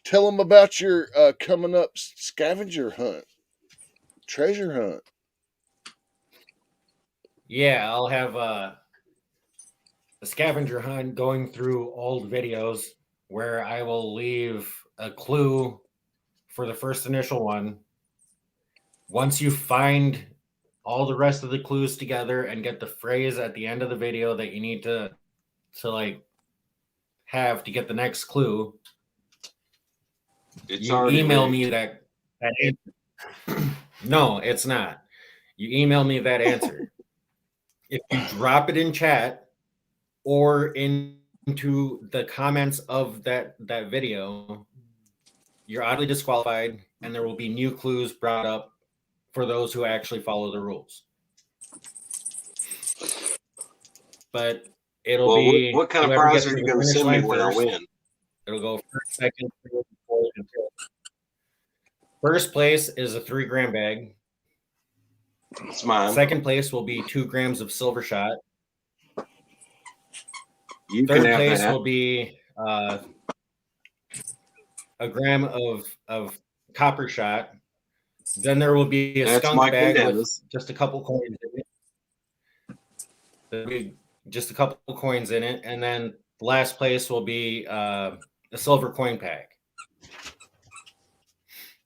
tell them about your coming up scavenger hunt, treasure hunt. Yeah, I'll have a scavenger hunt going through old videos where I will leave a clue for the first initial one. Once you find all the rest of the clues together and get the phrase at the end of the video that you need to like have to get the next clue, It's you already email rigged. me that answer. No, it's not. You email me that answer. If you drop it in chat or into the comments of that video, you're oddly disqualified, and there will be new clues brought up for those who actually follow the rules. But it'll be what kind of whoever prize gets are to you the going to finish send me line when I first. win? It'll go first, second, third, fourth, and fifth. First place is a 3 gram bag. It's mine. Second place will be 2 grams of silver shot. You Third can have place that. will be a gram of copper shot. Then there will be a That's skunk Mike bag with Vendetta's. just a couple coins in it. There'll be just a couple coins in it, and then last place will be a silver coin pack.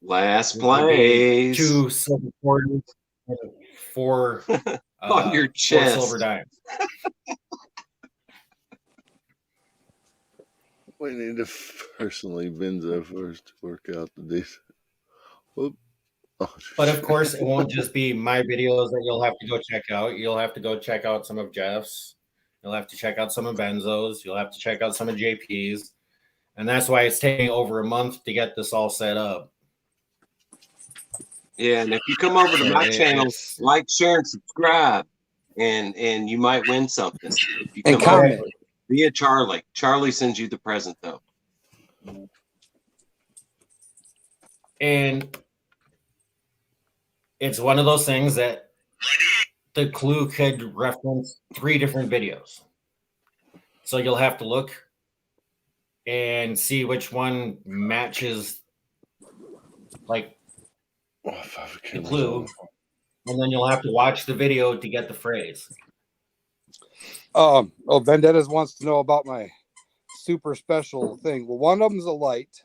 Last There'll be place 2 silver quarters and 4 on your 4 chest. silver dimes. We need to personally Benzo first to work out the decent. Whoop. Oh, But of course, it won't just be my videos that you'll have to go check out. You'll have to go check out some of Jeff's. You'll have to check out some of Benzo's. You'll have to check out some of JP's. And that's why it's taking over a month to get this all set up. Yeah, and if you come over to my channel, like, share, and subscribe, and you might win something. If you And come over, comment. via Charlie. Charlie sends you the present, though. And it's one of those things that the clue could reference 3 different videos. So you'll have to look and see which one matches like the clue. And then you'll have to watch the video to get the phrase. Vendettas wants to know about my super special thing. Well, one of them's a light,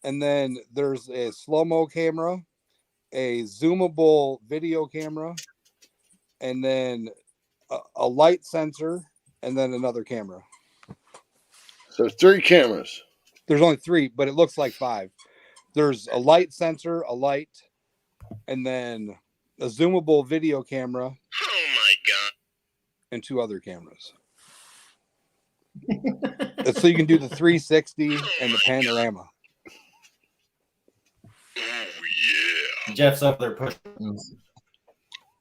and then there's a slow-mo camera, a zoomable video camera, and then a light sensor, and then another camera. So 3 cameras. There's only 3, but it looks like 5. There's a light sensor, a light, and then a zoomable video camera. Oh my god! And 2 other cameras. So you can do the 360 and the panorama. Oh yeah! Jeff's up there pushing buttons.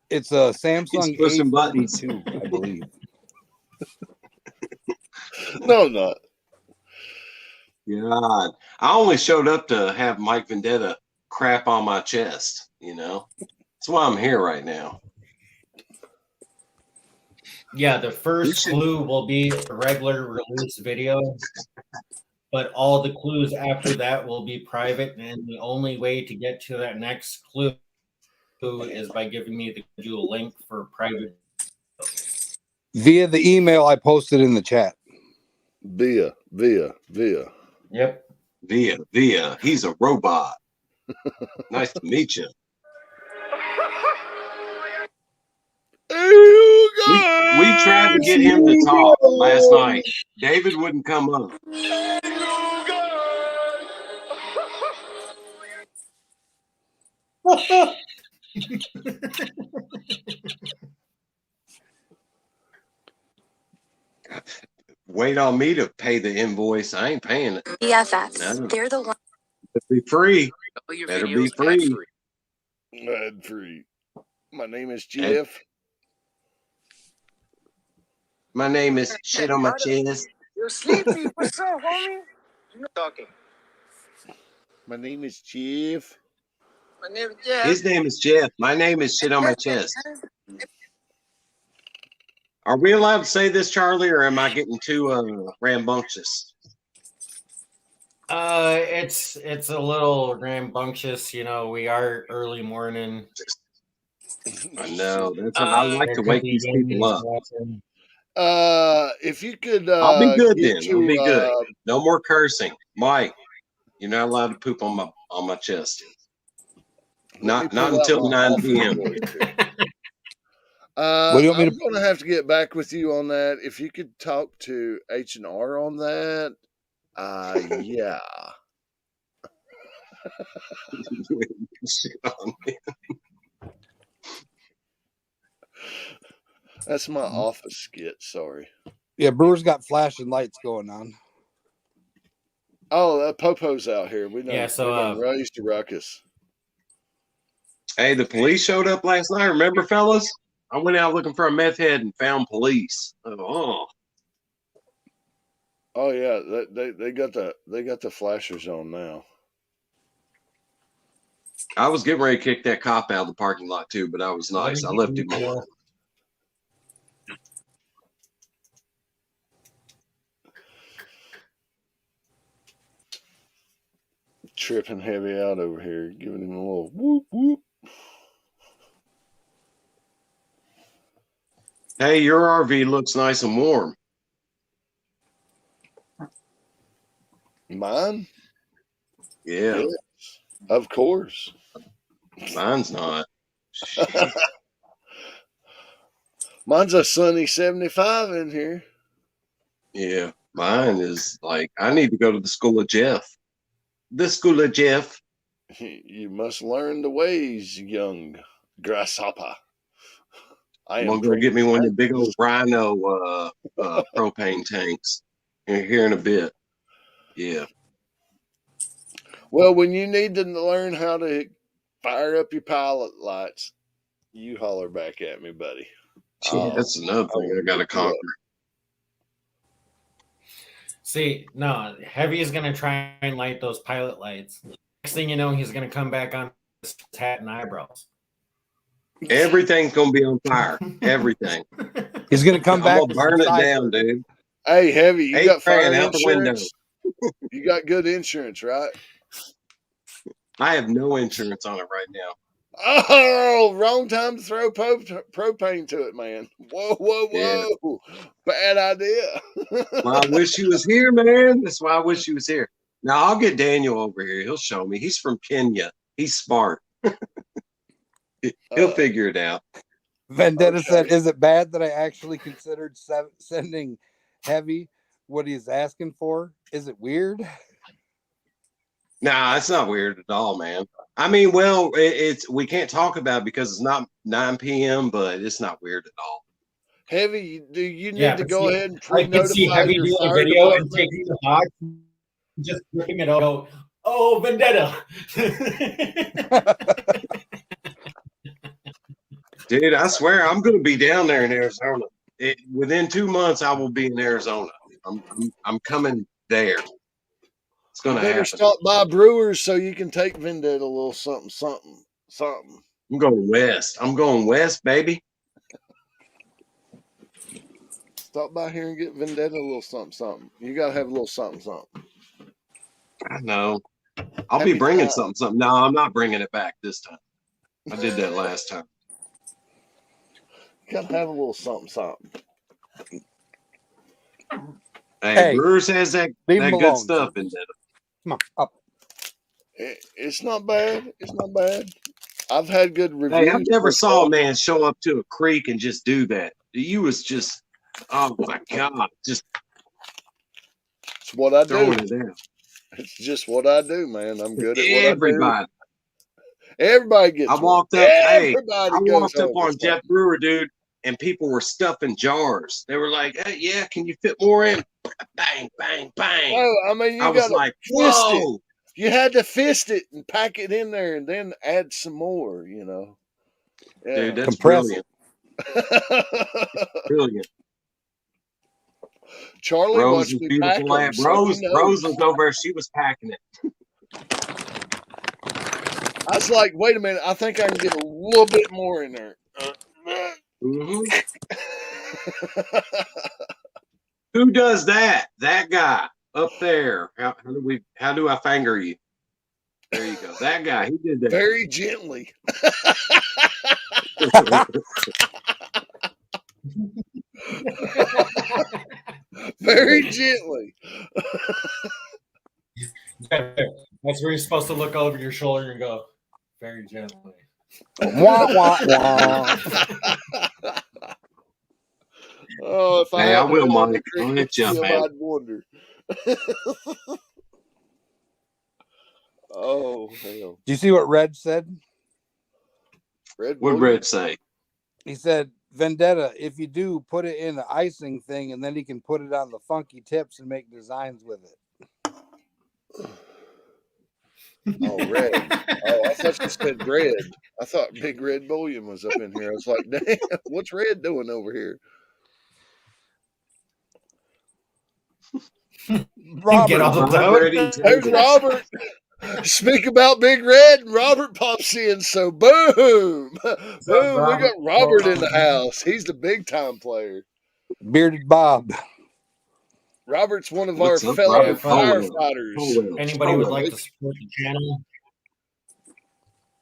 It's a Samsung He's pushing buttons. A42, I believe. No, not. God, I only showed up to have Mike Vendetta crap on my chest. You know, that's why I'm here right now. Yeah, the first clue will be a regular release video, but all the clues after that will be private, and the only way to get to that next clue is by giving me the link for private Via the email I posted in the chat. Via. Yep. Via. He's a robot. Nice to meet you. We tried to get him to talk last night. David wouldn't come up. Wait on me to pay the invoice. I ain't paying it. BFFs. They're the ones. Be free. Better be free. Ad free. My name is Jeff. My name is shit on my chest. You're sleepy. What's up, homie? You're not talking. My name is Jeff. My name is Jeff. His name is Jeff. My name is shit on my chest. Are we allowed to say this, Charlie, or am I getting too rambunctious? It's a little rambunctious, you know. We are early morning. I know. That's what I like to wake these people up. If you could, I'll be good then. to, I'll be good. No more cursing, Mike. You're not allowed to poop on my chest. Not until 9 p.m. What do you want me I'm going to have to get back with you on that. If you could talk to H&R on that, yeah. That's my office skit. Sorry. Yeah, Brewer's got flashing lights going on. Oh, that Popo's out here. We know. Yeah, so we raised a ruckus. Hey, the police showed up last night. Remember, fellas? I went out looking for a meth head and found police. Oh yeah, they got the flashers on now. I was getting ready to kick that cop out of the parking lot too, but I was nice. I left him alone. Tripping heavy out over here, giving him a little whoop whoop. Hey, your RV looks nice and warm. Mine? Yeah. Yes, of course. Mine's not. Mine's a sunny 75 in here. Yeah, mine is like, I need to go to the school of Jeff. The school of Jeff. You must learn the ways, young grasshopper. I'm going to go get me one of the big old Rhino propane tanks here in a bit. Yeah. Well, when you need to learn how to fire up your pilot lights, you holler back at me, buddy. That's another thing I got to conquer. See, no, Heavy is going to try and light those pilot lights. Next thing you know, he's going to come back on his hat and eyebrows. Everything's going to be on fire. Everything. He's going to come back. I'm going to burn it down, dude. Hey, Heavy, you got fire out the window. You got good insurance, right? I have no insurance on it right now. Oh, wrong time to throw propane to it, man. Whoa. Yeah. Bad idea. Well, I wish he was here, man. That's why I wish he was here. Now, I'll get Daniel over here. He'll show me. He's from Kenya. He's smart. He'll figure it out. Vendetta said, is it bad that I actually considered sending Heavy what he's asking for? Is it weird? Nah, it's not weird at all, man. I mean, well, it's we can't talk about it because it's not 9 p.m., but it's not weird at all. Heavy, do you need to go ahead and I can see Heavy do a video and taking the box, just ripping it out. Oh, Vendetta. Dude, I swear I'm going to be down there in Arizona. Within 2 months, I will be in Arizona. I'm coming there. It's going to happen. Stop by Brewers so you can take Vendetta a little something. I'm going west. I'm going west, baby. Stop by here and get Vendetta a little something. You got to have a little something. I know. I'll be bringing something. No, I'm not bringing it back this time. I did that last time. You got to have a little something. Hey, Brewers has that leave him good alone, stuff sir. in there. Come on, up. It's not bad. It's not bad. I've had good reviews. Hey, I've never so saw a far. man show up to a creek and just do that. You was just, oh my God, just It's what I do. throwing it down. It's just what I do, man. I'm good at what I do. Everybody. Everybody gets I one. walked up, hey, Everybody I goes walked up home on with Jeff one. Brewer, dude, and people were stuffing jars. They were like, hey, yeah, can you fit more in? Bang, bang, bang. Oh, I mean, I you was got to like, fist whoa. it. You had to fist it and pack it in there and then add some more, you know. Yeah. Dude, that's Compress brilliant. Brilliant. Charlie Rose watched is me beautiful. pack 'em, Lad. so he Rose knows. was over there. She was packing it. I was like, wait a minute. I think I can get a little bit more in there. Mm-hmm. Who does that? That guy up there. How do I finger you? There you go. That guy. He did that. Very gently. Very gently. That's where you're supposed to look over your shoulder and go, very gently. Wah, wah, wah. Oh, if I Hey, I hadn't will, been on the Mike. creek I'll with hit you up, him, man. I'd wonder. Oh, hell. Do you see what Red said? Red What'd William? Red say? He said, Vendetta, if you do, put it in the icing thing, and then he can put it on the funky tips and make designs with it. Oh, Red. Oh, I thought you said Red. I thought Big Red William was up in here. I was like, damn, what's Red doing over here? Robert, Get off the Vibrating boat. There's tables. Robert. Speak about Big Red, and Robert pops in. So, boom. Boom. We Robert? got Robert in the house. He's the big time player. Bearded Bob. Robert's one of What's our up, fellow Robert? firefighters. Anybody would like to support the channel?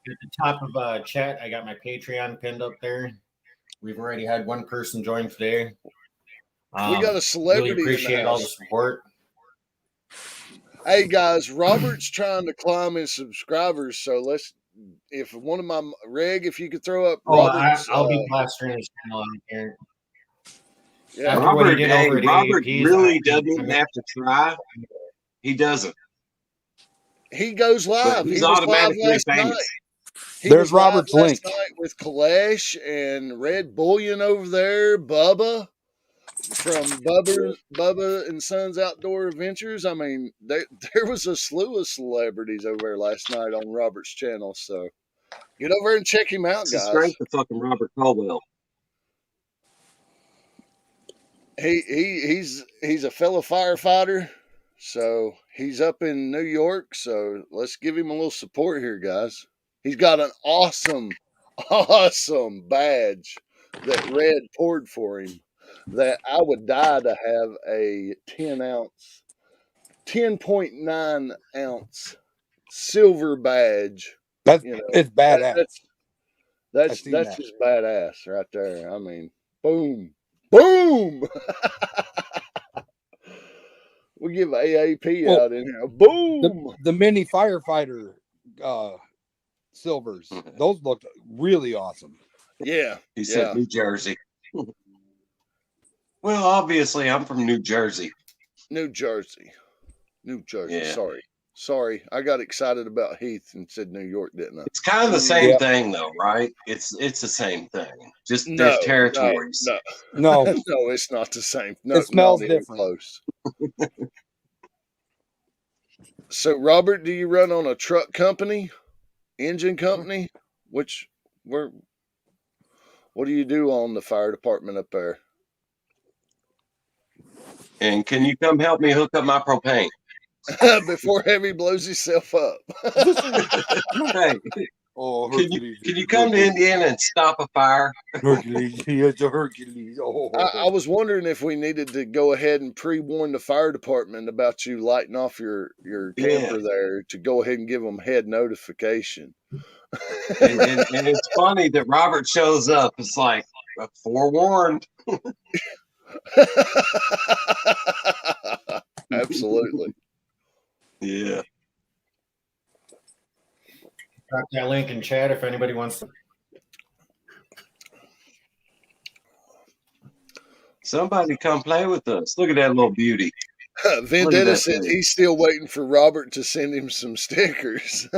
At the top of chat, I got my Patreon pinned up there. We've already had one person join today. We got a celebrity Really appreciate in the all the house. support. Hey guys, Robert's trying to climb his subscribers, so let's. If one of my Reg, if you could throw up Robert's. I'll be plastering his channel on here. Yeah. After what he Robert, did hey, over at Robert AAP's, really doesn't have to try. He doesn't. He goes But live. he's He was live automatically last famous. night. He There's was live Robert's last link. night with Kalesh and Red Bullion over there, Bubba from Bubba and Sons Outdoor Adventures. I mean, there was a slew of celebrities over there last night on Robert's channel. So get over and check him out, It's the guys. strength of fucking Robert Caldwell. He's a fellow firefighter, so he's up in New York. So let's give him a little support here, guys. He's got an awesome badge that Red poured for him. That I would die to have a 10.9 ounce silver badge. That's You know, it's badass. that's seen that. just badass right there. I mean, boom. Boom! We give AAP Well, out in here. Boom! The mini firefighter silvers, those looked really awesome. Yeah. He said New Jersey. Well, obviously, I'm from New Jersey. New Jersey. Yeah. Sorry. I got excited about Heath and said New York, didn't I? It's kind of the same thing, though, right? It's the same thing. Just there's territories. No, it's not the same. No, it smells not even different. close. So, Robert, do you run on a truck company, engine company? What do you do on the fire department up there? And can you come help me hook up my propane? Before Heavy blows himself up. Hey, can you come to Indiana and stop a fire? Hercules, he is a Hercules. I was wondering if we needed to go ahead and pre-warn the fire department about you lighting off your camper there to go ahead and give them head notification. and it's funny that Robert shows up. It's like forewarned. Absolutely. Yeah. Drop that link in chat if anybody wants to. Somebody come play with us. Look at that little beauty. Vendetta that said thing. he's still waiting for Robert to send him some stickers.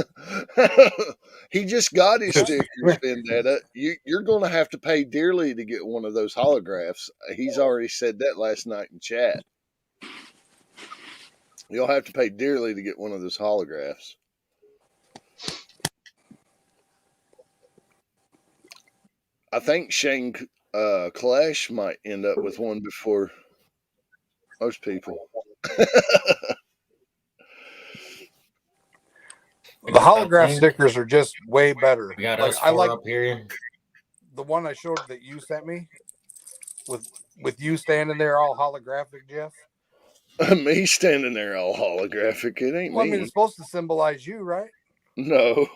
He just got his stickers, Vendetta. You're going to have to pay dearly to get one of those holographs. He's already said that last night in chat. You'll have to pay dearly to get one of those holographs. I think Shane Clash might end up with one before most people. The holograph stickers are just way better. We got Like us I four like up here. the one I showed that you sent me with you standing there all holographic, Jeff. Me standing there all holographic. It ain't Well, I me. mean, it's supposed to symbolize you, right? No.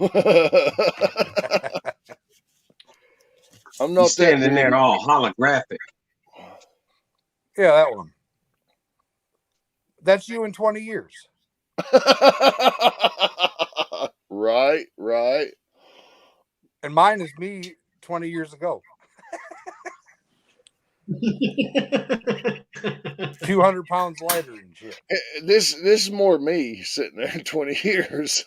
I'm not He's standing that there all holographic. Yeah, that one. That's you in 20 years. Right. And mine is me 20 years ago. 200 pounds lighter and shit. This is more me sitting there in 20 years.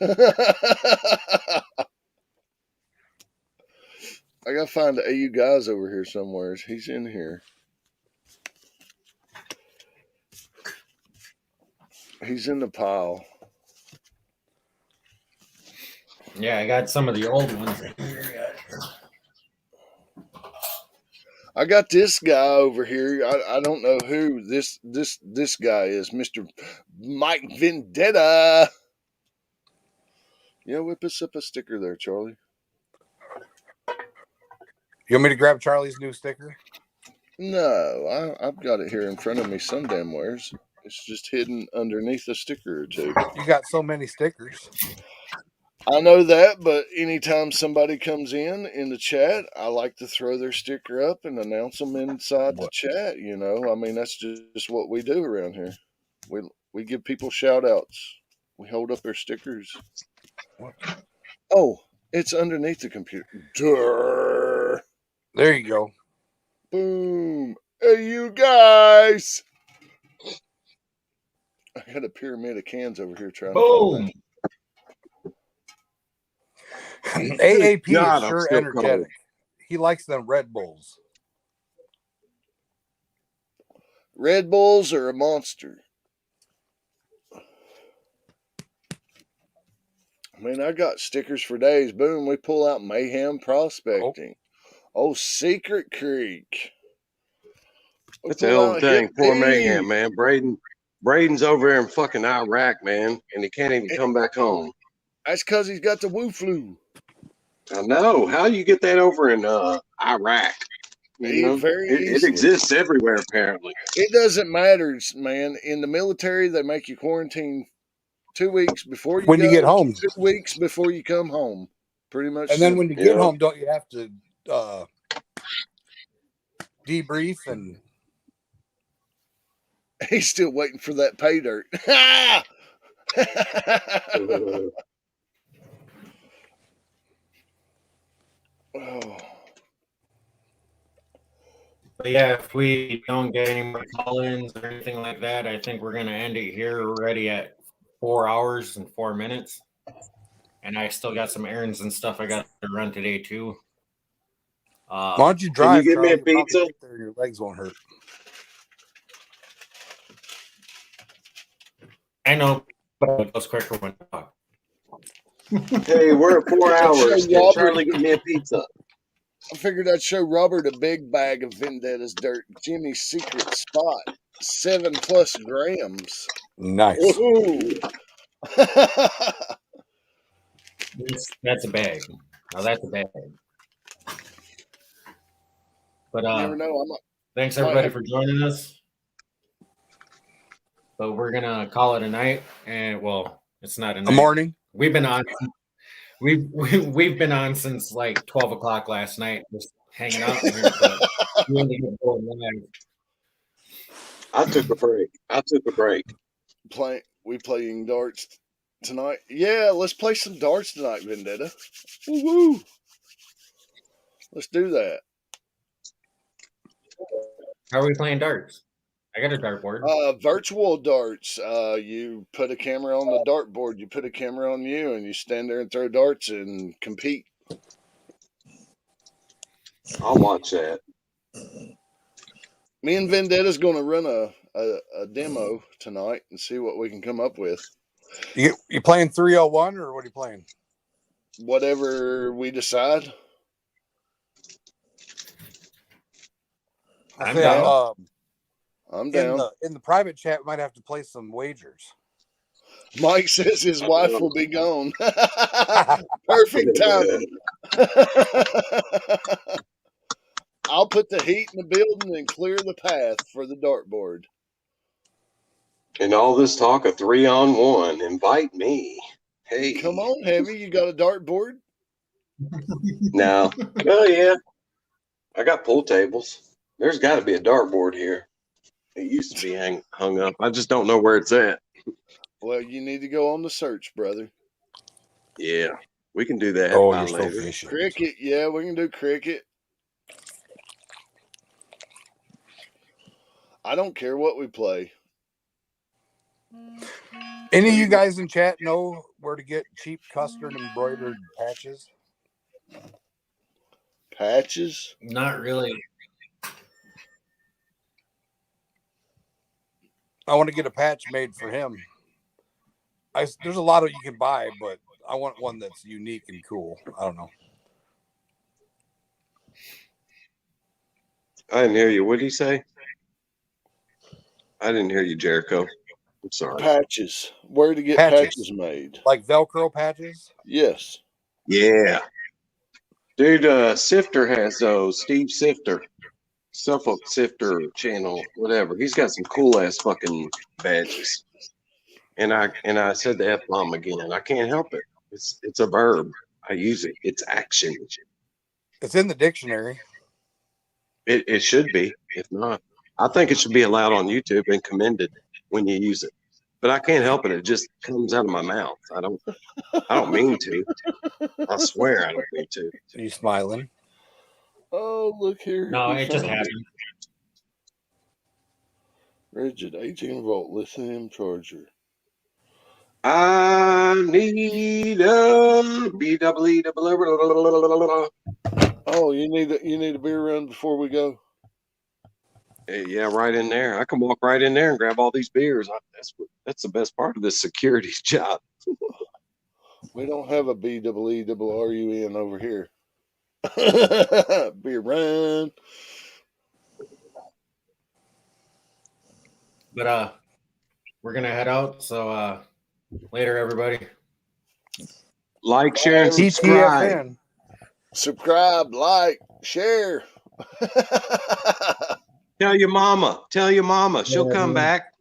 I gotta find the AU guys over here somewhere. He's in here. He's in the pile. Yeah, I got some of the old ones. I got this guy over here. I don't know who this guy is, Mr. Mike Vendetta. Yeah, whip us up a sticker there, Charlie. You want me to grab Charlie's new sticker? No, I've got it here in front of me some damn wheres. It's just hidden underneath a sticker or two. You got so many stickers. I know that, but anytime somebody comes in the chat, I like to throw their sticker up and announce them inside the chat. You know, I mean, that's just what we do around here. We give people shout outs. We hold up their stickers. What? Oh, it's underneath the computer. Durr. There you go. Boom. Hey, you guys. I got a pyramid of cans over here trying Boom. to AAP God, is I'm sure still energetic. cold. He likes them Red Bulls. Red Bulls are a monster. I mean, I got stickers for days. Boom, we pull out Mayhem Prospecting. Oh, Secret Creek. It's the old thing. Poor Mayhem, man. Braden's over there in fucking Iraq, man, and he can't even come back home. That's because he's got the Wu flu. I know. How do you get that over in Iraq? You know, Very it easily. exists everywhere, apparently. It doesn't matter, man. In the military, they make you quarantine 2 weeks before you When go, you get home. 2 weeks before you come home. Pretty much. And then when you get home, don't you have to debrief? And he's still waiting for that pay dirt. Oh. But yeah, if we don't get any more call-ins or anything like that, I think we're going to end it here. We're already at 4 hours and 4 minutes. And I still got some errands and stuff I got to run today, too. Why don't you drive, Can you get me a Charlie? You'll pizza? probably get there, your legs won't hurt. I know, but it goes quicker when I talk. Hey, we're at 4 hours. Can Charlie get me a pizza? I figured I'd show Robert a big bag of Vendetta's dirt. Jimmy's secret spot. 7+ grams. Nice. That's a bag. Now that's a bag. But You never know. thanks everybody for joining us. But we're gonna call it a night, and well, it's not a night. A morning. We've been on. We've been on since like 12 o'clock last night, just hanging out here. But we only get going live. I took a break. We playing darts tonight. Yeah, let's play some darts tonight, Vendetta. Woo woo. Let's do that. How are we playing darts? I got a dartboard. Virtual darts. You put a camera on the dartboard. You put a camera on you, and you stand there and throw darts and compete. I'll watch that. Me and Vendetta's going to run a demo tonight and see what we can come up with. You playing 301 or what are you playing? Whatever we decide. I'm down. I'm down. In the private chat, we might have to play some wagers. Mike says his wife will be gone. Perfect timing. I'll put the heat in the building and clear the path for the dartboard. And all this talk of 3-on-1, invite me. Hey, come on, Heavy. You got a dartboard? No. Oh yeah, I got pool tables. There's got to be a dartboard here. It used to be hung up. I just don't know where it's at. Well, you need to go on the search, brother. Yeah, we can do that. Oh, you're so later. fishy. Cricket, yeah, we can do cricket. I don't care what we play. Any of you guys in chat know where to get cheap custom embroidered patches? Patches? Not really. I want to get a patch made for him. There's a lot of you can buy, but I want one that's unique and cool. I don't know. I didn't hear you. What did he say? I didn't hear you, Jericho. I'm sorry. Patches. Where to get patches made? Like Velcro patches? Yes. Yeah. Dude, Sifter has those. Steve Sifter. Suffolk Sifter channel, whatever. He's got some cool ass fucking badges. And I said the F-bomb again. I can't help it. It's a verb. I use it. It's action. It's in the dictionary. It should be. If not, I think it should be allowed on YouTube and commended when you use it. But I can't help it. It just comes out of my mouth. I don't mean to. I swear I don't mean to. Are you smiling? Oh, look here. No, it just happened. Rigid 18-volt lithium charger. I need a BWE. Oh, you need a beer run before we go. Yeah, right in there. I can walk right in there and grab all these beers. That's the best part of this security job. We don't have a BWE over here. Beer run. But we're gonna head out. So later, everybody. Like, share, and subscribe. TTFN. Subscribe, like, share. Tell your mama. She'll come back.